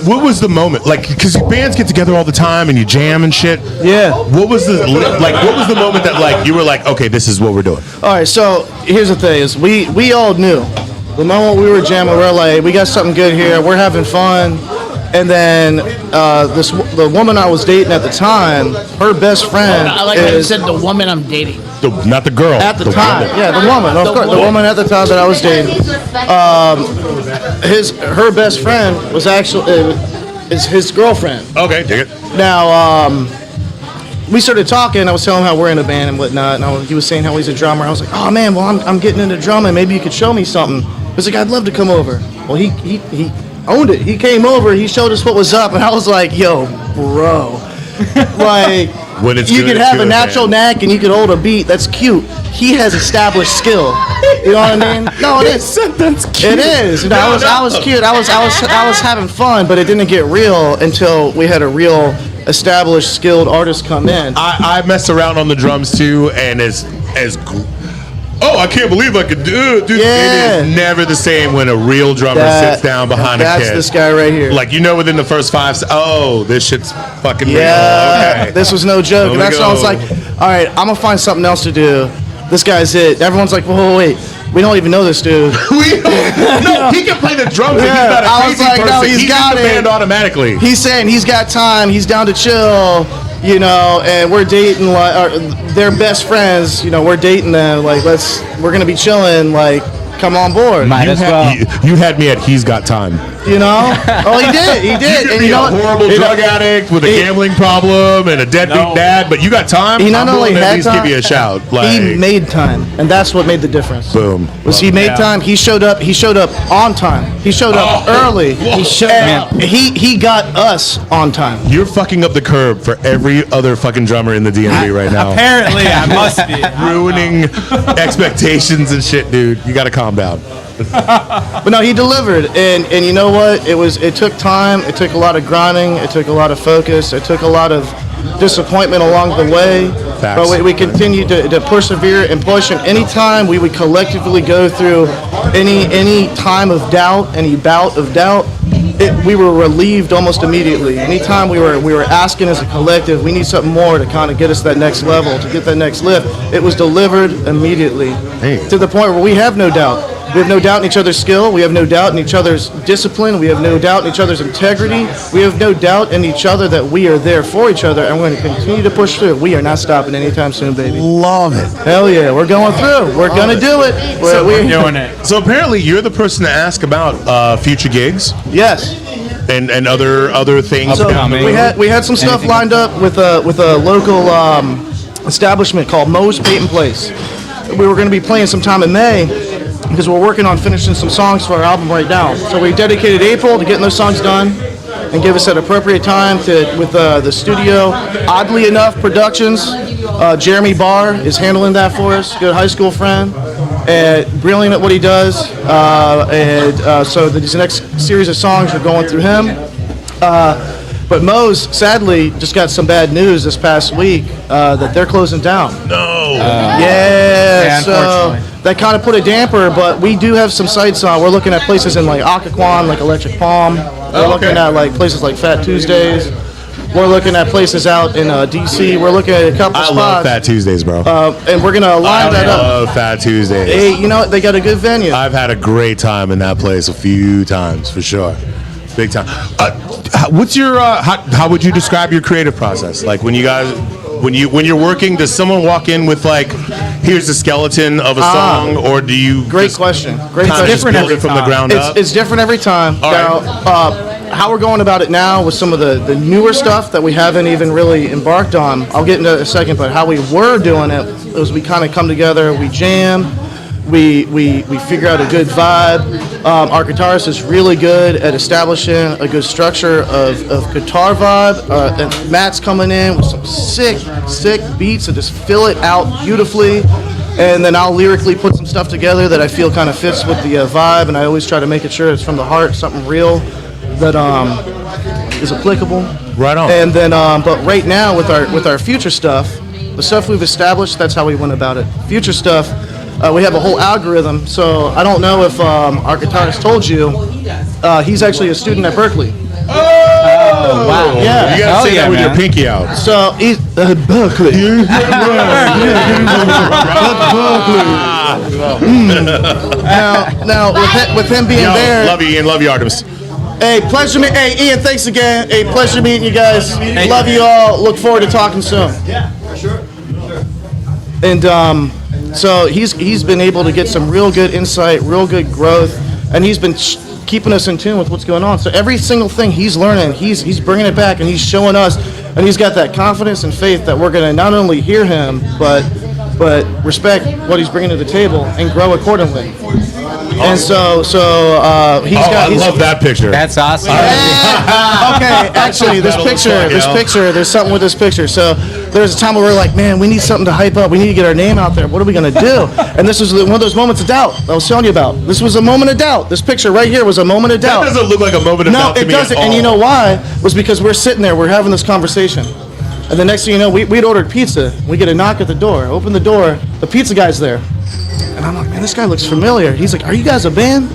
what was the moment? Like, because bands get together all the time and you jam and shit. Yeah. What was the moment that like you were like, okay, this is what we're doing? All right, so here's the thing: is we all knew the moment we were jamming, we're like, we got something good here, we're having fun. And then the woman I was dating at the time, her best friend I like how you is said the woman I'm dating. Not the girl. at the time. woman. Yeah, the woman, of course, the woman at the time that I was dating. Her best friend was actually is his girlfriend. Okay, dig it. Now, we started talking. I was telling him how we're in a band and whatnot, and he was saying how he's a drummer. I was like, oh man, well I'm getting into drumming. Maybe you could show me something. He was like, I'd love to come over. Well, he owned it. He came over. He showed us what was up, and I was like, yo, bro, like. When it's you good, could it's have a good, natural man. knack and you could hold a beat. That's cute. He has established skill. You know what I mean? No, it is. That's cute. It is. You know, I was cute. I was having fun, but it didn't get real until we had a real established, skilled artist come in. I mess around on the drums too, and I can't believe I could do it. Dude, Yeah. It is never the same when a real drummer sits down behind a That's kid. this guy right here. Like, within the first 5 this shit's fucking Yeah, real. Okay. this was no joke. Here And we that's why I was go. like, all right, I'm gonna find something else to do. This guy's it. Everyone's like, whoa, wait, we don't even know this dude. No, he can play the drums. And he's Yeah, not a I was crazy like, no, person. he's got in the it. band automatically. He's saying he's got time. He's down to chill. And we're dating they're best friends. We're dating them. Like, we're gonna be chilling. Like, come on board. Might as well. You had me at he's got time. Oh, he did. You could And be a what? horrible drug addict with a gambling problem and a deadbeat dad, but you got time. He not I'm only willing to at had least time, give you a shout. he Like, made time, and that's what made the difference. boom. Was he made time? He showed up. He showed up on time. He showed up early. He showed And up. he got us on time. You're fucking up the curb for every other fucking drummer in the DMV right now. Apparently, I must be. Ruining expectations and shit, dude. You got to calm down. But no, he delivered, and you know what? It took time. It took a lot of grinding. It took a lot of focus. It took a lot of disappointment along the way. Facts. But we continued to persevere and push. And anytime we would collectively go through any time of doubt, any bout of doubt, we were relieved almost immediately. Anytime we were asking as a collective, we need something more to kind of get us that next level, to get that next lift. It was delivered immediately, to the point where we have no doubt. We have no doubt in each other's skill. We have no doubt in each other's discipline. We have no doubt in each other's integrity. We have no doubt in each other that we are there for each other, and we're going to continue to push through. We are not stopping anytime soon, baby. Love it. Hell yeah, we're going through. We're going to do it. We're doing it. So apparently you're the person to ask about future gigs Yes. and other things. So down the road. we had some stuff lined up with a local establishment called Mo's Patent Place. We were going to be playing sometime in May because we're working on finishing some songs for our album right now. So we dedicated April to getting those songs done and give us that appropriate time with the studio. Oddly enough, Productions, Jeremy Barr is handling that for us. Good high school friend. Brilliant at what he does. So these next series of songs are going through him. But Mo's, sadly, just got some bad news this past week that they're closing down. No. Yeah, so unfortunately. that kind of put a damper, but we do have some sites on. We're looking at places in like Occoquan, like Electric Palm. We're looking at like places like Fat Tuesdays. We're looking at places out in DC. We're looking at a couple I spots. love Fat Tuesdays, bro. And we're going to line that up. I love Fat Tuesdays. Hey, you know what? They got a good venue. I've had a great time in that place a few times, for sure. Big time. What's your how would you describe your creative process? Like when you're working, does someone walk in with like, here's the skeleton of a song, or do you? Great question. Great Kind of question. just build it from the ground up. It's different every time. All Now, how we're going about it now with some of the newer stuff that we haven't even really embarked on, I'll get into it in a second, but how we were doing it was we kind of come together, we jam, we figure out a good vibe. Our guitarist is really good at establishing a good structure of guitar vibe. And Matt's coming in with some sick beats and just fill it out beautifully. And then I'll lyrically put some stuff together that I feel kind of fits with the vibe. And I always try to make it sure it's from the heart, something real that is applicable. Right on. And then, but right now with our future stuff, the stuff we've established, that's how we went about it. Future stuff, we have a whole algorithm. So I don't know if our guitarist told you, he's actually a student at Berkeley. Oh, wow. Yeah. You gotta say that with your pinky out. So he's Berkeley. Now with him being there. Love you, Ian. Love you, Artemis. Hey, pleasure meeting. Hey, Ian, thanks again. Hey, pleasure meeting you guys. Love you all. Look forward to talking soon. Yeah, for sure. And so he's been able to get some real good insight, real good growth, and he's been keeping us in tune with what's going on. So every single thing he's learning, he's bringing it back and he's showing us, and he's got that confidence and faith that we're going to not only hear him, but respect what he's bringing to the table and grow accordingly. And so he's got. I love that picture. That's awesome. Okay, actually, this picture, there's something with this picture. So there's a time where we're like, man, we need something to hype up. We need to get our name out there. What are we going to do? And this was one of those moments of doubt I was telling you about. This was a moment of doubt. This picture right here was a moment of doubt. That doesn't look like a moment of doubt to me. No, it doesn't. And you know why? Was because we're sitting there, we're having this conversation. And the next thing you know, we'd ordered pizza. We get a knock at the door. Open the door. The pizza guy's there. And I'm like, man, this guy looks familiar. He's like, are you guys a band?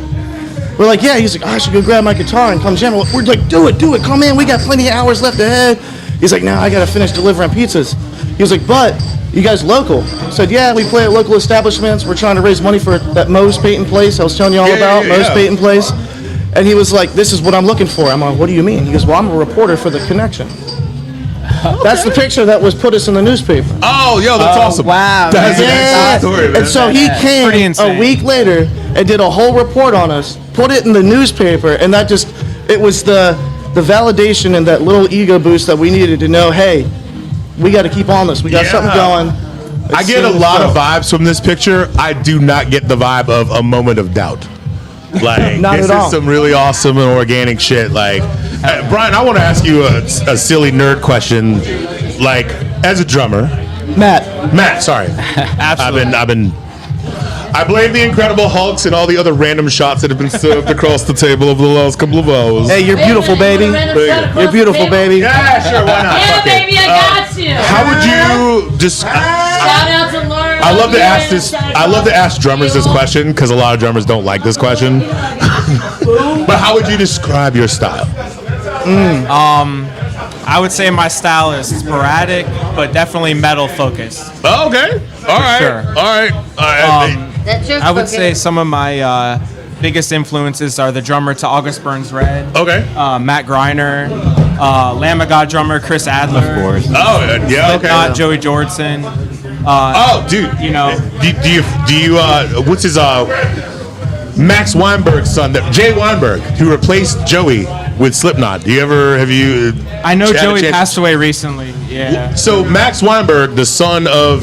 We're like, yeah. He's like, I should go grab my guitar and come jam. We're like, do it. Come in. We got plenty of hours left ahead. He's like, no, I got to finish delivering pizzas. He was like, but you guys local? I said, yeah, we play at local establishments. We're trying to raise money for that Moe's Patent Place I was telling you all about, Moe's Patent Place. And he was like, this is what I'm looking for. I'm like, what do you mean? He goes, well, I'm a reporter for The Connection. Okay. That's the picture that was put us in the newspaper. Oh, yo, that's awesome. Wow. That's an excellent story, man. And so he came a week later and did a whole report on us, put it in the newspaper, and that just, it was the validation and that little ego boost that we needed to know, hey, we got to keep on this. We got something going. I get a lot of vibes from this picture. I do not get the vibe of a moment of doubt. Like, Not this at all. is some really awesome and organic shit. Like, Brian, I want to ask you a silly nerd question. Like, as a drummer, Matt, sorry. Absolutely. I blame the Incredible Hulks and all the other random shots that have been served across the table over the last couple of hours. Hey, you're beautiful, baby. You're beautiful, baby. Yeah, sure, why not? Yeah, Fuck it. baby, I got you. How would you just? Shout out to Lauren. I love to ask this. I love to ask drummers this question because a lot of drummers don't like this question. But how would you describe your style? I would say my style is sporadic, but definitely metal focused. Oh, okay. All right. Sure. All right. That's your I would focus. say some of my biggest influences are the drummer to August Burns Red. Okay. Matt Greiner, Lamb of God drummer Chris Adler. Of course. Oh, yeah. Okay. Not Joey Jordison. Dude. You know. Do you what's his Max Weinberg's son, Jay Weinberg, who replaced Joey with Slipknot. Have you? I know Joey passed away recently. Yeah. So Max Weinberg, the son of,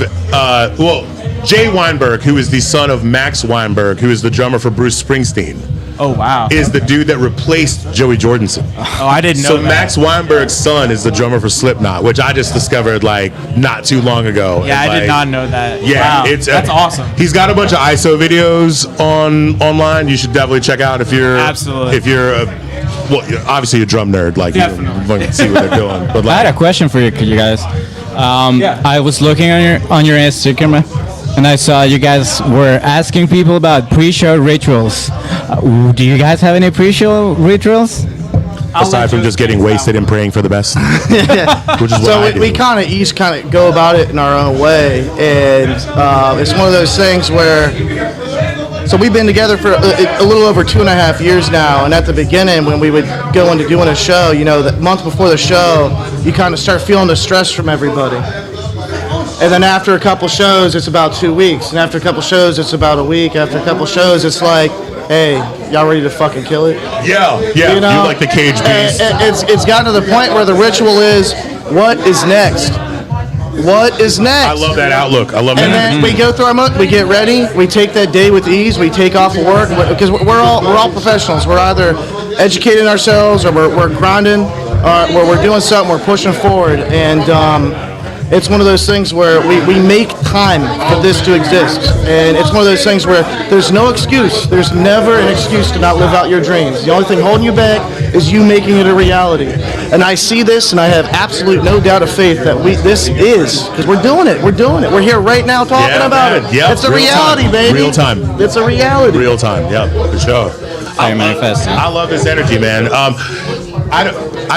Jay Weinberg, who is the son of Max Weinberg, who is the drummer for Bruce Springsteen. Oh, wow. Is the dude that replaced Joey Jordison. Oh, I didn't know So that. Max Weinberg's son is the drummer for Slipknot, which I just discovered like not too long ago. Yeah, And, I did not know that. Yeah, Wow. That's awesome. He's got a bunch of ISO videos online. You should definitely check out if you're Absolutely. if you're you're obviously a drum nerd, like Definitely. you want to see what they're doing. But I had like, a question for you guys. Yeah. I was looking on your Instagram, and I saw you guys were asking people about pre-show rituals. Do you guys have any pre-show rituals? aside from just getting wasted and praying for the best, which is what I do. we kind of each go about it in our own way, and it's one of those things where. So we've been together for a little over 2.5 years now, and at the beginning when we would go into doing a show, the month before the show, you kind of start feeling the stress from everybody. And then after a couple shows, it's about 2 weeks, and after a couple shows, it's about a week. After a couple shows, it's like, hey, y'all ready to fucking kill it? Yeah. You like the cage beast. It's gotten to the point where the ritual is, what is next? What is next? I love that outlook. I love that. And then we go through we get ready. We take that day with ease. We take off of work because we're all professionals. We're either educating ourselves or we're grinding, or we're doing something. We're pushing forward, and it's one of those things where we make time for this to exist. And it's one of those things where there's no excuse. There's never an excuse to not live out your dreams. The only thing holding you back is you making it a reality. And I see this, and I have absolute no doubt of faith that this is, because we're doing it. We're doing it. We're here right now talking about it. Yep. It's a reality, baby. Real time. It's a reality. Real time. Yep, for sure. I love this energy, man. I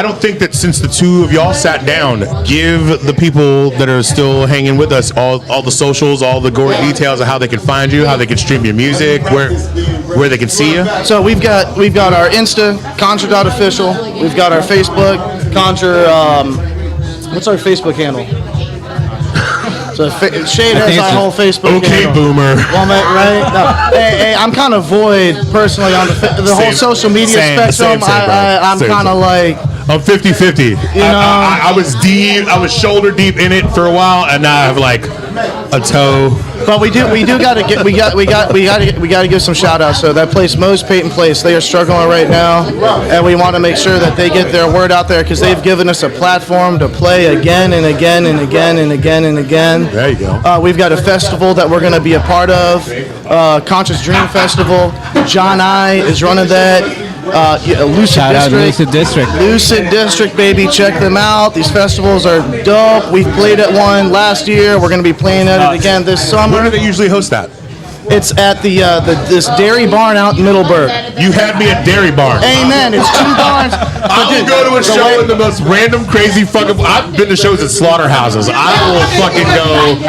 don't think that since the two of y'all sat down, give the people that are still hanging with us all the socials, all the gory details of how they can find you, how they can stream your music, where they can see you. So we've got our Insta, Conjure.official. We've got our Facebook, Conjure. What's our Facebook handle? So Shade has our whole Facebook. Okay, handle. Boomer. Well, right? No. Hey, I'm kind of void personally on the whole social media spectrum. I'm kind of like. I'm 50-50. I was deep. I was shoulder deep in it for a while, and now I have like a toe. But we gotta give some shout outs. So that place, Mo's Peyton Place, they are struggling right now, and we want to make sure that they get their word out there because they've given us a platform to play again and again and again and again and again. There you go. We've got a festival that we're going to be a part of, Conscious Dream Festival. John I is running that. Lucid District. Lucid District, baby. Check them out. These festivals are dope. We've played at one last year. We're going to be playing at it again this summer. Where do they usually host that? It's at this dairy barn out in Middleburg. You had me at Dairy Barn. Amen. It's 2 barns. I will go to a show in the most random, crazy fucking. I've been to shows at slaughterhouses. I will fucking go.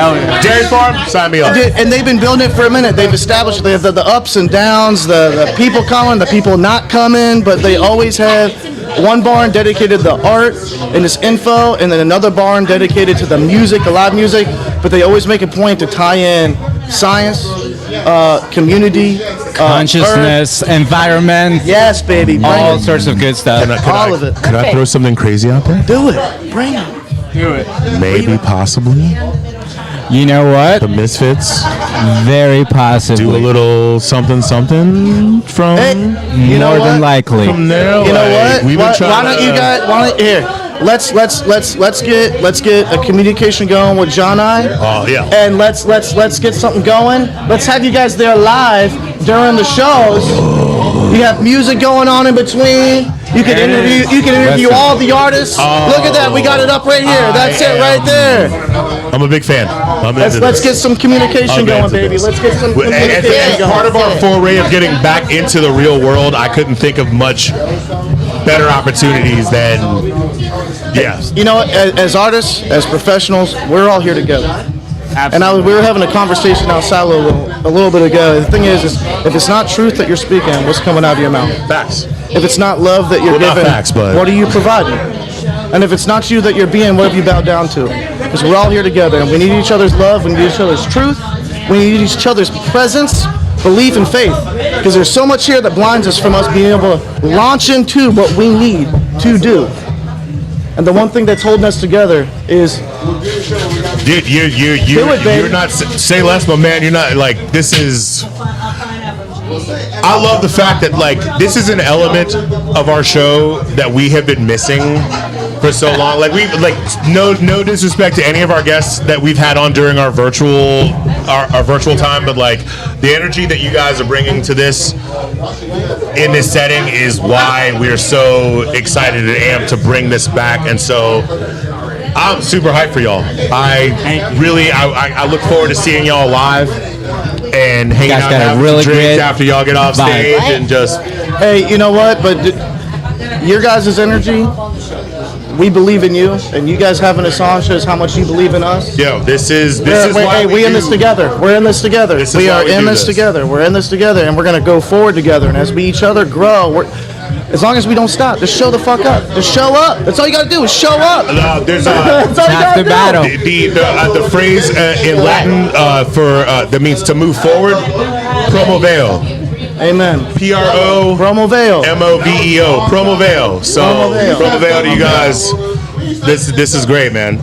Dairy Farm, sign me up. And they've been building it for a minute. They've established they have the ups and downs, the people coming, the people not coming, but they always have one barn dedicated to the art and this info, and then another barn dedicated to the music, the live music. But they always make a point to tie in science, community, consciousness, environment. Yes, baby. All sorts of good stuff. All of it. Could I throw something crazy out there? Do it. Bring it. Do it. Maybe, possibly. You know what? The Misfits. Very possibly. Do a little something from. More than likely. From there. You know what? We've been trying why don't you guys? Here. Let's get a communication going with John I. Oh yeah. And let's get something going. Let's have you guys there live during the shows. You have music going on in between. You can interview all the artists. Look at that. We got it up right here. That's it right there. I'm a big fan. Let's get some communication going, baby. Let's get some communication going. Part of our foray of getting back into the real world, I couldn't think of much better opportunities than, yes. You know, as artists, as professionals, we're all here together. Absolutely. And we were having a conversation outside a little bit ago. The thing is if it's not truth that you're speaking, what's coming out of your mouth? Facts. If it's not love that you're giving, not facts, but what are you providing? And if it's not you that you're being, what have you bowed down to? Because we're all here together, and we need each other's love, we need each other's truth, we need each other's presence, belief, and faith. Because there's so much here that blinds us from us being able to launch into what we need to do. And the one thing that's holding us together is, dude, you're not, say less, but man, you're not, like, this is, I love the fact that, like, this is an element of our show that we have been missing for so long. Like, no disrespect to any of our guests that we've had on during our virtual time, but like the energy that you guys are bringing to this in this setting is why we're so excited and amped to bring this back. And so I'm super hyped for y'all. I look forward to seeing y'all live and hanging out and having some drinks after y'all get off stage and just. Hey, you know what? But your guys' energy, we believe in you, and you guys having us on shows how much you believe in us. Yo, this is why we in this together. We're in this together. We are in this together. We're in this together, and we're gonna go forward together. And as we each other grow, as long as we don't stop, just show the fuck up. Just show up. That's all you gotta do is show up. There's that's all you gotta do. Battle. The phrase in Latin that means to move forward, promoveo. Amen. P-R-O Promoveo. M-O-V-E-O. Promoveo. So promoveo to you guys. This is great, man.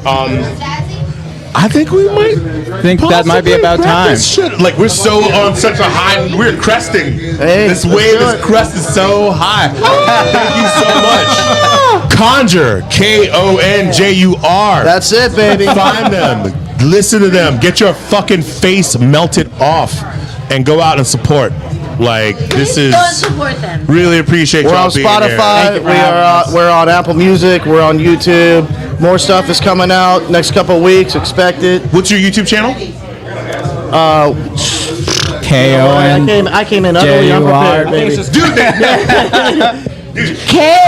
I think we might. That might be about time. This shit. Like we're so on such a high. We're cresting. This wave, this crest is so high. Thank you so much. Conjure, KONJUR. That's it, baby. Find them, listen to them, get your fucking face melted off, and go out and support. Like this is. Go and support them. Really appreciate We're y'all on being Spotify. here. We're on Apple Music. We're on YouTube. More stuff is coming out next couple of weeks. Expect it. What's your YouTube channel? KON. I came in ugly. I'm prepared, baby.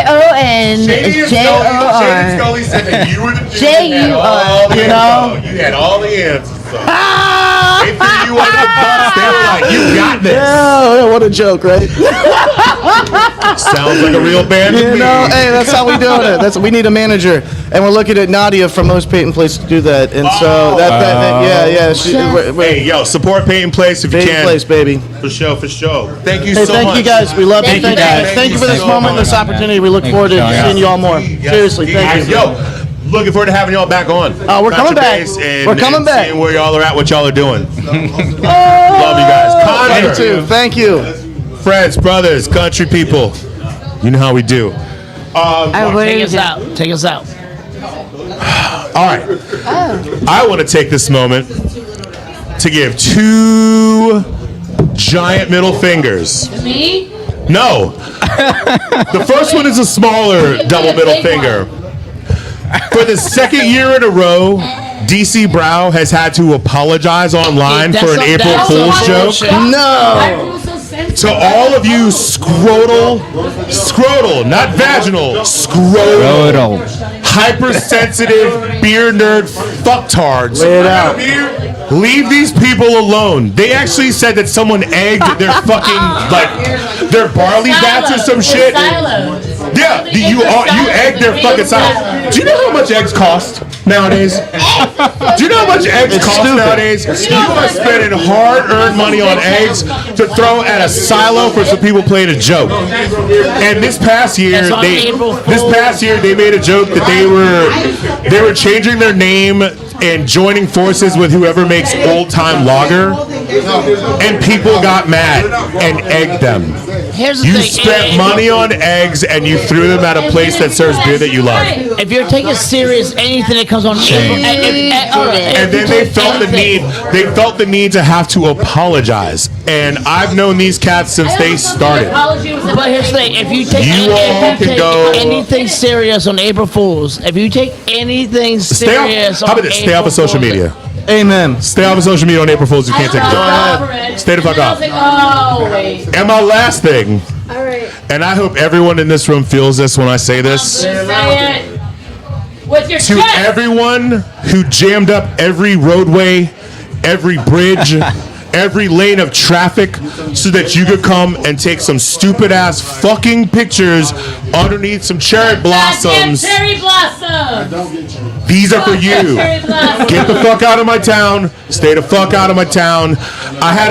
KONJOR. Scully said that you were the dude. JUR. You know? You had all the answers. So. They threw you on the bus. They were like, you got this. Yeah, what a joke, right? Sounds like a real band to me. Hey, that's how we doing it. We need a manager, and we're looking at Nadia from Most Paint and Place to do that. And so Hey, yo, support Paint and Place if you Paint can. and Place, baby. For sure, for sure. Thank you Hey, so thank much. you guys. We love you. Thank you for this so moment, much. this opportunity. We look forward to seeing you all more. Seriously, thank you. Yo, looking forward to having y'all back on. We're coming back. We're coming back. Seeing where y'all are at, what y'all are doing. Love you guys. Conjure. Too. Thank you. Friends, brothers, country people. You know how we do. Take us out. Take us out. All right. I want to take this moment to give 2 giant middle fingers. Me? No. The first one is a smaller double middle finger. For the second year in a row, DC Brow has had to apologize online for an April Fool's joke. No. To all of you scrotal, not vaginal, scrotal, hypersensitive beer nerd fucktards. Lay it out. Leave these people alone. They actually said that someone egged their fucking, like, their barley vats or some shit. Yeah, you egged their fucking silo. Do you know how much eggs cost nowadays? Do you know how much eggs cost nowadays? You are spending hard-earned money on eggs to throw at a silo for some people playing a joke. And this past year, they made a joke that they were changing their name and joining forces with whoever makes old-time lager, and people got mad and egged them. Here's the You thing. spent money on eggs and you threw them at a place that serves beer that you love. If you're taking serious anything that comes on, And then they felt the need to have to apologize. And I've known these cats since they started. But here's the thing: if you take anything serious on April Fools, if you take anything serious, how about this? Stay off of social media. Amen. Stay off of social media on April Fools. You can't take a joke. Stay the fuck off. And my last thing, and I hope everyone in this room feels this when I say this. With your To everyone who jammed up every roadway, every bridge, every lane of traffic so that you could come and take some stupid ass fucking pictures underneath some cherry blossoms. Cherry blossom. These are for you. Get the fuck out of my town. Stay the fuck out of my town. I had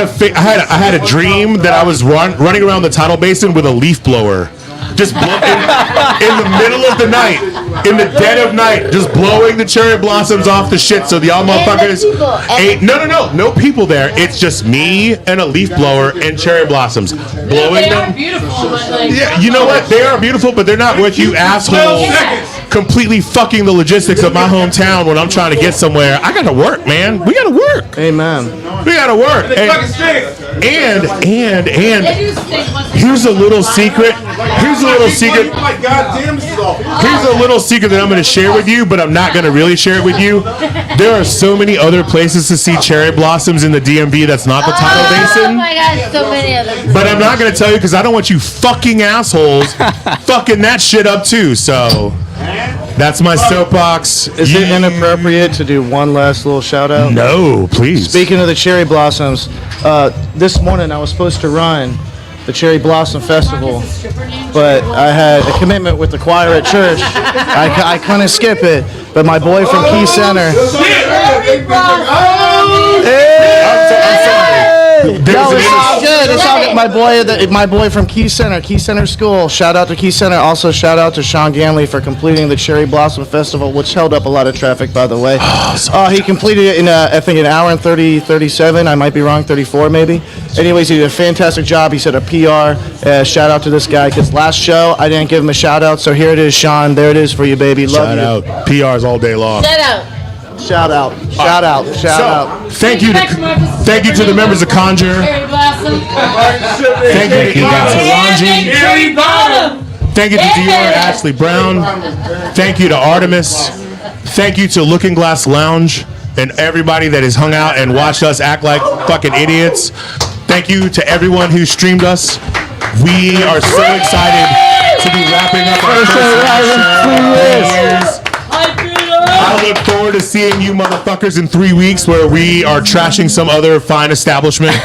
a dream that I was running around the tidal basin with a leaf blower. Just in the middle of the night, in the dead of night, just blowing the cherry blossoms off the shit so the y'all motherfuckers ain't no people there. It's just me and a leaf blower and cherry blossoms blowing They them. are beautiful, but like. Yeah, you know what? They are beautiful, but they're not worth you assholes completely fucking the logistics of my hometown when I'm trying to get somewhere. I gotta work, man. We gotta work. Amen. We gotta work. And here's a little secret. Here's a little secret that I'm going to share with you, but I'm not going to really share it with you. There are so many other places to see cherry blossoms in the DMV that's not the tidal Oh basin. my God, so many others. But I'm not going to tell you because I don't want you fucking assholes fucking that shit up too. So that's my soapbox. Is it inappropriate to do one last little shout out? No, please. Speaking of the cherry blossoms, this morning I was supposed to run the Cherry Blossom Festival, but I had a commitment with the choir at church. I couldn't skip it, but my boy from Key Center. No, it's all good. It's all good. My boy from Key Center School. Shout out to Key Center. Also, shout out to Sean Ganley for completing the Cherry Blossom Festival, which held up a lot of traffic, by the way. He completed it in, I think, an hour and 37. I might be wrong, 34 maybe. Anyways, he did a fantastic job. He said a PR. Shout out to this guy, because last show, I didn't give him a shout out. So here it is, Sean. There it is for you, baby. Love you. Shout out. PRs all day long. Shout out. Shout out. Thank you to the members of Conjure. Thank you to Ranji. Thank you to Dior Ashley Brown. Thank you to Artemis. Thank you to Looking Glass Lounge and everybody that has hung out and watched us act like fucking idiots. Thank you to everyone who streamed us. We are so excited to be wrapping up our first I look forward to seeing you motherfuckers in 3 weeks where we are trashing some other fine establishment.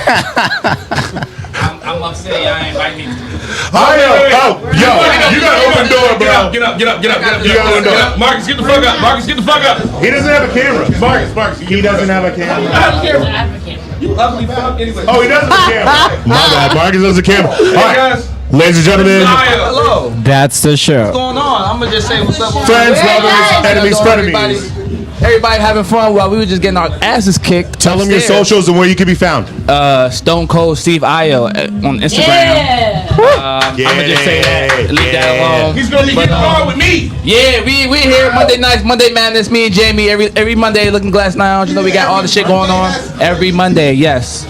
I'm upset y'all ain't invite me. You got an open door, bro. Get up. Marcus, get the fuck up. He doesn't have a camera. Marcus, he doesn't have a camera. I have a camera. You ugly fuck. Anyway. Oh, he doesn't have a camera. My bad. Marcus doesn't have a camera. All right, ladies and gentlemen. Hello. That's the show. What's going on? I'm gonna just say what's up. Friends, lovers, enemies, frenemies. Everybody having fun while we were just getting our asses kicked. Tell them your socials and where you can be found. Stone Cold Steve Io on Instagram. I'm gonna just say that. Leave that alone. He's gonna get on with me. Yeah, we here Monday nights, Monday Madness. Me and Jamie every Monday, Looking Glass Lounge. You know we got all the shit going on every Monday. Yes.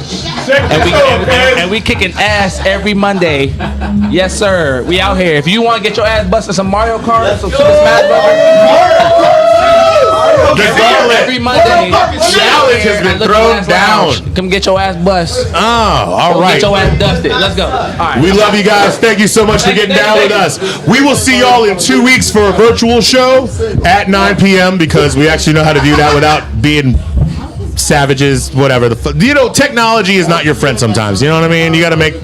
And we kicking ass every Monday. Yes, sir. We out here. If you want to get your ass busted some Mario Kart, some Super Smash Brothers. Every Monday, challenge has been thrown down. Come get your ass bust. Oh, all right. Get your ass dusted. Let's go. All right. We love you guys. Thank you so much for getting down with us. We will see y'all in 2 weeks for a virtual show at 9 p.m. because we actually know how to do that without being savages, whatever. Technology is not your friend sometimes. You know what I mean? You got to take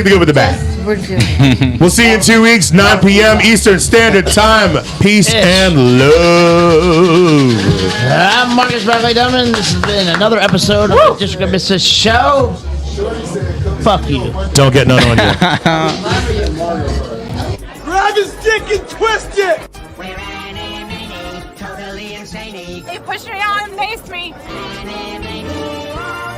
the good with the bad. We'll see you in 2 weeks, 9 p.m. Eastern Standard Time. Peace and love. I'm Marcus Bradley Dunman. This has been another episode of the District of Misfits Show. Fuck you. Don't get none on you. Grab his dick and twist it! They pushed me out and paced me.